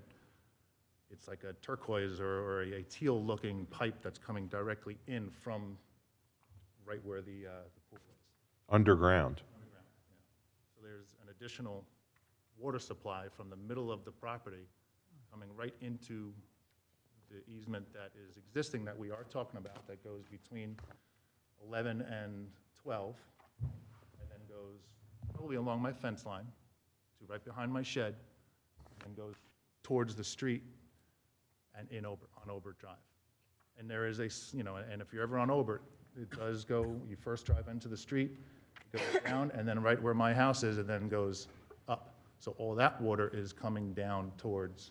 it's like a turquoise or a teal-looking pipe that's coming directly in from right where the pool is. Underground. Underground, yeah. So there's an additional water supply from the middle of the property coming right into the easement that is existing that we are talking about, that goes between 11 and 12, and then goes probably along my fence line to right behind my shed, and goes towards the street and on Obert Drive. And there is and if you're ever on Obert, it does go, you first drive into the street, it goes down, and then right where my house is, it then goes up. So all that water is coming down towards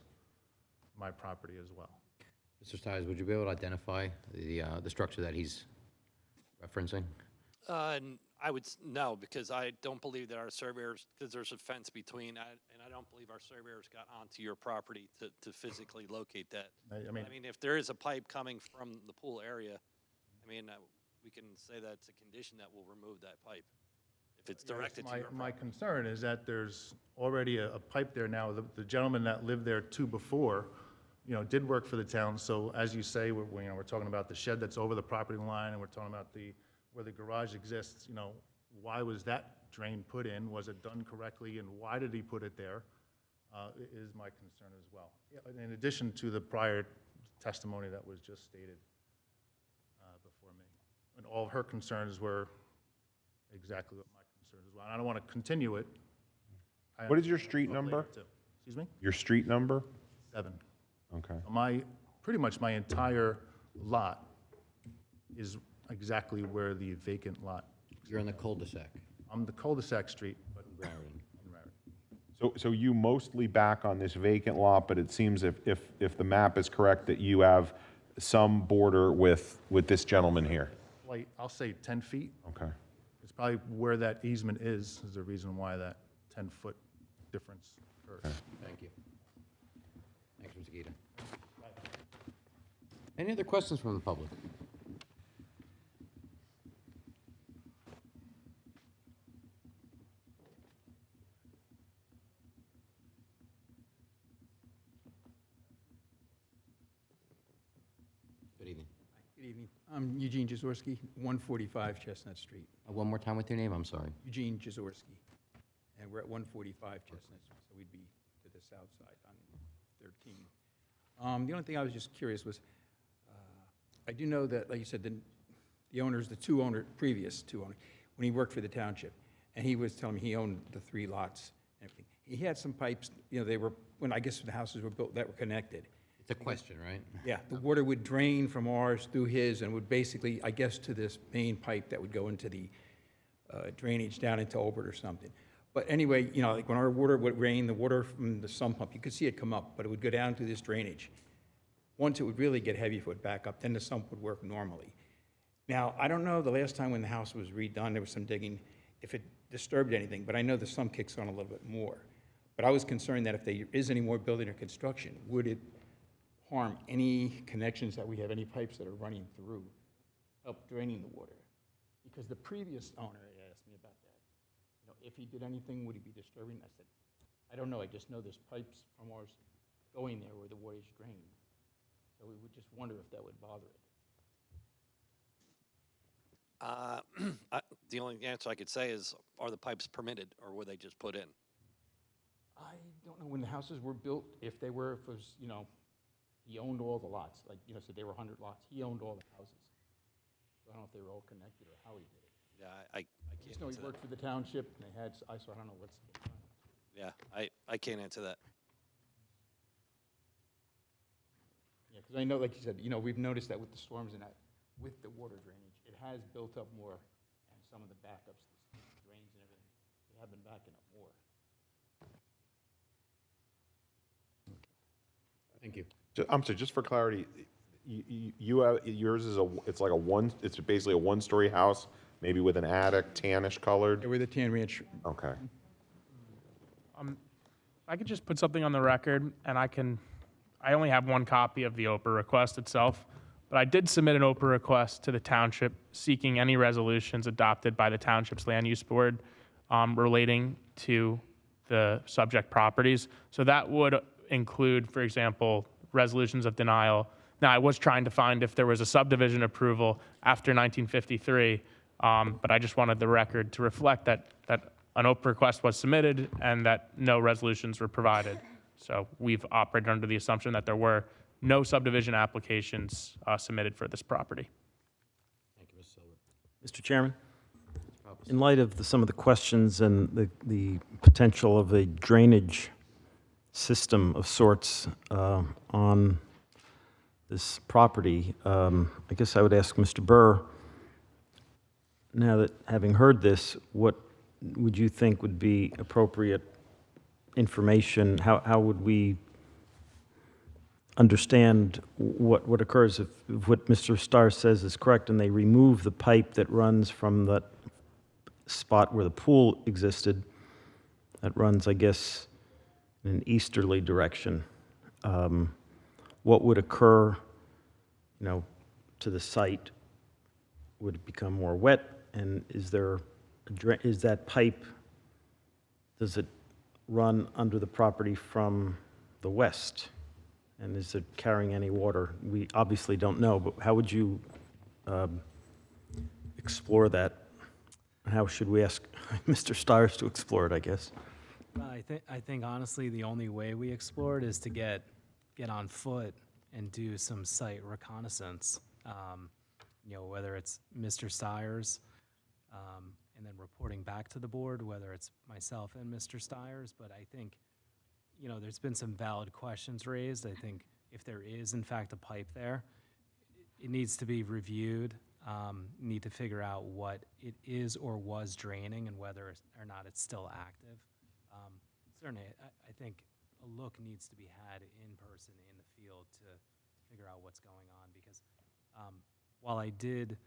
my property as well. Mr. Stires, would you be able to identify the structure that he's referencing? No, because I don't believe that our surveyors, because there's a fence between, and I don't believe our surveyors got onto your property to physically locate that. I mean, If there is a pipe coming from the pool area, we can say that it's a condition that we'll remove that pipe if it's directed to your property. my concern is that there's already a pipe there now. The gentleman that lived there before, did work for the town. So as you say, we're talking about the shed that's over the property line, and we're talking about where the garage exists. Why was that drain put in? Was it done correctly, and why did he put it there? Is my concern as well. In addition to the prior testimony that was just stated before me, and all of her concerns were exactly what my concerns as well. And I don't want to continue it. What is your street number? Excuse me? Your street number? 7. Okay. Pretty much my entire lot is exactly where the vacant lot. You're in the cul-de-sac. I'm the cul-de-sac street, but in Raritan. in Raritan. So you mostly back on this vacant lot, but it seems if the map is correct, that you have some border with this gentleman here. Like, I'll say 10 feet. Okay. It's probably where that easement is the reason why that 10-foot difference occurs. Okay. Thank you. Thanks, Mr. Gita. Any other questions from the public? Good evening. Good evening. I'm Eugene Jazorski, 145 Chestnut Street. One more time with your name, I'm sorry. Eugene Jazorski. And we're at 145 Chestnut Street, so we'd be to the south side on 13. The only thing I was just curious was, I do know that, like you said, the owners, previous two owners, when he worked for the township, and he was telling me he owned the 3 lots and everything. He had some pipes, they were, when I guess the houses were built, that were connected. It's a question, right? Yeah, the water would drain from ours through his and would basically, I guess, to this main pipe that would go into the drainage down into Obert or something. But anyway, like when our water would rain, the water from the sump pump, you could see it come up, but it would go down to this drainage. Once it would really get heavy, if it would back up, then the sump would work normally. Now, I don't know the last time when the house was redone, there was some digging, if it disturbed anything, but I know the sump kicks on a little bit more. But I was concerned that if there is any more building or construction, would it harm any connections that we have, any pipes that are running through, help draining the water? Because the previous owner had asked me about that. If he did anything, would he be disturbing? I said, I don't know, I just know there's pipes from ours going there where the water's drained. So we would just wonder if that would bother it. The only answer I could say is, are the pipes permitted, or were they just put in? I don't know when the houses were built, if it was, he owned all the lots, like, so there were 100 lots. He owned all the houses. So I don't know if they were all connected or how he did it. Yeah, I I can't just know he answer that. worked for the township, and they had, so I don't know what's going on. Yeah, I can't answer that. Yeah, because I know, like you said, we've noticed that with the storms and that, with the water drainage, it has built up more, and some of the backups, the drains and everything, they have been backing up more. Thank you. I'm sorry, just for clarity, you have, yours is it's basically a one-story house, maybe with an attic, tannish colored? Yeah, with a tan ranch. Okay. I could just put something on the record, and I only have one copy of the OPR request itself, but I did submit an OPR request to the township seeking any resolutions adopted by the township's land use board relating to the subject properties. So that would include, for example, resolutions of denial. Now, I was trying to find if there was a subdivision approval after 1953, but I just wanted the record to reflect that an OPR request was submitted and that no resolutions were provided. So we've operated under the assumption that there were no subdivision applications submitted for this property. Thank you, Mr. Silver. Mr. Chairman, in light of some of the questions and the potential of a drainage system of sorts on this property, I guess I would ask Mr. Burr, now that having heard this, what would you think would be appropriate information? How would we understand what occurs if what Mr. Starr says is correct and they remove the pipe that runs from that spot where the pool existed that runs, I guess, in an easterly direction. What would occur, to the site? Would it become more wet? And is that pipe, does it run under the property from the west? And is it carrying any water? We obviously don't know, but how would you explore that? How should we ask Mr. Stiers to explore it, I guess? I think honestly, the only way we explore it is to get on foot and do some site reconnaissance. Whether it's Mr. Stiers, and then reporting back to the board, whether it's myself and Mr. Stiers, but I think, there's been some valid questions raised. I think if there is in fact a pipe there, it needs to be reviewed. Need to figure out what it is or was draining and whether or not it's still active. Certainly, I think a look needs to be had in person in the field to figure out what's going on, because while I did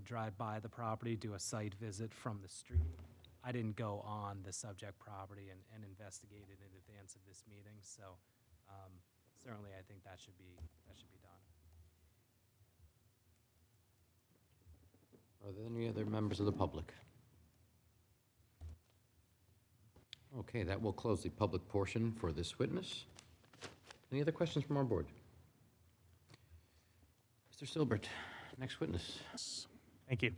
drive by the property, do a site visit from the street, I didn't go on the subject property and investigate it in advance of this meeting. So certainly, I think that should be done. Are there any other members of the public? Okay, that will close the public portion for this witness. Any other questions from our board? Mr. Silbert, next witness. Thank you.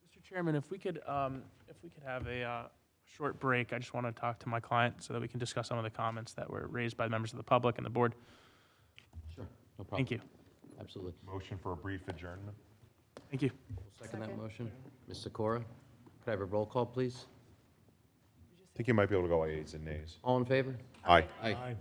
Mr. Chairman, if we could have a short break, I just want to talk to my client so that we can discuss some of the comments that were raised by members of the public and the board. Sure, no problem. Thank you. Absolutely. Motion for a brief adjournment? Thank you. We'll second that motion. Ms. Sikora, could I have a roll call, please? I think you might be able to go ayes and nays. All in favor? Aye. Aye.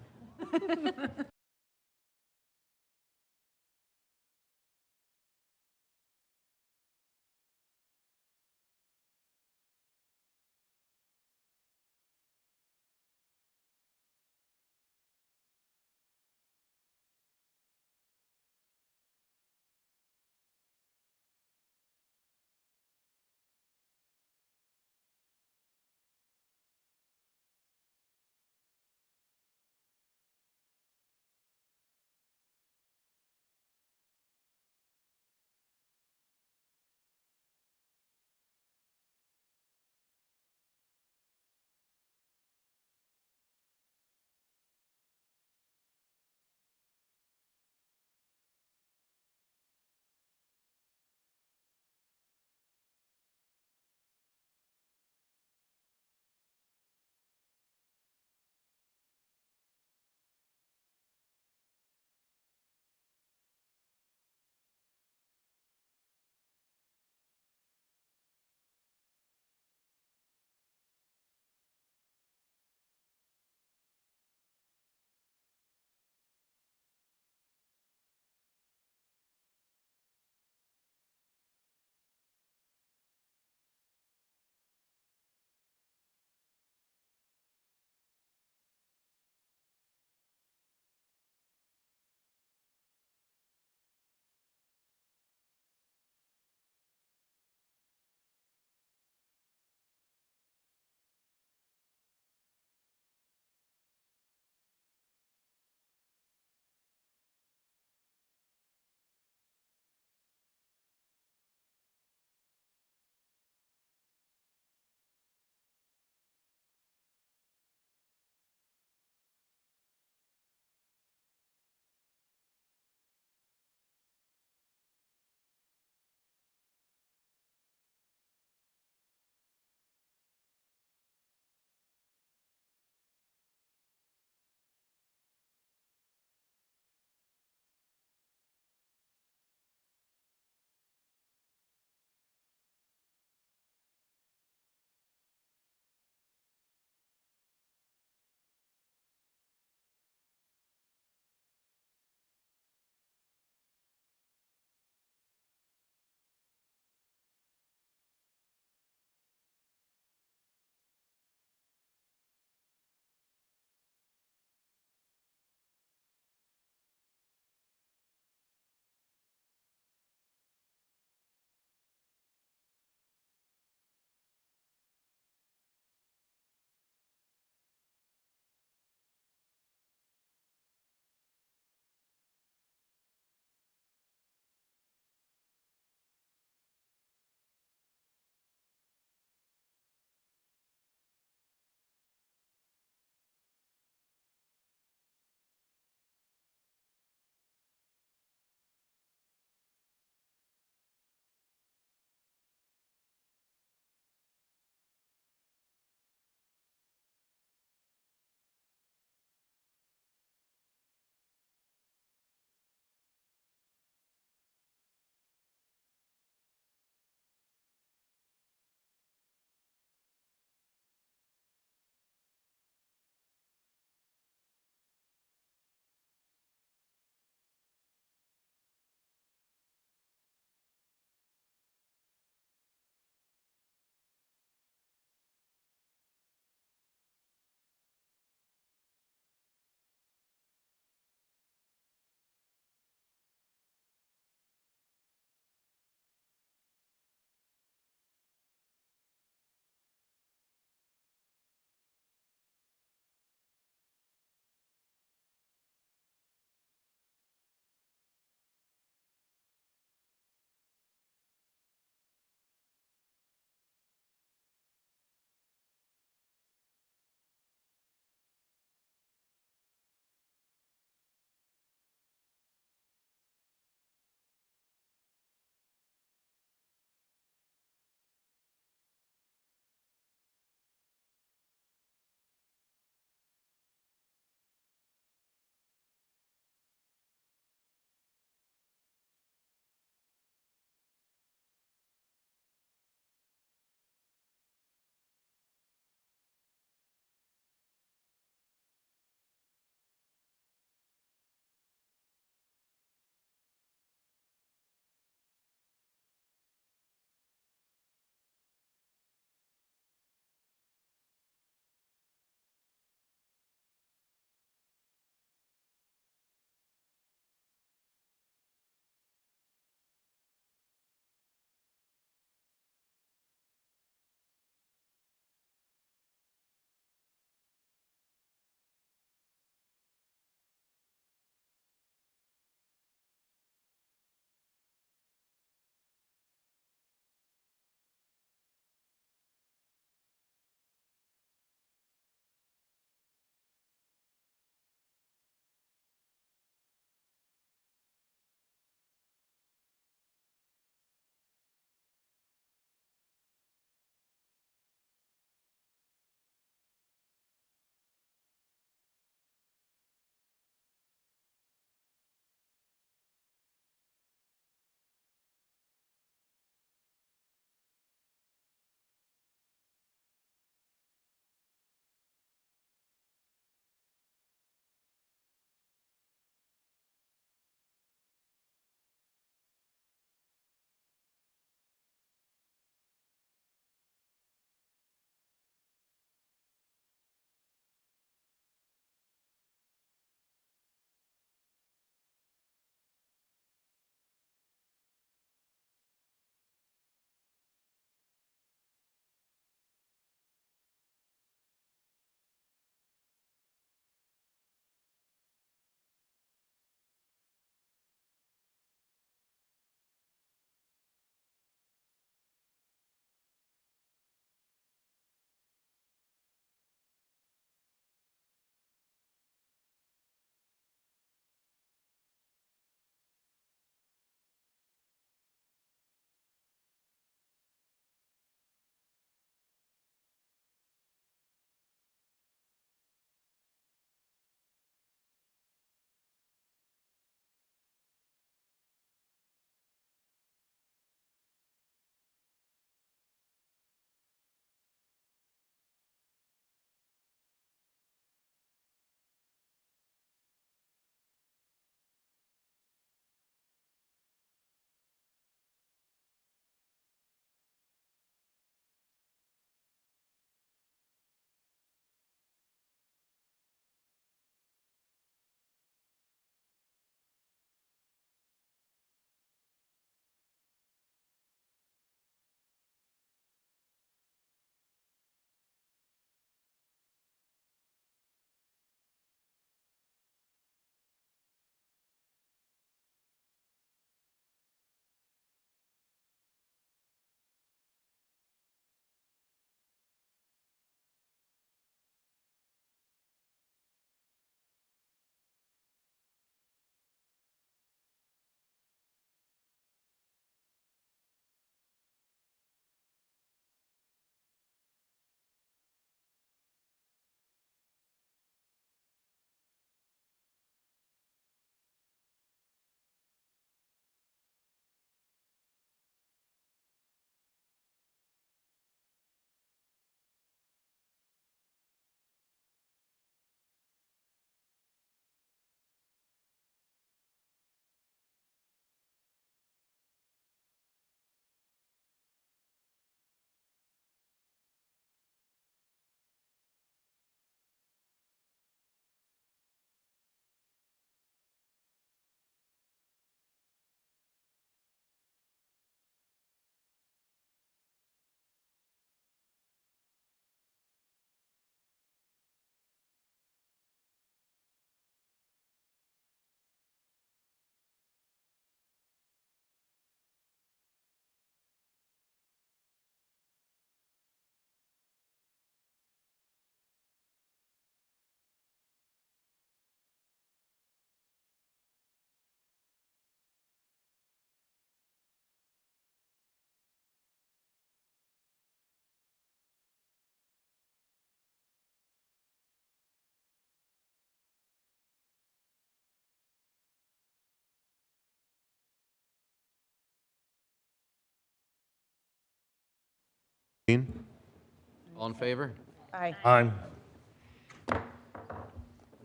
All in favor? Aye. Aye.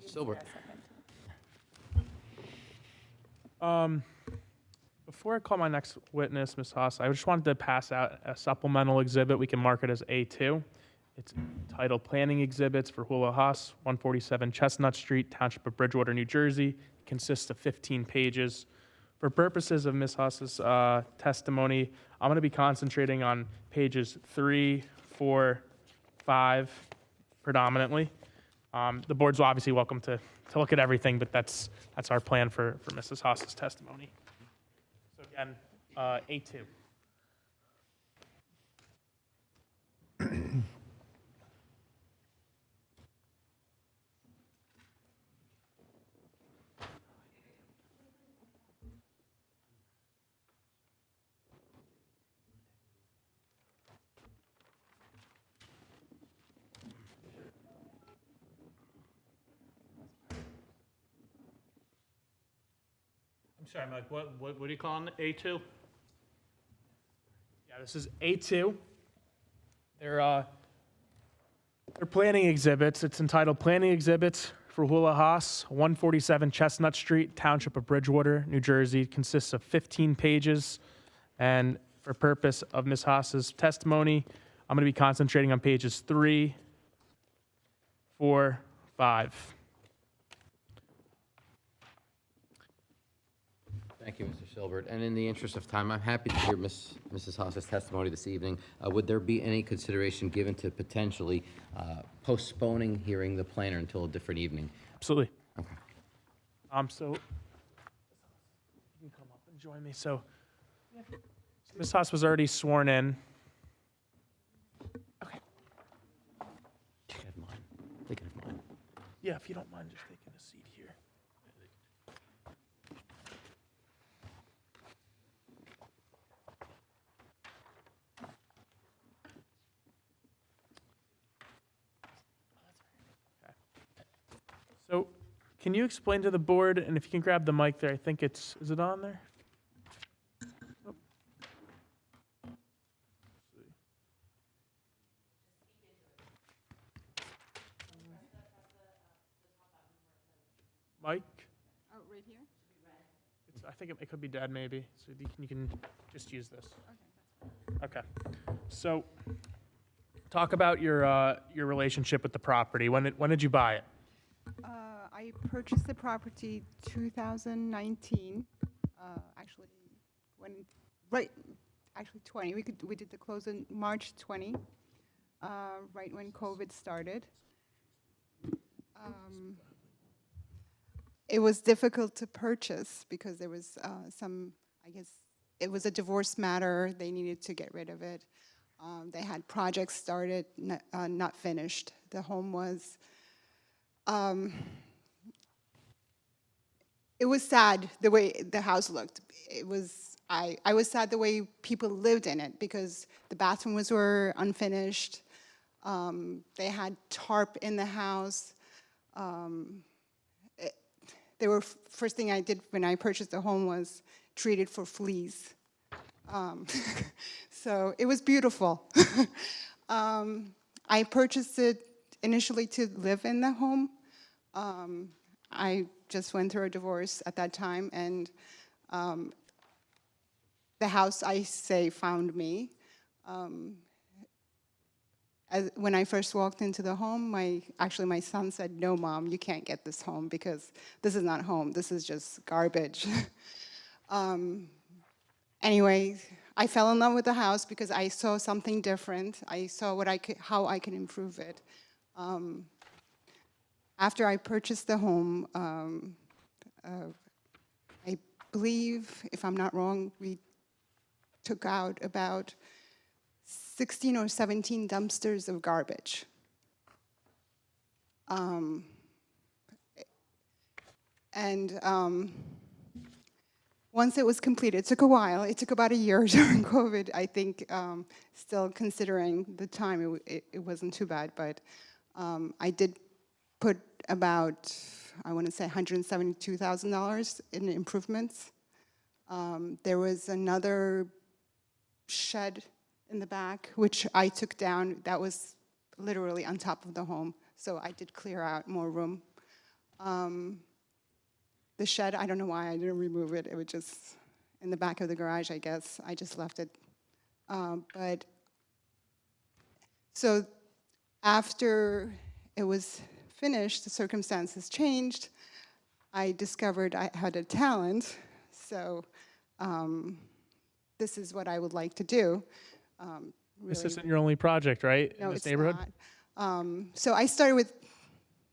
Silbert. Before I call my next witness, Ms. Haas, I just wanted to pass out a supplemental exhibit. We can mark it as A2. It's titled Planning Exhibits for Hula Haas, 147 Chestnut Street, Township of Bridgewater, New Jersey. It consists of 15 pages. For purposes of Ms. Haas's testimony, I'm going to be concentrating on pages 3, 4, 5 predominantly. The board's obviously welcome to look at everything, but that's our plan for Mrs. Haas's testimony. So again, A2. I'm sorry, Mike, what do you call it, A2? Yeah, this is A2. They're planning exhibits. It's entitled Planning Exhibits for Hula Haas, 147 Chestnut Street, Township of Bridgewater, New Jersey. It consists of 15 pages. And for purpose of Ms. Haas's testimony, I'm going to be concentrating on pages 3, 4, 5. Thank you, Mr. Silbert. And in the interest of time, I'm happy to hear Mrs. Haas's testimony this evening. Would there be any consideration given to potentially postponing hearing the planner until a different evening? Absolutely. Okay. So you can come up and join me. So Ms. Haas was already sworn in. You can have mine. They can have mine. Yeah, if you don't mind just taking a seat here. So, can you explain to the board, and if you can grab the mic there, I think is it on there? Oh. Mike? Oh, right here? I think it could be dead, maybe, so you can just use this. Okay. So, talk about your relationship with the property. When did you buy it? I purchased the property 2019, actually, actually 20. We did the close in March 20, right when COVID started. It was difficult to purchase because there was I guess, it was a divorce matter. They needed to get rid of it. They had projects started, not finished. The home was, it was sad the way the house looked. It was, I was sad the way people lived in it because the bathrooms were unfinished. They had tarp in the house. First thing I did when I purchased the home was treat it for fleas. So it was beautiful. I purchased it initially to live in the home. I just went through a divorce at that time, and the house, I say, found me. When I first walked into the home, my son said, "No, Mom, you can't get this home because this is not home. This is just garbage." Anyway, I fell in love with the house because I saw something different. I saw how I could improve it. After I purchased the home, I believe, if I'm not wrong, we took out about 16 or 17 dumpsters of garbage. Once it was completed, it took a while. It took about a year during COVID. I think, still considering the time, it wasn't too bad. But I did put about, I want to say, $172,000 in improvements. There was another shed in the back, which I took down. That was literally on top of the home, so I did clear out more room. The shed, I don't know why I didn't remove it. It was just in the back of the garage, I guess. I just left it. But so after it was finished, the circumstances changed. I discovered I had a talent, so this is what I would like to do. This isn't your only project, right? No, in this it's neighborhood? not. So I started with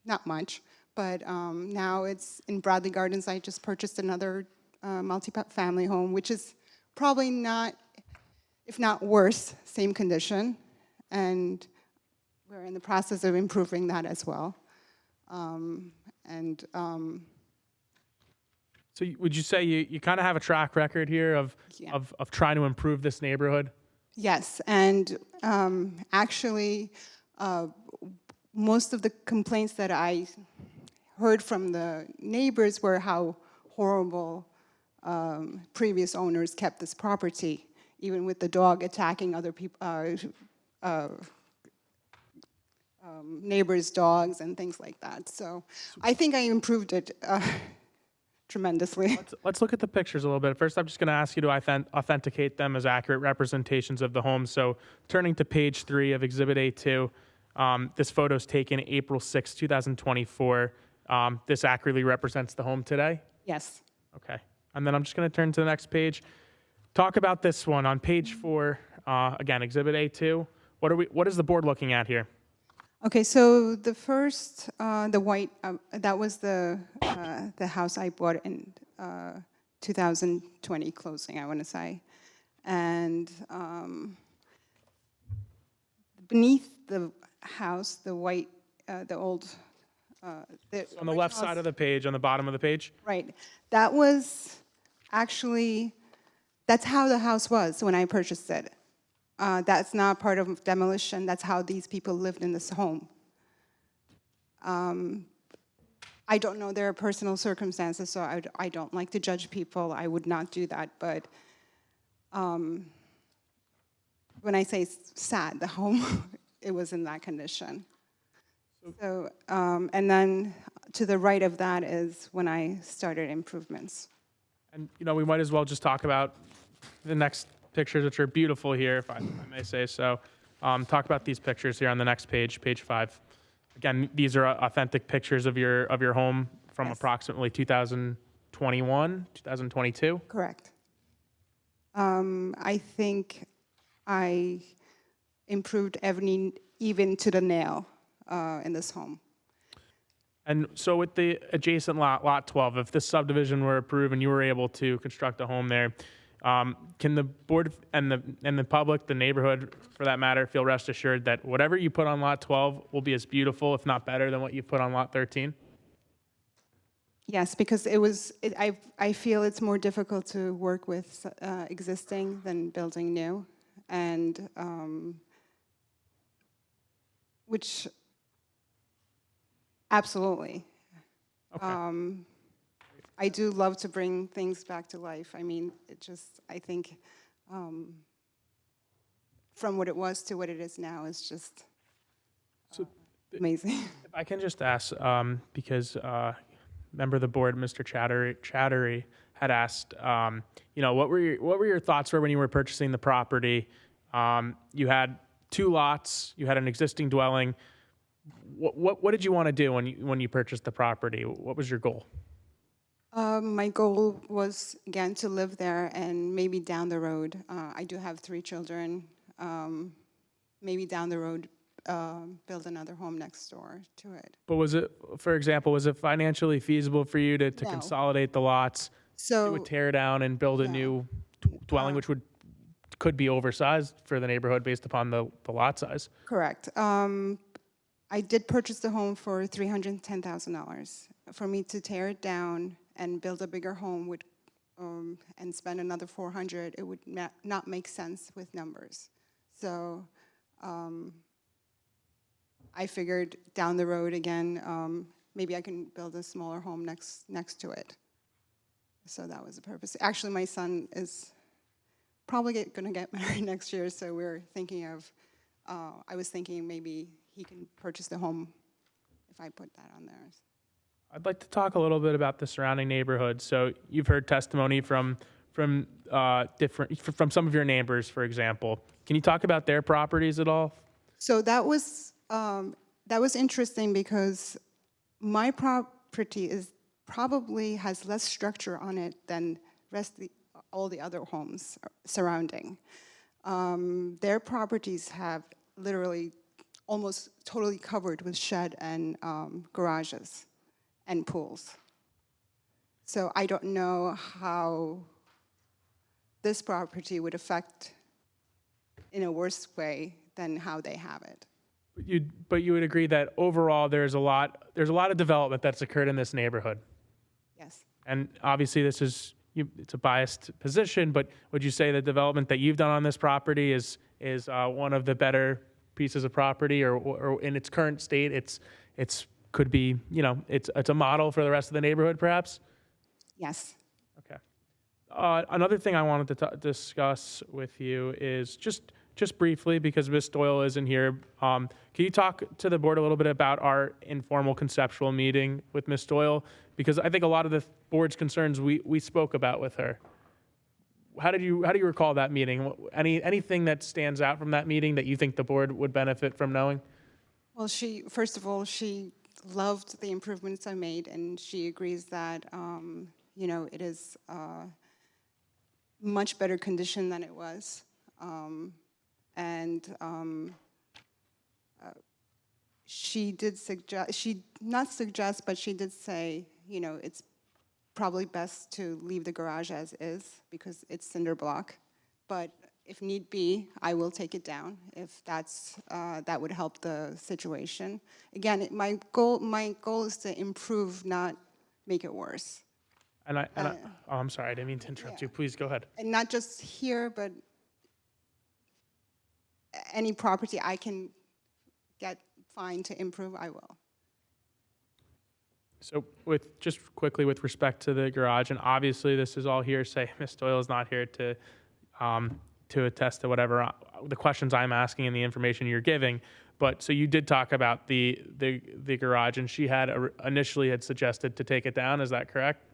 not much, but now it's in Bradley Gardens. I just purchased another multi-family home, which is probably not, if not worse, same condition. And we're in the process of improving that as well. So would you say you kind of have a track record here of trying to improve this neighborhood? Yes, and actually, most of the complaints that I heard from the neighbors were how horrible previous owners kept this property, even with the dog attacking other people, neighbors' dogs and things like that. So I think I improved it tremendously. Let's look at the pictures a little bit. First, I'm just going to ask you to authenticate them as accurate representations of the home. So turning to page 3 of Exhibit A2, this photo is taken April 6, 2024. This accurately represents the home today? Yes. Okay. And then I'm just going to turn to the next page. Talk about this one on page 4, again, Exhibit A2. What is the board looking at here? Okay, so the first, the white, that was the house I bought in 2020 closing, I want to say. And beneath the house, the white, the old... So on the left side of the page, on the bottom of the page? Right. That was actually, that's how the house was when I purchased it. That's not part of demolition. That's how these people lived in this home. I don't know their personal circumstances, so I don't like to judge people. I would not do that. But when I say sad, the home, it was in that condition. So, and then to the right of that is when I started improvements. And, we might as well just talk about the next pictures, which are beautiful here, if I may say so. Talk about these pictures here on the next page, page 5. Again, these are authentic pictures of your home from approximately 2021, 2022? Correct. I think I improved even to the nail in this home. And so with the adjacent lot 12, if this subdivision were approved and you were able to construct a home there, can the board and the public, the neighborhood for that matter, feel rest assured that whatever you put on lot 12 will be as beautiful, if not better, than what you put on lot 13? Yes, because I feel it's more difficult to work with existing than building new, and which absolutely. Okay. I do love to bring things back to life. I mean, I think from what it was to what it is now is just amazing. If I can just ask, because member of the board, Mr. Chattery, had asked, what were your thoughts when you were purchasing the property? You had 2 lots, you had an existing dwelling. What did you want to do when you purchased the property? What was your goal? My goal was, again, to live there and maybe down the road. I do have 3 children. Maybe down the road, build another home next door to it. But was it, for example, was it financially feasible for you to No. consolidate the lots? So you would tear down and build a new dwelling, which could be oversized for the neighborhood based upon the lot size. Correct. I did purchase the home for $310,000. For me to tear it down and build a bigger home and spend another $400,000, it would not make sense with numbers. So I figured down the road again, maybe I can build a smaller home next to it. So that was the purpose. Actually, my son is probably gonna get married next year, so we're thinking of, I was thinking maybe he can purchase the home if I put that on there. I'd like to talk a little bit about the surrounding neighborhood. So you've heard testimony from some of your neighbors, for example. Can you talk about their properties at all? So that was interesting because my property probably has less structure on it than all the other homes surrounding. Their properties have literally almost totally covered with shed and garages and pools. So I don't know how this property would affect in a worse way than how they have it. But you would agree that overall there's a lot of development that's occurred in this neighborhood. Yes. And obviously it's a biased position, but would you say the development that you've done on this property is one of the better pieces of property, or in its current state, it's could be, it's a model for the rest of the neighborhood, perhaps? Yes. Okay. Another thing I wanted to discuss with you is just briefly, because Ms. Doyle isn't here, can you talk to the board a little bit about our informal conceptual meeting with Ms. Doyle? Because I think a lot of the board's concerns we spoke about with her. How do you recall that meeting? Anything that stands out from that meeting that you think the board would benefit from knowing? Well, first of all, she loved the improvements I made, and she agrees that, it is much better condition than it was. She did but she did say, it's probably best to leave the garage as is because it's cinder block. But if need be, I will take it down if that would help the situation. Again, my goal is to improve, not make it worse. I'm sorry, I didn't mean to interrupt you. Please go ahead. And not just here, but any property I can get fine to improve, I will. So just quickly with respect to the garage, and obviously this is all hearsay. Ms. Doyle is not here to attest to whatever the questions I'm asking and the information you're giving. But so you did talk about the garage, and she initially had suggested to take it down. Is that correct?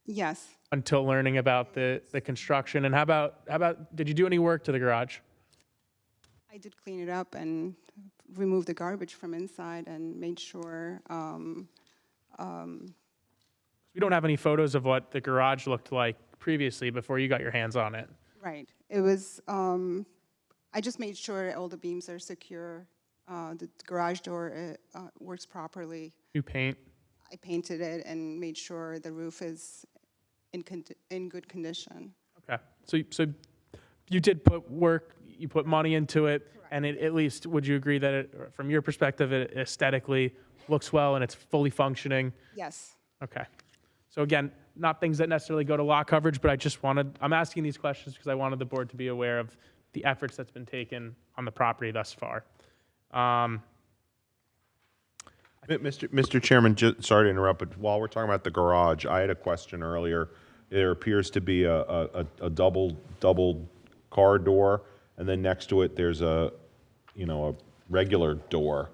Yes. Until learning about the construction. And how about did you do any work to the garage? I did clean it up and remove the garbage from inside and made sure. We don't have any photos of what the garage looked like previously before you got your hands on it. Right. It was, I just made sure all the beams are secure. The garage door works properly. You paint? I painted it and made sure the roof is in good condition. Okay. So you did put work, you put money into it, correct. And at least would you agree that from your perspective, it aesthetically looks well and it's fully functioning? Yes. Okay. So again, not things that necessarily go to lot coverage, but I'm asking these questions because I wanted the board to be aware of the efforts that's been taken on the property thus far. Mr. Chairman, sorry to interrupt, but while we're talking about the garage, I had a question earlier. There appears to be a double car door, and then next to it there's a regular door.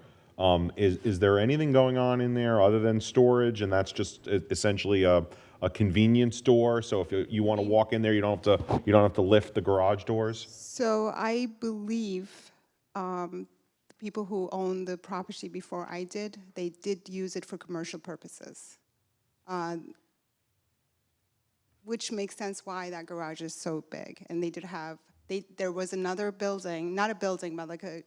Is there anything going on in there other than storage, and that's just essentially a convenience door? So if you want to walk in there, you don't have to lift the garage doors? So I believe people who owned the property before I did, they did use it for commercial purposes, which makes sense why that garage is so big. And they did have, there was another building, not a building, but like a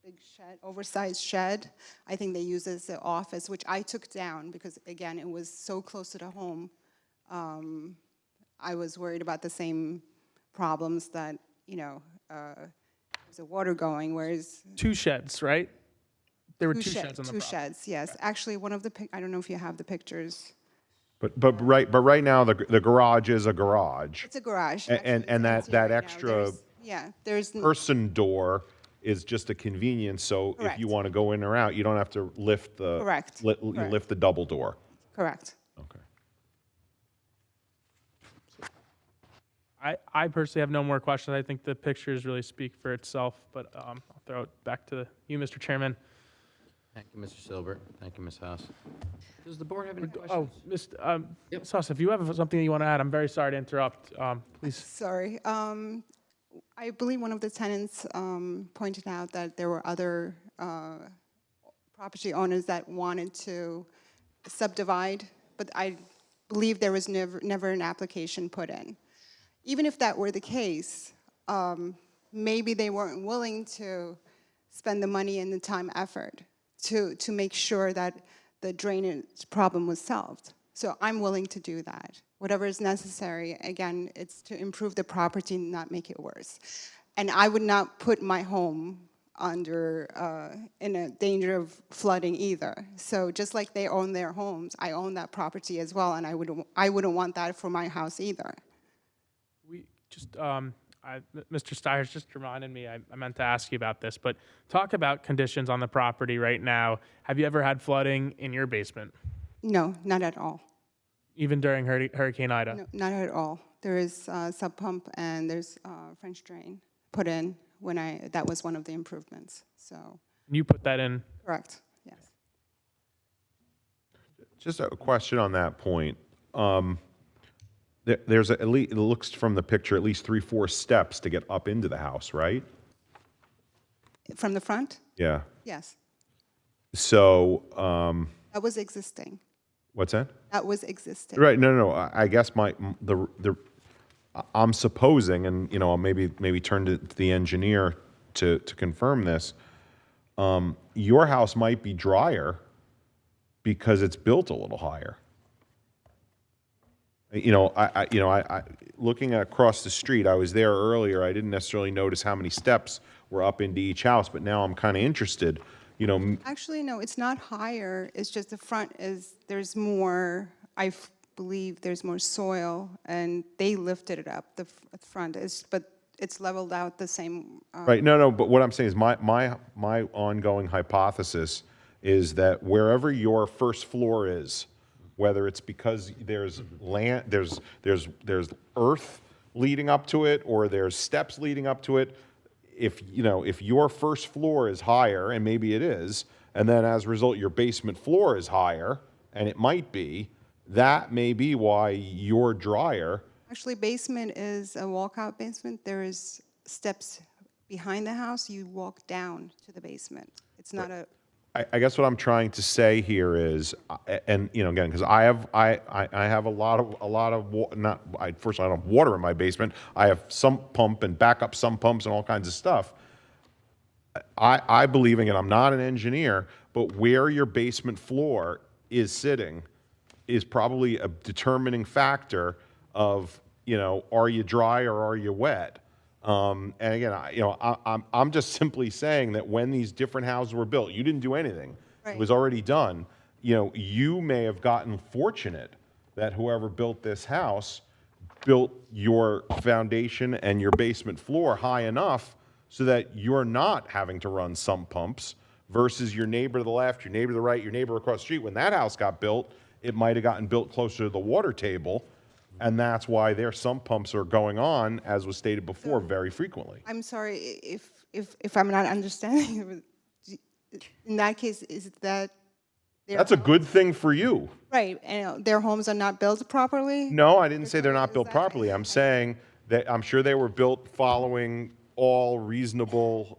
big shed, oversized shed. I think they used it as an office, which I took down because, again, it was so close to the home. I was worried about the same problems that, there's a water going, whereas... 2 sheds, right? There were 2 sheds on the property. 2 sheds, yes. Okay. Actually, one of the, I don't know if you have the pictures. But right now the garage is a garage. It's a garage. And that extra there's person door is just a convenience. So Correct. If you want to go in or out, you don't have to lift the Correct. lift the double door. Correct. Okay. I personally have no more questions. I think the pictures really speak for itself, but I'll throw it back to you, Mr. Chairman. Thank you, Mr. Silbert. Thank you, Ms. Haas. Does the board have any Oh, questions? Ms. Haas, if you have something that you want to add, I'm very sorry to interrupt. Please. Sorry. I believe one of the tenants pointed out that there were other property owners that wanted to subdivide, but I believe there was never an application put in. Even if that were the case, maybe they weren't willing to spend the money and the time effort to make sure that the drainage problem was solved. So I'm willing to do that. Whatever is necessary, again, it's to improve the property, not make it worse. And I would not put my home under, in a danger of flooding either. So just like they own their homes, I own that property as well, and I wouldn't want that for my house either. We just, Mr. Stiers just reminded me, I meant to ask you about this, but talk about conditions on the property right now. Have you ever had flooding in your basement? No, not at all. Even during Hurricane Ida? No, not at all. There is a sub pump and there's a French drain put in when that was one of the improvements, so. You put that in? Correct, yes. Just a question on that point. There's at least, it looks from the picture, at least 3-4 steps to get up into the house, right? From the front? Yeah. Yes. So, That was existing. what's that? That was existing. Right. No. I guess I'm supposing, and I'll maybe turn to the engineer to confirm this. Your house might be drier because it's built a little higher. I looking across the street, I was there earlier. I didn't necessarily notice how many steps were up into each house, but now I'm kind of interested. Actually, no, it's not higher. It's just the front there's more, believe there's more soil, and they lifted it up, the front, but it's leveled out the same. Right, no, but what I'm saying is my ongoing hypothesis is that wherever your first floor is, whether it's because there's land, there's earth leading up to it, or there's steps leading up to it, if your first floor is higher, and maybe it is, and then as a result your basement floor is higher, and it might be, that may be why you're drier. Actually, basement is a walkout basement. There is steps behind the house. You walk down to the basement. It's not a. I guess what I'm trying to say here is, and again, because I have a lot of first I don't have water in my basement. I have sump pump and backup sump pumps and all kinds of stuff. I believe, again, I'm not an engineer, but where your basement floor is sitting is probably a determining factor of, are you dry or are you wet? And again, I'm just simply saying that when these different houses were built, you didn't do anything. It was already done. You may have gotten fortunate that whoever built this house built your foundation and your basement floor high enough so that you're not having to run sump pumps versus your neighbor to the left, your neighbor to the right, your neighbor across the street. When that house got built, it might have gotten built closer to the water table. And that's why their sump pumps are going on, as was stated before, very frequently. I'm sorry if I'm not understanding. In that case, is that that's a good thing for you. Right, and their homes are not built properly? No, I didn't say they're not built properly. I'm saying that I'm sure they were built following all reasonable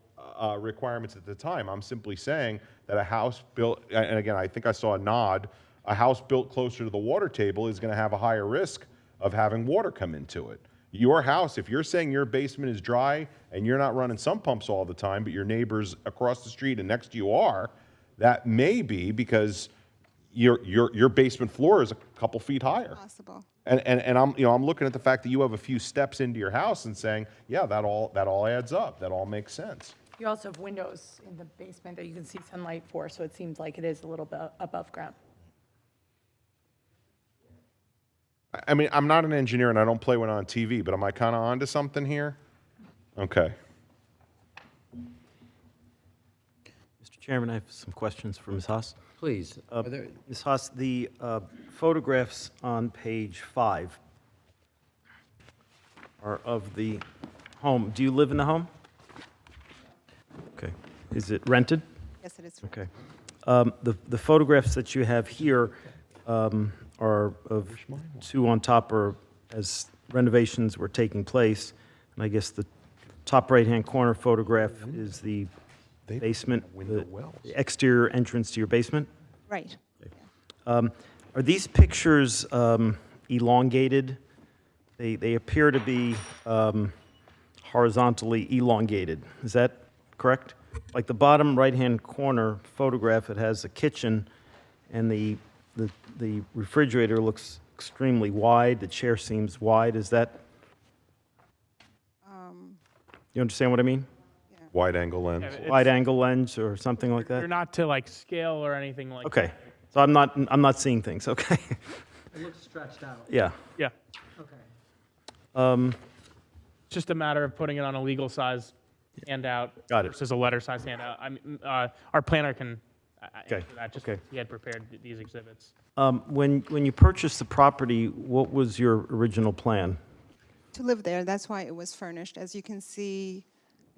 requirements at the time. I'm simply saying that a house built, and again, I think I saw a nod, a house built closer to the water table is going to have a higher risk of having water come into it. Your house, if you're saying your basement is dry and you're not running sump pumps all the time, but your neighbors across the street and next to you are, that may be because your basement floor is a couple feet higher. Possible. And I'm looking at the fact that you have a few steps into your house and saying, yeah, that all adds up. That all makes sense. You also have windows in the basement that you can see sunlight for, so it seems like it is a little bit above ground. I mean, I'm not an engineer and I don't play one on TV, but am I kind of onto something here? Okay. Mr. Chairman, I have some questions for Ms. Haas. Please. Ms. Haas, the photographs on page 5, are of the home. Do you live in the home? Okay. Is it rented? Yes, it is. Okay. The photographs that you have here are of two on top or as renovations were taking place. And I guess the top right-hand corner photograph is the basement, the exterior entrance to your basement? Right. Are these pictures elongated? They appear to be horizontally elongated. Is that correct? Like the bottom right-hand corner photograph, it has a kitchen, and the refrigerator looks extremely wide. The chair seems wide. Is that? You understand what I mean? Wide angle lens. Yeah, it's- Wide angle lens or something like You're that? not to like scale or anything like Okay. that. So I'm not seeing things. Okay. It looks stretched out. Yeah. Yeah. Okay. It's just a matter of putting it on a legal size handout Got it. versus a letter size handout. I mean, our planner can Okay, answer that. Just okay. he had prepared these exhibits. When you purchased the property, what was your original plan? To live there, that's why it was furnished. As you can see,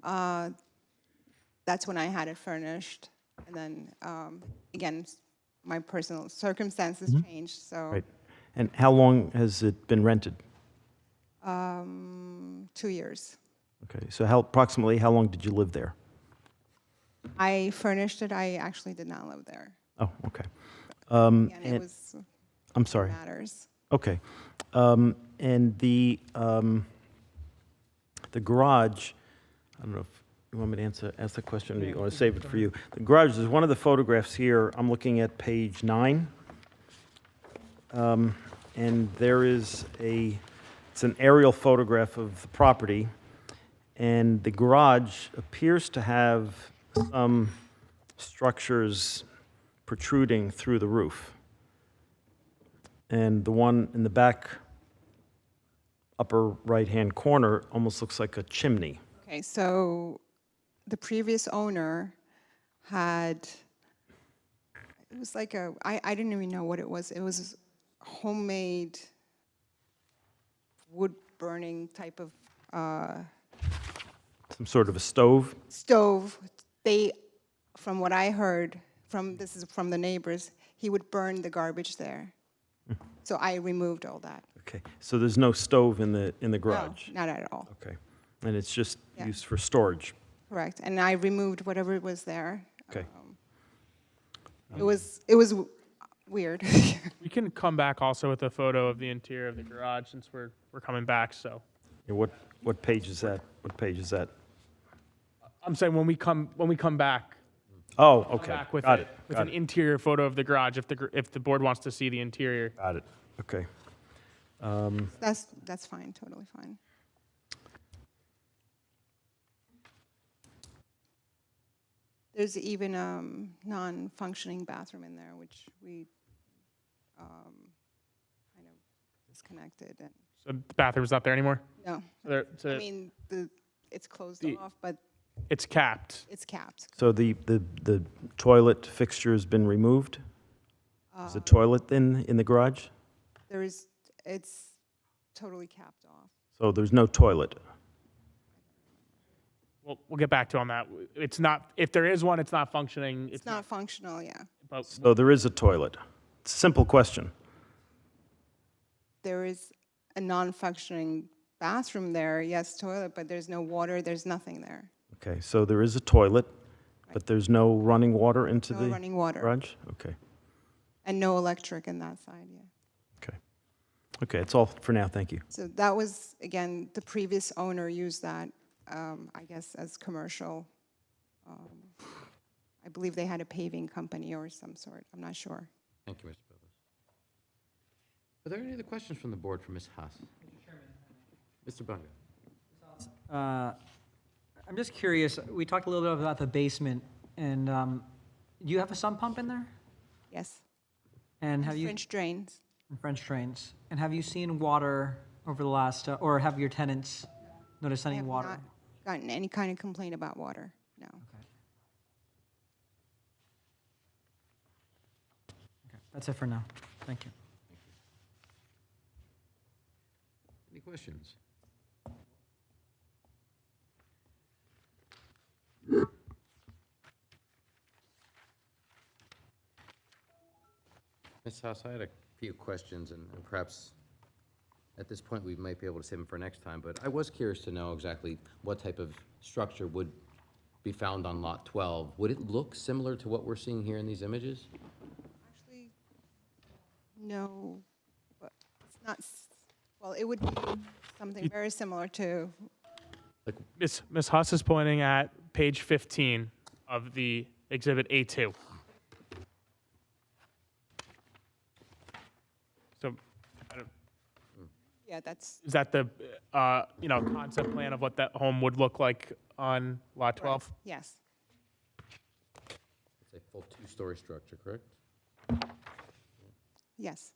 that's when I had it furnished. And then, again, my personal circumstances changed, so Right. And how long has it been rented? 2 years. Okay. So approximately how long did you live there? I furnished it, I actually did not live there. Oh, okay. And it and- was I'm sorry. matters. Okay. And the garage, I don't know if you want me to ask the question, or you want to save it for you. The garage, there's one of the photographs here. I'm looking at page 9. And there is it's an aerial photograph of the property. And the garage appears to have some structures protruding through the roof. And the one in the back upper right-hand corner almost looks like a chimney. Okay, so the previous owner had, it was like I didn't even know what it was. It was homemade wood burning type of Some sort of a stove. stove. They, from what I heard, this is from the neighbors, he would burn the garbage there. So I removed all that. Okay, so there's no stove in the garage? No, not at all. Okay, and it's just Yeah. used for storage? Correct. And I removed whatever was there. Okay. It was weird. We can come back also with a photo of the interior of the garage since we're coming back. So Yeah, what page is that? What page is that? I'm saying when we come back. Oh, come okay, back with got it, it, with got an it. interior photo of the garage if the board wants to see the interior. Got it, okay. That's fine, totally fine. There's even a non-functioning bathroom in there, which we kind of disconnected. And So the bathroom's not there anymore? no, So I mean, it's closed off, but it's capped. it's capped. So the toilet fixture has been removed? Is the toilet in the garage? It's totally capped off. So there's no toilet? We'll get back to on that. It's not, if there is one, it's not functioning. It's not functional, yeah. But So there is a toilet? It's a simple question. There is a non-functioning bathroom there, yes, toilet, but there's no water, there's nothing there. Okay, so there is a toilet, but there's no running water into No the running water. garage? Okay, And no electric in that side, yeah. okay. Okay, that's all for now, thank you. So that was, again, the previous owner used that, I guess, as commercial. I believe they had a paving company or some sort, I'm not sure. Thank you, Mr. Bilbis. Are there any other questions from the board for Ms. Haas? Mr. Bunga. I'm just curious, we talked a little bit about the basement, and do you have a sump pump in there? Yes. And have you? French drains. French drains. And have you seen water over the last, or have your tenants noticed I any have water? not gotten any kind of complaint about water, no. Okay, that's it for now. Thank you. Any questions? Ms. Haas, I had a few questions, and perhaps at this point, we might be able to save them for next time, but I was curious to know exactly what type of structure would be found on Lot 12. Would it look similar to what we're seeing here in these images? Actually, no, but it's not, well, it would be something very similar to, Ms. Huss is pointing at page 15 of the Exhibit A2. So, yeah, that's. is that the, concept plan of what that home would look like on Lot 12? Yes. It's a full two-story structure, correct? Yes.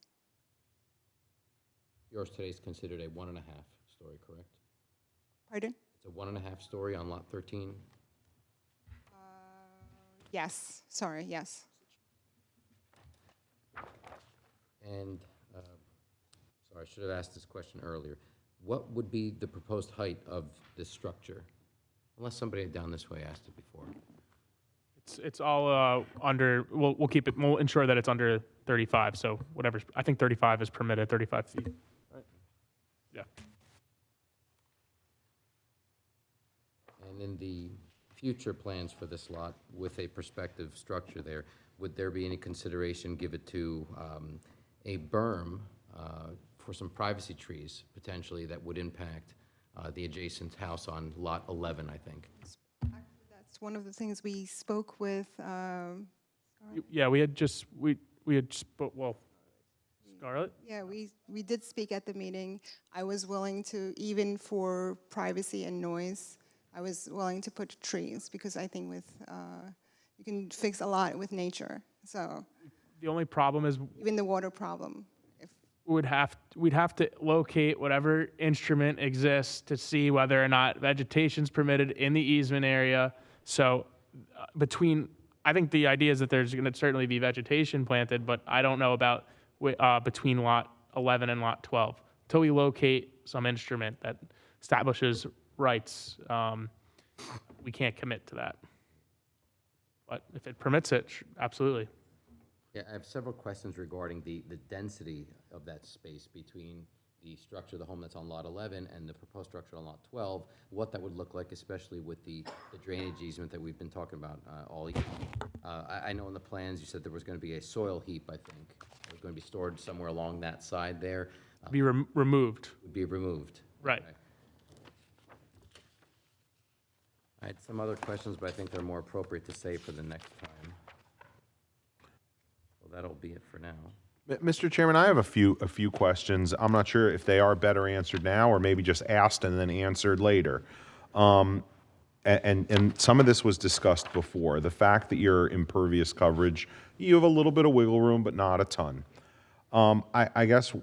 Yours today is considered a 1.5 story, correct? Pardon? It's a 1.5 story on Lot 13? Yes, sorry, yes. And, sorry, I should have asked this question earlier. What would be the proposed height of this structure? Unless somebody down this way asked it before. It's all under, we'll keep it, we'll ensure that it's under 35, so whatever, I think 35 is permitted, 35 feet. Right? Yeah. And in the future plans for this lot, with a prospective structure there, would there be any consideration given to a berm for some privacy trees, potentially, that would impact the adjacent house on Lot 11, I think? That's one of the things we spoke with, Yeah, we had well, Scarlett? yeah, we did speak at the meeting. I was willing to, even for privacy and noise, I was willing to put trees, because I think with, you can fix a lot with nature, so. The only problem is Even the water problem. we'd have to locate whatever instrument exists to see whether or not vegetation's permitted in the easement area. So I think the idea is that there's going to certainly be vegetation planted, but I don't know about between Lot 11 and Lot 12. Until we locate some instrument that establishes rights, we can't commit to that. But if it permits it, absolutely. Yeah, I have several questions regarding the density of that space between the structure of the home that's on Lot 11 and the proposed structure on Lot 12, what that would look like, especially with the drainage easement that we've been talking about all year. I know in the plans you said there was going to be a soil heap, I think. It was going to be stored somewhere along that side there. Be removed. Would be removed. Right. Okay. I had some other questions, but I think they're more appropriate to save for the next time. Well, that'll be it for now. Mr. Chairman, I have a few questions. I'm not sure if they are better answered now or maybe just asked and then answered later. And some of this was discussed before. The fact that you're impervious coverage, you have a little bit of wiggle room, but not a ton. I guess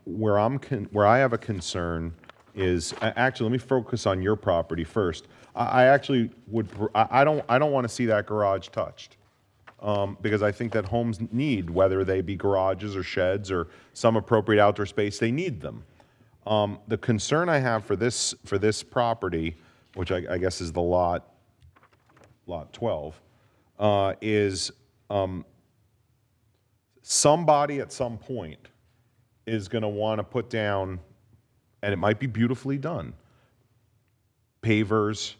where I have a concern is actually, let me focus on your property first. I actually would. I don't want to see that garage touched. Because I think that homes need, whether they be garages or sheds or some appropriate outdoor space, they need them. The concern I have for this property, which I guess is the lot 12, is somebody at some point is going to want to put down, and it might be beautifully done, pavers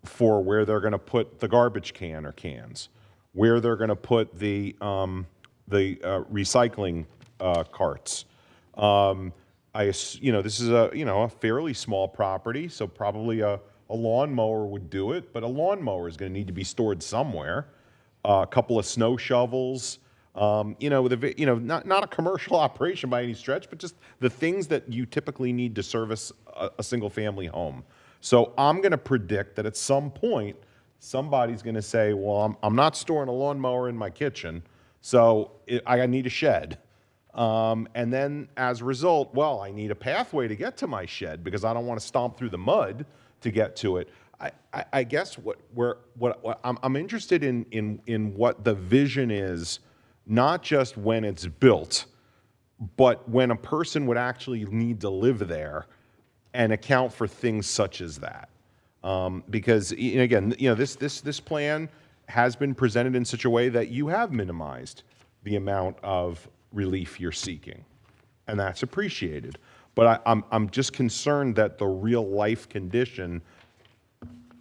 for where they're going to put the garbage can or cans, where they're going to put the recycling carts. This is a fairly small property, so probably a lawnmower would do it, but a lawnmower is going to need to be stored somewhere. A couple of snow shovels, not a commercial operation by any stretch, but just the things that you typically need to service a single-family home. So I'm going to predict that at some point, somebody's going to say, well, I'm not storing a lawnmower in my kitchen, so I need a shed. And then as a result, well, I need a pathway to get to my shed because I don't want to stomp through the mud to get to it. I guess what I'm interested in what the vision is, not just when it's built, but when a person would actually need to live there and account for things such as that. Because again, this plan has been presented in such a way that you have minimized the amount of relief you're seeking, and that's appreciated. But I'm just concerned that the real life condition,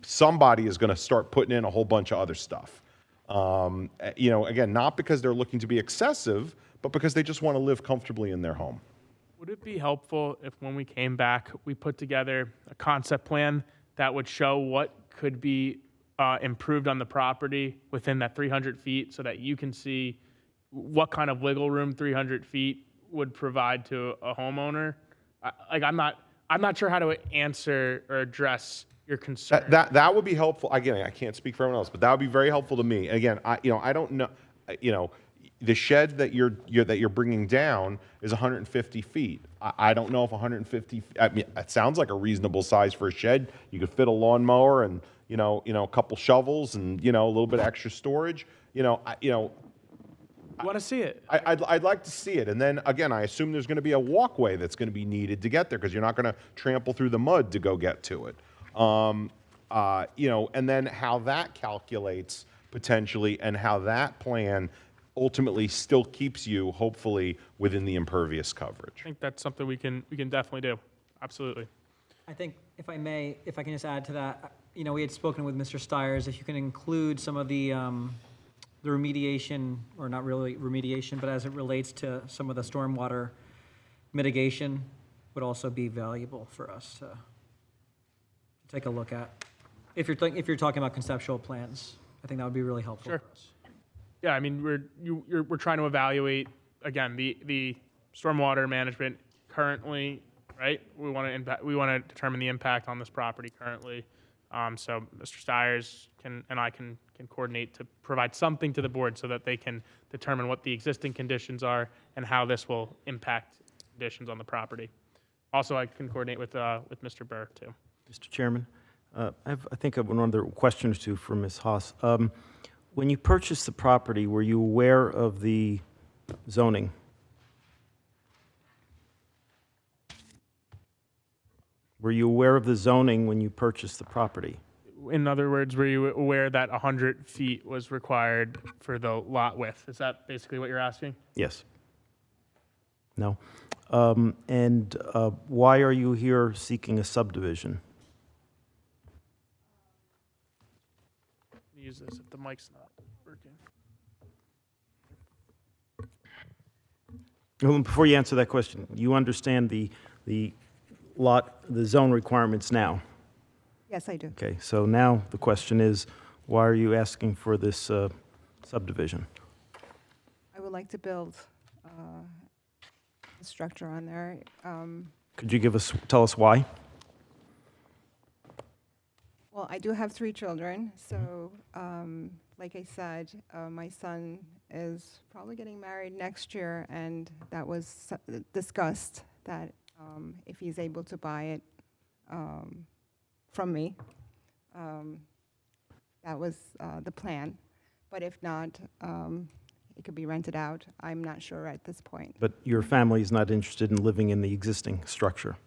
somebody is going to start putting in a whole bunch of other stuff. You know, again, not because they're looking to be excessive, but because they just want to live comfortably in their home. Would it be helpful if when we came back, we put together a concept plan that would show what could be improved on the property within that 300 feet so that you can see what kind of wiggle room 300 feet would provide to a homeowner? I'm not sure how to answer or address your concern. That would be helpful. Again, I can't speak for everyone else, but that would be very helpful to me. Again, I don't know, the shed that you're bringing down is 150 feet. I don't know if 150. I mean, it sounds like a reasonable size for a shed. You could fit a lawnmower and a couple shovels and a little bit of extra storage. You want to see it? I'd like to see it. And then again, I assume there's going to be a walkway that's going to be needed to get there because you're not going to trample through the mud to go get to it. And then how that calculates potentially and how that plan ultimately still keeps you hopefully within the impervious coverage. I think that's something we can definitely do. Absolutely. I think, if I may, if I can just add to that, we had spoken with Mr. Stiers, if you can include some of the remediation, or not really remediation, but as it relates to some of the stormwater mitigation, would also be valuable for us to take a look at. If you're talking about conceptual plans, I think that would be really helpful Sure. for us. Yeah, I mean, we're trying to evaluate, again, the stormwater management currently, right? We want to determine the impact on this property currently. So Mr. Stiers and I can coordinate to provide something to the board so that they can determine what the existing conditions are and how this will impact conditions on the property. Also, I can coordinate with Mr. Burr too. Mr. Chairman, I think I have one other question or two for Ms. Haas. When you purchased the property, were you aware of the zoning? Were you aware of the zoning when you purchased the property? In other words, were you aware that 100 feet was required for the lot width? Is that basically what you're asking? Yes. No? Why are you here seeking a subdivision? Use this if the mic's not working. Well, before you answer that question, you understand the zone requirements now? Yes, I do. Okay, so now the question is, why are you asking for this subdivision? I would like to build a structure on there. Could you tell us why? Well, I do have 3 children, so like I said, my son is probably getting married next year, and that was discussed that if he's able to buy it from me, that was the plan. But if not, it could be rented out. I'm not sure at this point. But your family is not interested in living in the existing structure?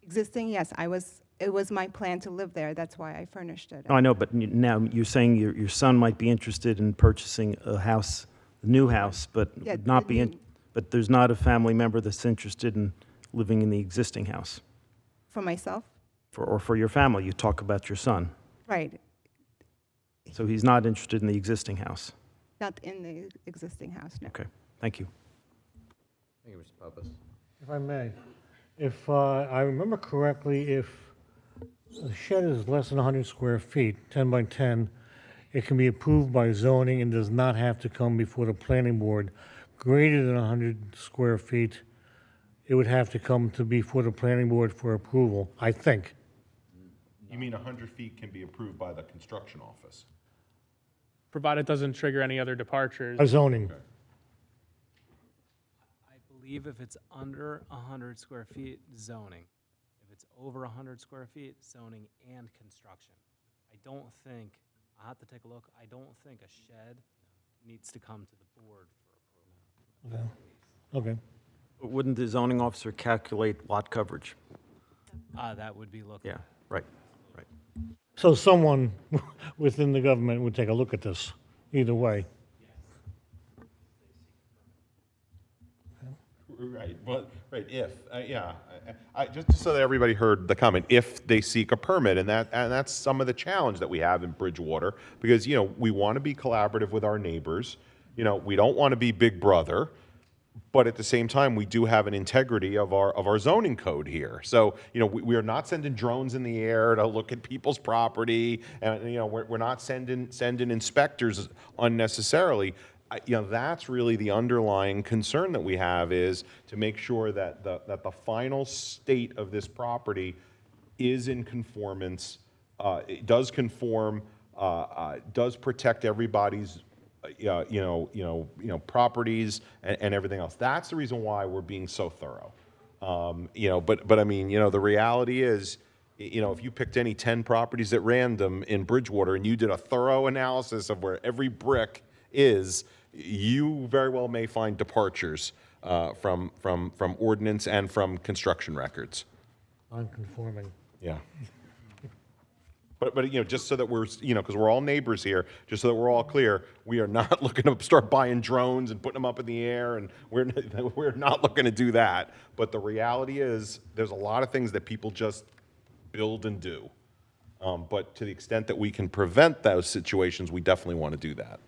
Existing, yes, it was my plan to live there. That's why I furnished it. Oh, I know, but now you're saying your son might be interested in purchasing a house, a new house, but Yeah, would not be but there's not a family member that's interested in living in the existing house? For myself? Or for your family? You talk about your son. Right. So he's not interested in the existing house? Not in the existing house, no. Okay, thank you. Thank you, Mr. Pappas. If I may, if I remember correctly, if the shed is less than 100 square feet, 10 by 10, it can be approved by zoning and does not have to come before the planning board. Greater than 100 square feet, it would have to come before the planning board for approval, I think. You mean 100 feet can be approved by the construction office? Provided it doesn't trigger any other departures. A zoning. I believe if it's under 100 square feet, zoning. If it's over 100 square feet, zoning and construction. I don't think, I'll have to take a look, I don't think a shed needs to come to the board for approval. Okay. Okay. But wouldn't the zoning officer calculate lot coverage? That would be looked Yeah, at. right. So someone within the government would take a look at this, either way. Right, well, right, if, yeah, just so that everybody heard the comment, if they seek a permit, and that's some of the challenge that we have in Bridgewater, because, you know, we want to be collaborative with our neighbors, you know, we don't want to be Big Brother, but at the same time, we do have an integrity of our zoning code here. So, you know, we are not sending drones in the air to look at people's property, and, you know, we're not sending inspectors unnecessarily. You know, that's really the underlying concern that we have, is to make sure that the final state of this property is in conformance, it does conform, does protect everybody's properties and everything else. That's the reason why we're being so thorough. You know, but I mean, you know, the reality is, you know, if you picked any 10 properties at random in Bridgewater and you did a thorough analysis of where every brick is, you very well may find departures from ordinance and from construction records. Non-conforming. Yeah. But you know, just so that we're, you know, because we're all neighbors here, just so that we're all clear, we are not looking to start buying drones and putting them up in the air, and we're not looking to do that. But the reality is, there's a lot of things that people just build and do. But to the extent that we can prevent those situations, we definitely want to do that.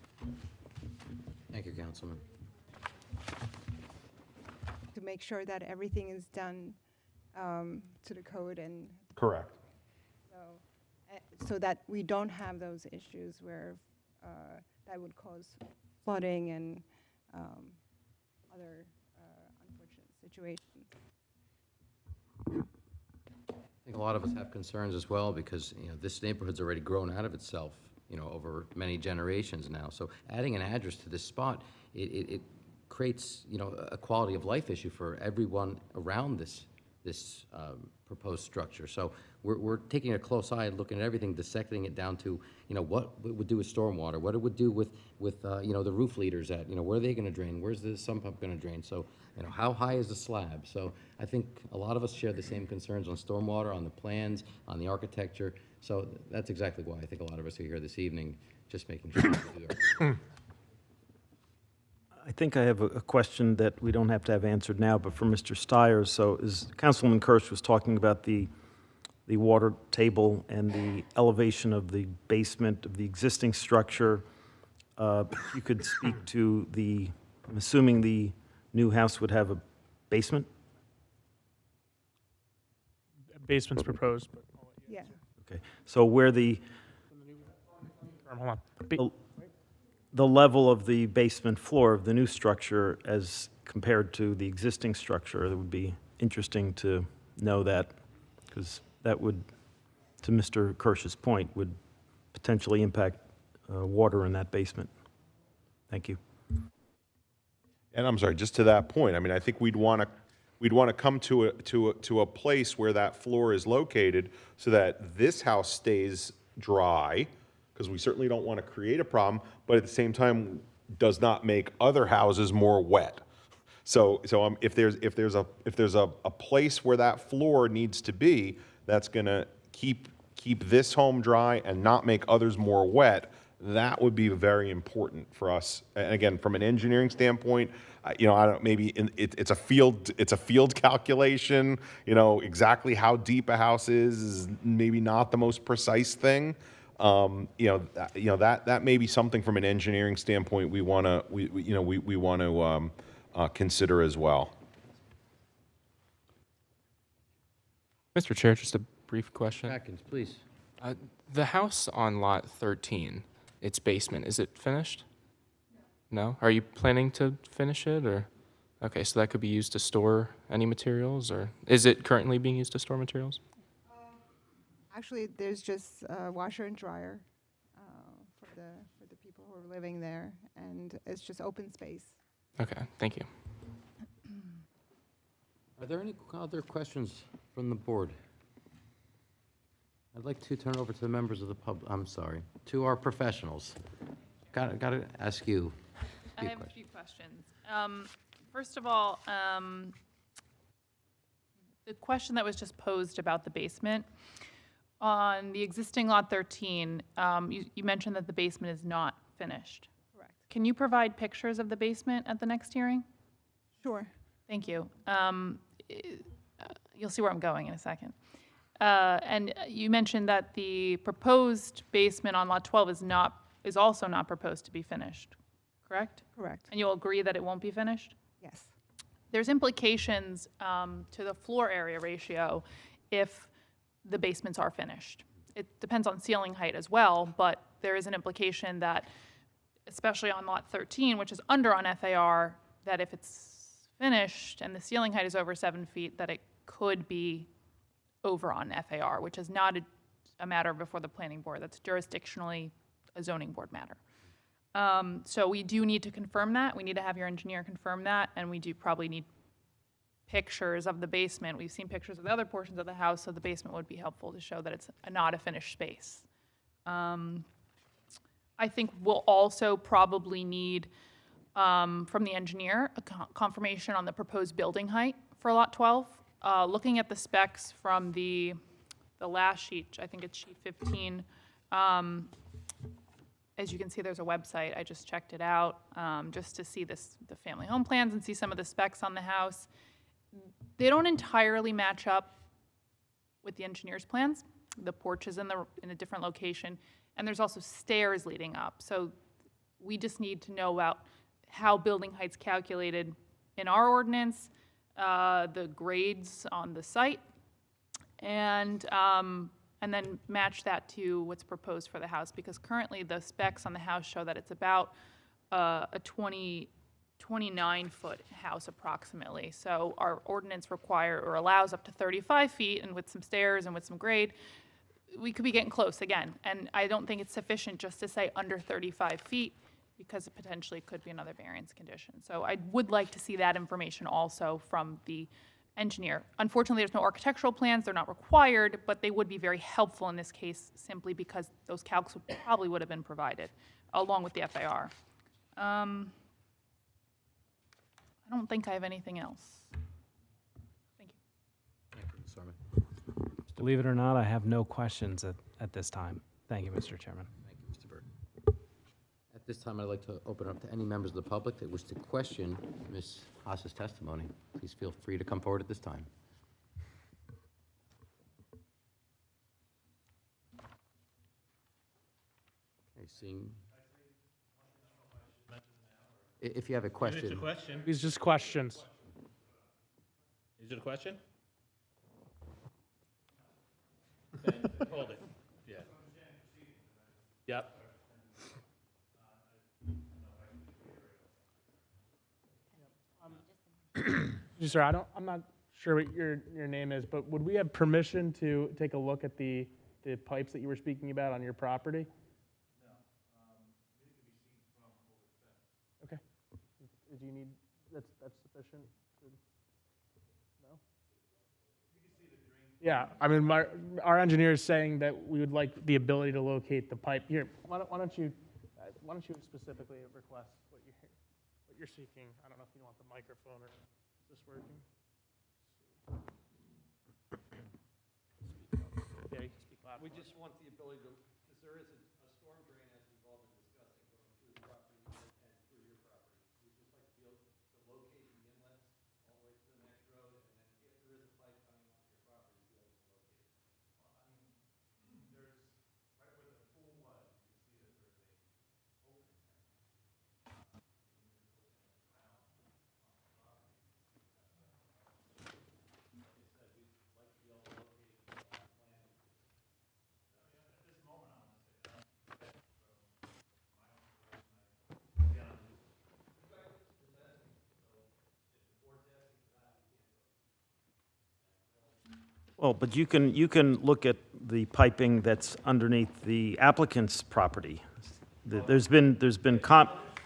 Thank you, Councilman. To make sure that everything is done to the code, and Correct. so that we don't have those issues where that would cause flooding and other unfortunate situations. I think a lot of us have concerns as well, because, you know, this neighborhood's already grown out of itself, you know, over many generations now. So adding an address to this spot, it creates, you know, a quality of life issue for everyone around this proposed structure. So we're taking a close eye, looking at everything, dissecting it down to, you know, what it would do with stormwater, what it would do with you know, the roof leaders at, you know, where are they going to drain, where's the sump pump going to drain, so, you know, how high is the slab? So I think a lot of us share the same concerns on stormwater, on the plans, on the architecture. So that's exactly why I think a lot of us are here this evening, just making sure we do our I think I have a question that we don't have to have answered now, but for Mr. Stiers. So as Councilman Kirsch was talking about the water table and the elevation of the basement of the existing structure, if you could speak to I'm assuming the new house would have a basement? Basement's proposed, but Yeah. Okay, so where the hold on. the level of the basement floor of the new structure as compared to the existing structure, it would be interesting to know that, because that would, to Mr. Kirsch's point, would potentially impact water in that basement. Thank you. And I'm sorry, just to that point, I mean, I think we'd want to come to a place where that floor is located so that this house stays dry, because we certainly don't want to create a problem, but at the same time does not make other houses more wet. So if there's a place where that floor needs to be, that's going to keep this home dry and not make others more wet, that would be very important for us. And again, from an engineering standpoint, you know, I don't, maybe it's a field calculation. You know, exactly how deep a house is maybe not the most precise thing. You know, that may be something from an engineering standpoint we want to consider as well. Mr. Chair, just a brief question. Atkins, please. The house on lot 13, its basement, is it finished? No? Are you planning to finish it, or? Okay, so that could be used to store any materials, or is it currently being used to store materials? Actually, there's just a washer and dryer for the people who are living there, and it's just open space. Okay, thank you. Are there any other questions from the board? I'd like to turn over to the members of the to our professionals. Got to ask you a few I have questions. a few questions. First of all, the question that was just posed about the basement. On the existing lot 13, you mentioned that the basement is not finished. Correct. Can you provide pictures of the basement at the next hearing? Sure. Thank you. You'll see where I'm going in a second. And you mentioned that the proposed basement on Lot 12 is also not proposed to be finished, correct? Correct. And you'll agree that it won't be finished? Yes. There's implications to the floor area ratio if the basements are finished. It depends on ceiling height as well, but there is an implication that, especially on Lot 13, which is under on FAR, that if it's finished and the ceiling height is over 7 feet, that it could be over on FAR, which is not a matter before the planning board. That's jurisdictionally a zoning board matter. So we do need to confirm that. We need to have your engineer confirm that, and we do probably need pictures of the basement. We've seen pictures of the other portions of the house, so the basement would be helpful to show that it's not a finished space. I think we'll also probably need, from the engineer, a confirmation on the proposed building height for Lot 12. Looking at the specs from the last sheet, I think it's sheet 15, as you can see, there's a website. I just checked it out just to see the family home plans and see some of the specs on the house. They don't entirely match up with the engineer's plans. The porch is in a different location, and there's also stairs leading up. So we just need to know about how building height's calculated in our ordinance, the grades on the site, and then match that to what's proposed for the house, because currently the specs on the house show that it's about a 29-foot house approximately. So our ordinance allows up to 35 feet, and with some stairs and with some grade, we could be getting close again. And I don't think it's sufficient just to say under 35 feet, because it potentially could be another variance condition. So I would like to see that information also from the engineer. Unfortunately, there's no architectural plans. They're not required, but they would be very helpful in this case simply because those calcs probably would have been provided along with the FAR. I don't think I have anything else. Thank you. Thank you, Ms. Sorman. Believe it or not, I have no questions at this time. Thank you, Mr. Chairman. Thank you, Mr. Burke. At this time, I'd like to open up to any members of the public that wish to question Ms. Haas's testimony. Please feel free to come forward at this time. Okay, seeing. If you have a It's a question. question. These just questions. Is it a question? Okay, hold it. Yeah. Yep. Sir, I'm not sure what your name is, but would we have permission to take a look at the pipes that you were speaking about on your property? No. It can be seen from over the fence. Okay. Do you need, that's sufficient? No? You can see the drain. Yeah, I mean, our engineer is saying that we would like the ability to locate the pipe. Here, why don't you specifically request what you're seeking? I don't know if you want the microphone or. Is this working? Yeah, you can speak loud. We just want the ability to, because there is a storm drain, as we've all been discussing, going through the property and through your property. We'd just like to be able to locate the inlets all the way to the next road, and then if there is a pipe coming onto your property, be able to locate it. Well, I mean, there's, right where the pool was, you can see that there's a opening there. Well, but you can look at the piping that's underneath the applicant's property. There's been,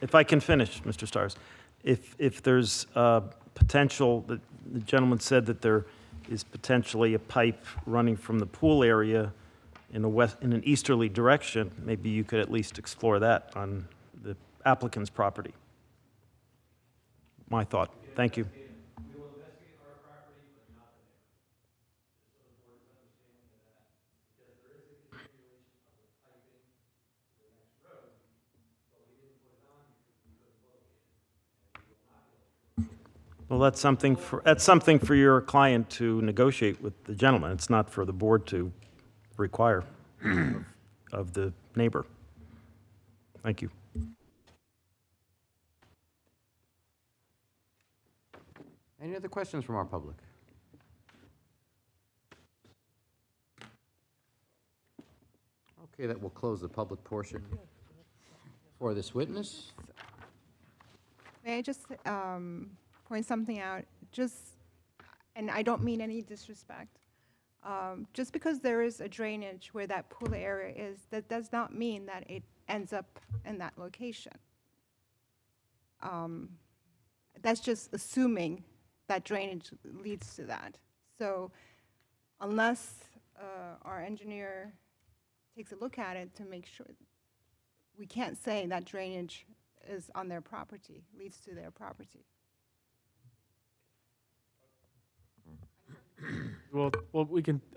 if I can finish, Mr. Stars, if there's potential, the gentleman said that there is potentially a pipe running from the pool area in an easterly direction, maybe you could at least explore that on the applicant's property. My thought. Thank you. We will investigate our property, but not the neighbor. Just so the board is understanding of that, because there is a continuation of the piping to the next road, but we didn't put it on because we couldn't locate it, and we will not be able to locate it. Well, that's something for your client to negotiate with the gentleman. It's not for the board to require of the neighbor. Thank you. Any other questions from our public? Okay, that will close the public portion for this witness. May I just point something out? And I don't mean any disrespect. Just because there is a drainage where that pool area is, that does not mean that it ends up in that location. That's just assuming that drainage leads to that. So unless our engineer takes a look at it to make sure, we can't say that drainage is on their property, leads to their property. Well,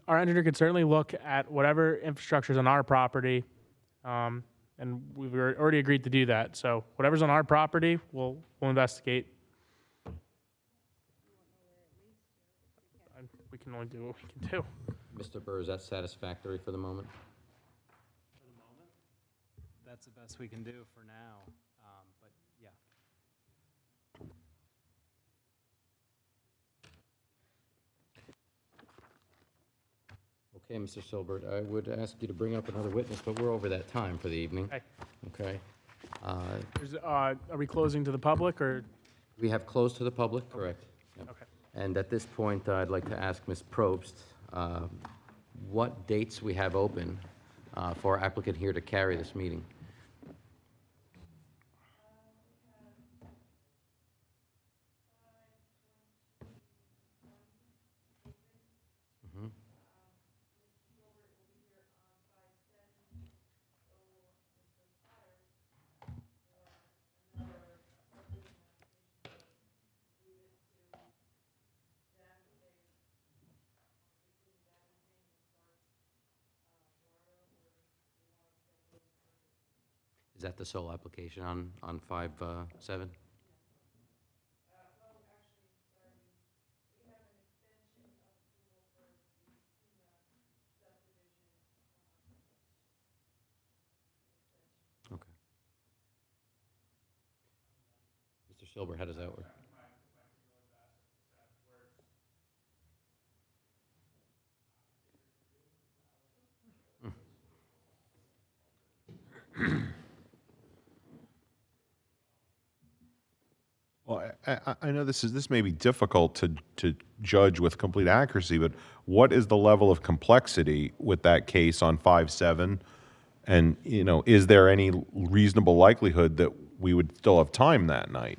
our engineer can certainly look at whatever infrastructure is on our property, and we've already agreed to do that. So whatever's on our property, we'll investigate. We can only do what we can do. Mr. Burr, is that satisfactory for the moment? That's the best we can do for now, but yeah. Okay, Mr. Silbert, I would ask you to bring up another witness, but we're over that time for the evening. Okay. Okay. Are we closing to the public, or? We have closed to the public, correct? Yep. Okay. And at this point, I'd like to ask Ms. Probst what dates we have open for our applicant here to carry this meeting. Mhm. Is that the sole application on 5/7? Okay. Mr. Silbert, how does that work? Well, I know this may be difficult to judge with complete accuracy, but what is the level of complexity with that case on 5/7? And, is there any reasonable likelihood that we would still have time that night?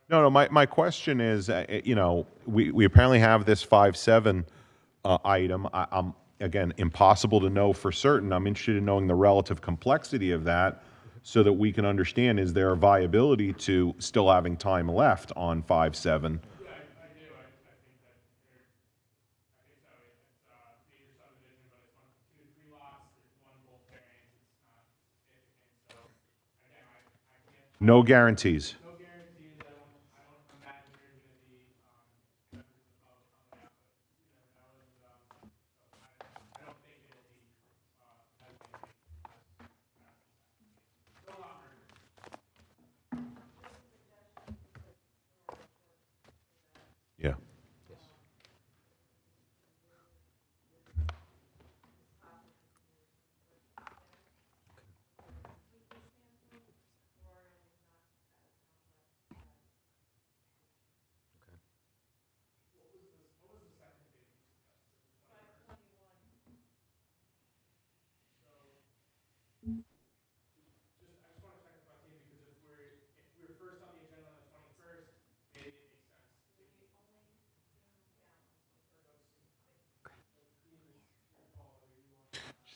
No, my question is, we apparently have this 5/7 item. I'm, again, impossible to know for certain. I'm interested in knowing the relative complexity of that so that we can understand, is there a viability to still having time left on 5/7? Yeah, I do. I think that I think so. It's a major subdivision, but it's one, 2 to 3 lots. There's one bulk variance. It's not significant. So again, I can't. No guarantees. No guarantees. I don't imagine there's going to be members of the public coming out, but you never know. And so I don't think it'll be as many. Still a lot murder. Yeah. I just want to check with my team because if we're first on the agenda on the 21st, maybe it makes sense to.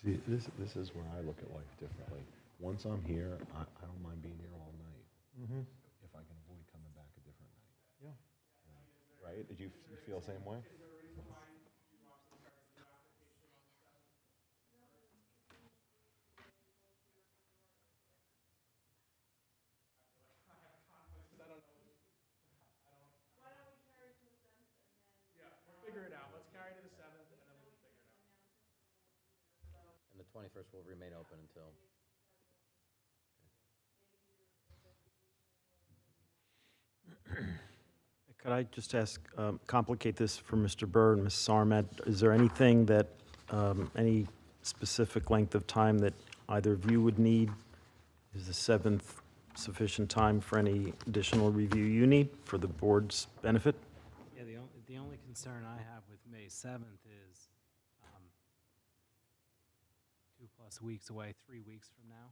See, this is where I look at life differently. Once I'm here, I don't mind being here all night. If I can avoid coming back a different night. Yeah. Right? Did you feel the same way? 21st will remain open until. Could I just ask, complicate this for Mr. Burr and Ms. Sarmat? Is there anything that, any specific length of time that either of you would need? Is the 7th sufficient time for any additional review you need for the board's benefit? Yeah, the only concern I have with May 7th is 2+ weeks away, 3 weeks from now,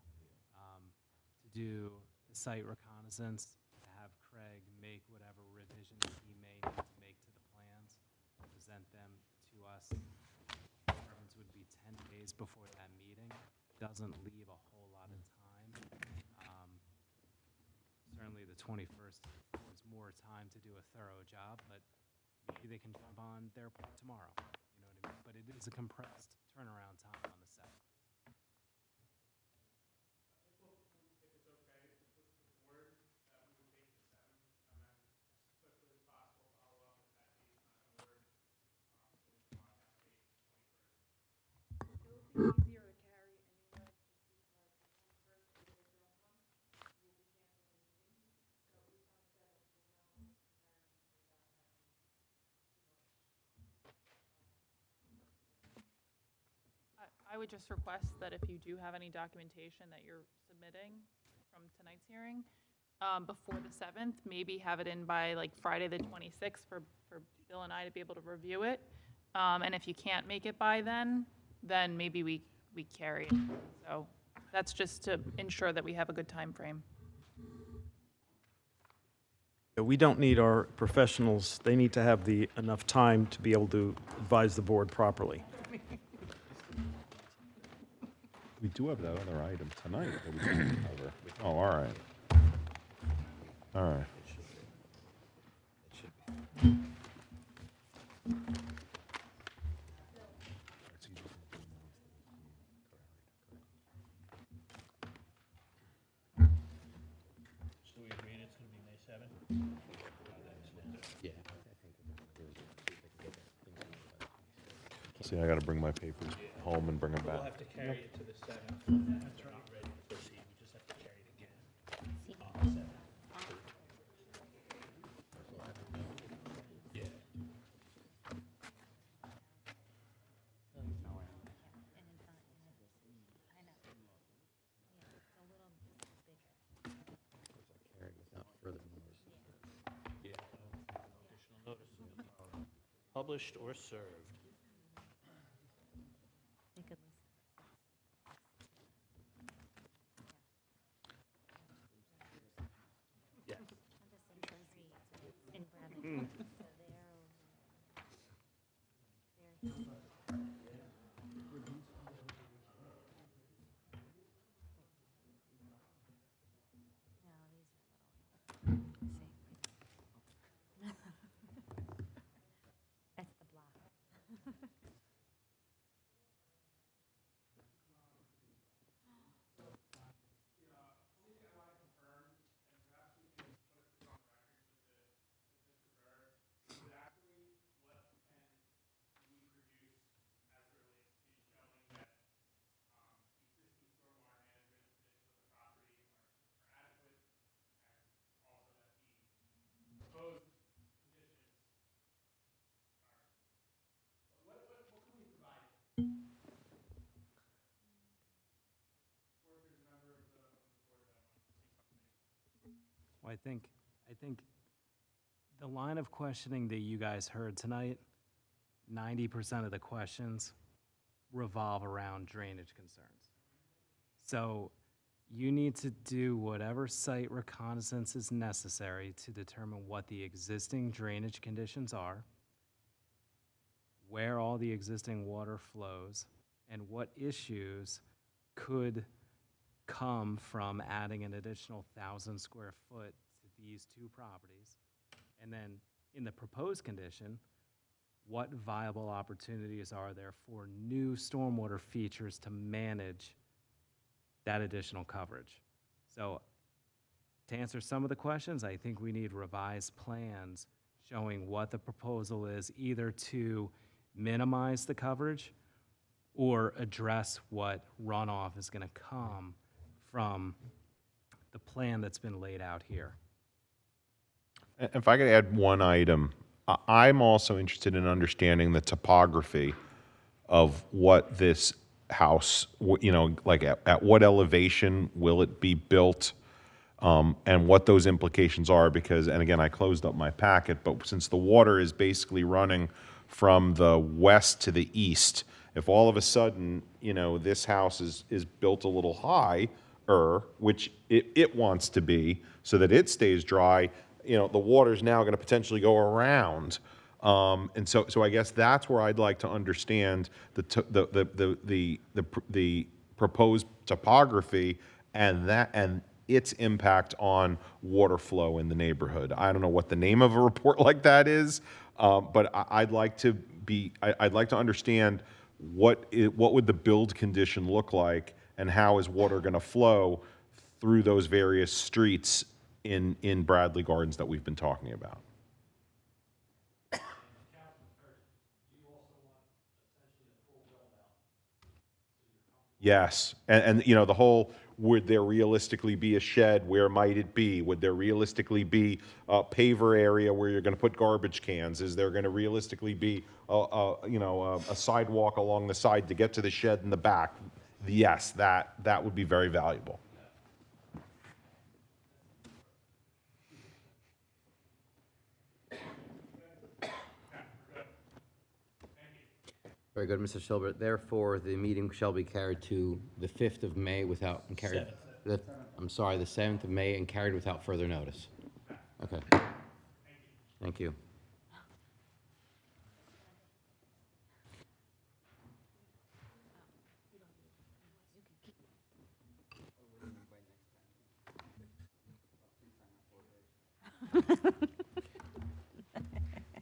to do the site reconnaissance, to have Craig make whatever revisions he may need to make to the plans, present them to us. Preference would be 10 days before that meeting. Doesn't leave a whole lot of time. Certainly the 21st is more time to do a thorough job, but maybe they can jump on their part tomorrow. You know what I mean? But it is a compressed turnaround time on the 7th. I would just request that if you do have any documentation that you're submitting from tonight's hearing, before the 7th, maybe have it in by like Friday the 26th for Bill and I to be able to review it. And if you can't make it by then maybe we carry it. So that's just to ensure that we have a good time frame. We don't need our professionals, they need to have enough time to be able to advise the board properly. We do have that other item tonight that we can cover. Oh, all right. All right. So we agreed it's gonna be May 7th? Yeah. See, I gotta bring my papers home and bring them We'll back. have to carry it to the 7th. That's right. Ready to proceed, we just have to carry it again on the 7th. Yeah. Yeah. Additional notice. Published or served. Yeah. That's the block. Well, I think the line of questioning that you guys heard tonight, 90% of the questions revolve around drainage concerns. So you need to do whatever site reconnaissance is necessary to determine what the existing drainage conditions are, where all the existing water flows, and what issues could come from adding an additional 1,000 square foot to these two properties. And then in the proposed condition, what viable opportunities are there for new stormwater features to manage that additional coverage? So to answer some of the questions, I think we need revised plans showing what the proposal is, either to minimize the coverage or address what runoff is going to come from the plan that's been laid out here. If I could add one item, I'm also interested in understanding the topography of what this house, like at what elevation will it be built, and what those implications are, because, and again, I closed up my packet, but since the water is basically running from the west to the east, if all of a sudden, this house is built a little higher, which it wants to be, so that it stays dry, the water's now going to potentially go around. And so I guess that's where I'd like to understand the proposed topography and its impact on water flow in the neighborhood. I don't know what the name of a report like that is, but I'd like to understand what would the build condition look like, and how is water going to flow through those various streets in Bradley Gardens that we've been talking about. Yes, and the whole, would there realistically be a shed? Where might it be? Would there realistically be a paver area where you're going to put garbage cans? Is there going to realistically be a sidewalk along the side to get to the shed in the back? Yes, that would be very valuable. Very good, Mr. Schilbert. Therefore, the meeting shall be carried to the 5th of May without, and carried, the 7th of May, and carried without further notice. Okay. Thank you.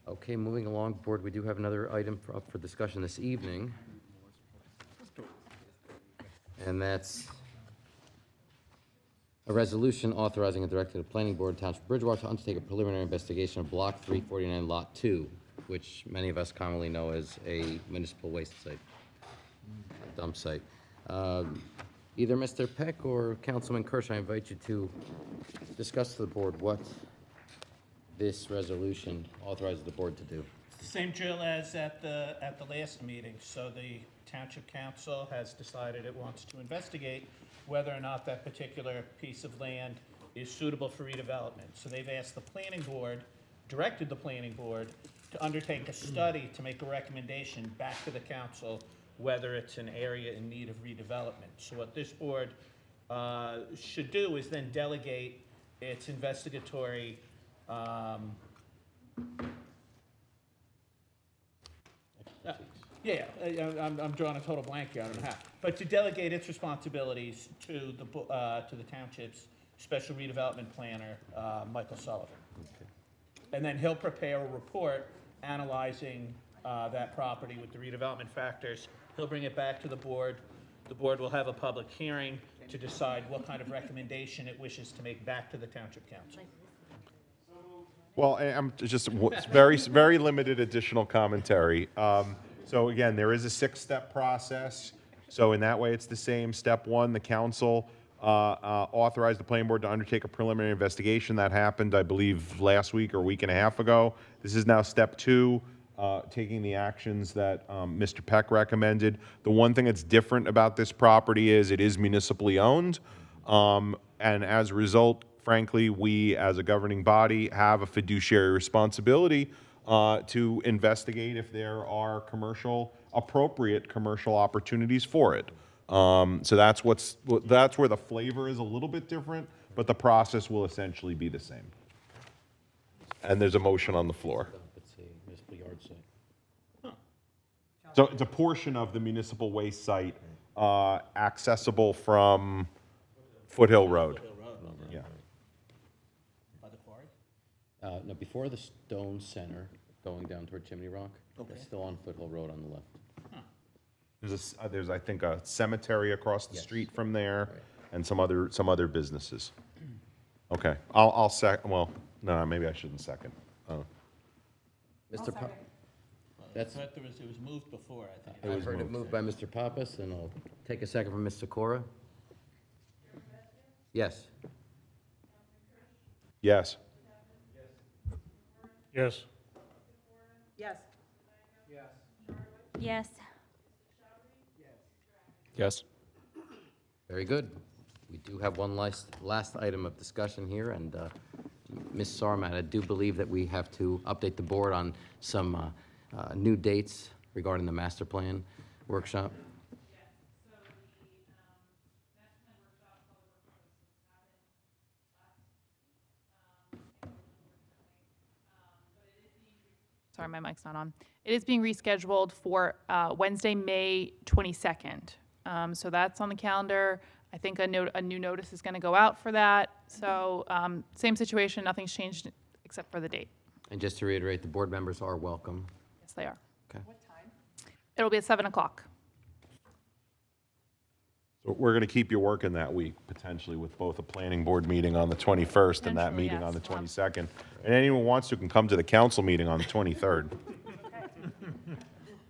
Okay, moving along, Board, we do have another item up for discussion this evening. And that's a resolution authorizing a director of the Planning Board, Township of Bridgewater, to undertake a preliminary investigation of Block 349, Lot 2, which many of us commonly know as a municipal waste site, a dump site. Either Mr. Peck or Councilman Kirsch, I invite you to discuss to the board what this resolution authorizes the board to do. Same drill as at the last meeting. So the Township Council has decided it wants to investigate whether or not that particular piece of land is suitable for redevelopment. So they've asked the planning board, directed the planning board, to undertake a study to make a recommendation back to the council whether it's an area in need of redevelopment. So what this board should do is then delegate its investigatory I'm drawing a total blank here. I don't know how. But to delegate its responsibilities to the township's special redevelopment planner, Michael Sullivan. Okay. And then he'll prepare a report analyzing that property with the redevelopment factors. He'll bring it back to the board. The board will have a public hearing to decide what kind of recommendation it wishes to make back to the Township Council. Well, I'm just very limited additional commentary. So again, there is a 6-step process. So in that way, it's the same. Step 1, the council authorized the planning board to undertake a preliminary investigation. That happened, I believe, last week or a week and a half ago. This is now step 2, taking the actions that Mr. Peck recommended. The one thing that's different about this property is it is municipally owned, and as a result, frankly, we as a governing body have a fiduciary responsibility to investigate if there are appropriate commercial opportunities for it. So that's where the flavor is a little bit different, but the process will essentially be the same. And there's a motion on the floor. It's a municipal yard site. So it's a portion of the municipal waste site accessible from Foothill Road. Yeah. By the quarry? No, before the Stone Center, going down toward Chimney Rock. Okay. That's still on Foothill Road on the left. Huh. There's I think a cemetery across the street from there, right, and some other businesses. Okay, I'll second. Well, no, maybe I shouldn't second. Mr. That's, I thought it was moved before, I think. I've heard it moved by Mr. Pappas, and I'll take a second from Ms. Sikora. Yes. Yes. Yes. Yes. Yes. Yes. Very good. We do have one last item of discussion here, and Ms. Sarmat, I do believe that we have to update the board on some new dates regarding the master plan workshop. Sorry, my mic's not on. It is being rescheduled for Wednesday, May 22nd. So that's on the calendar. I think a new notice is going to go out for that. So same situation, nothing's changed except for the date. And just to reiterate, the board members are welcome. Yes, they are. Okay. It'll be at 7 o'clock. So we're going to keep you working that week, potentially, with both a planning board meeting on the 21st and that Potentially, meeting on the yes. 22nd. And anyone who wants to can come to the council meeting on the 23rd.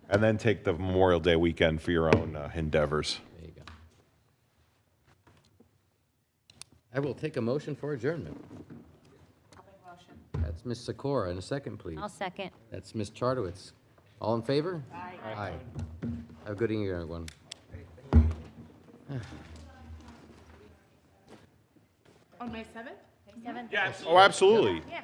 And then take the Memorial Day weekend for your own endeavors. There you go. I will take a motion for adjournment. That's Ms. Sikora. And a second, please. I'll second. That's Ms. Chartowitz. All in favor? Aye. Aye. Have a good evening, everyone. On May 7th? Yeah, Oh, absolutely. Yeah.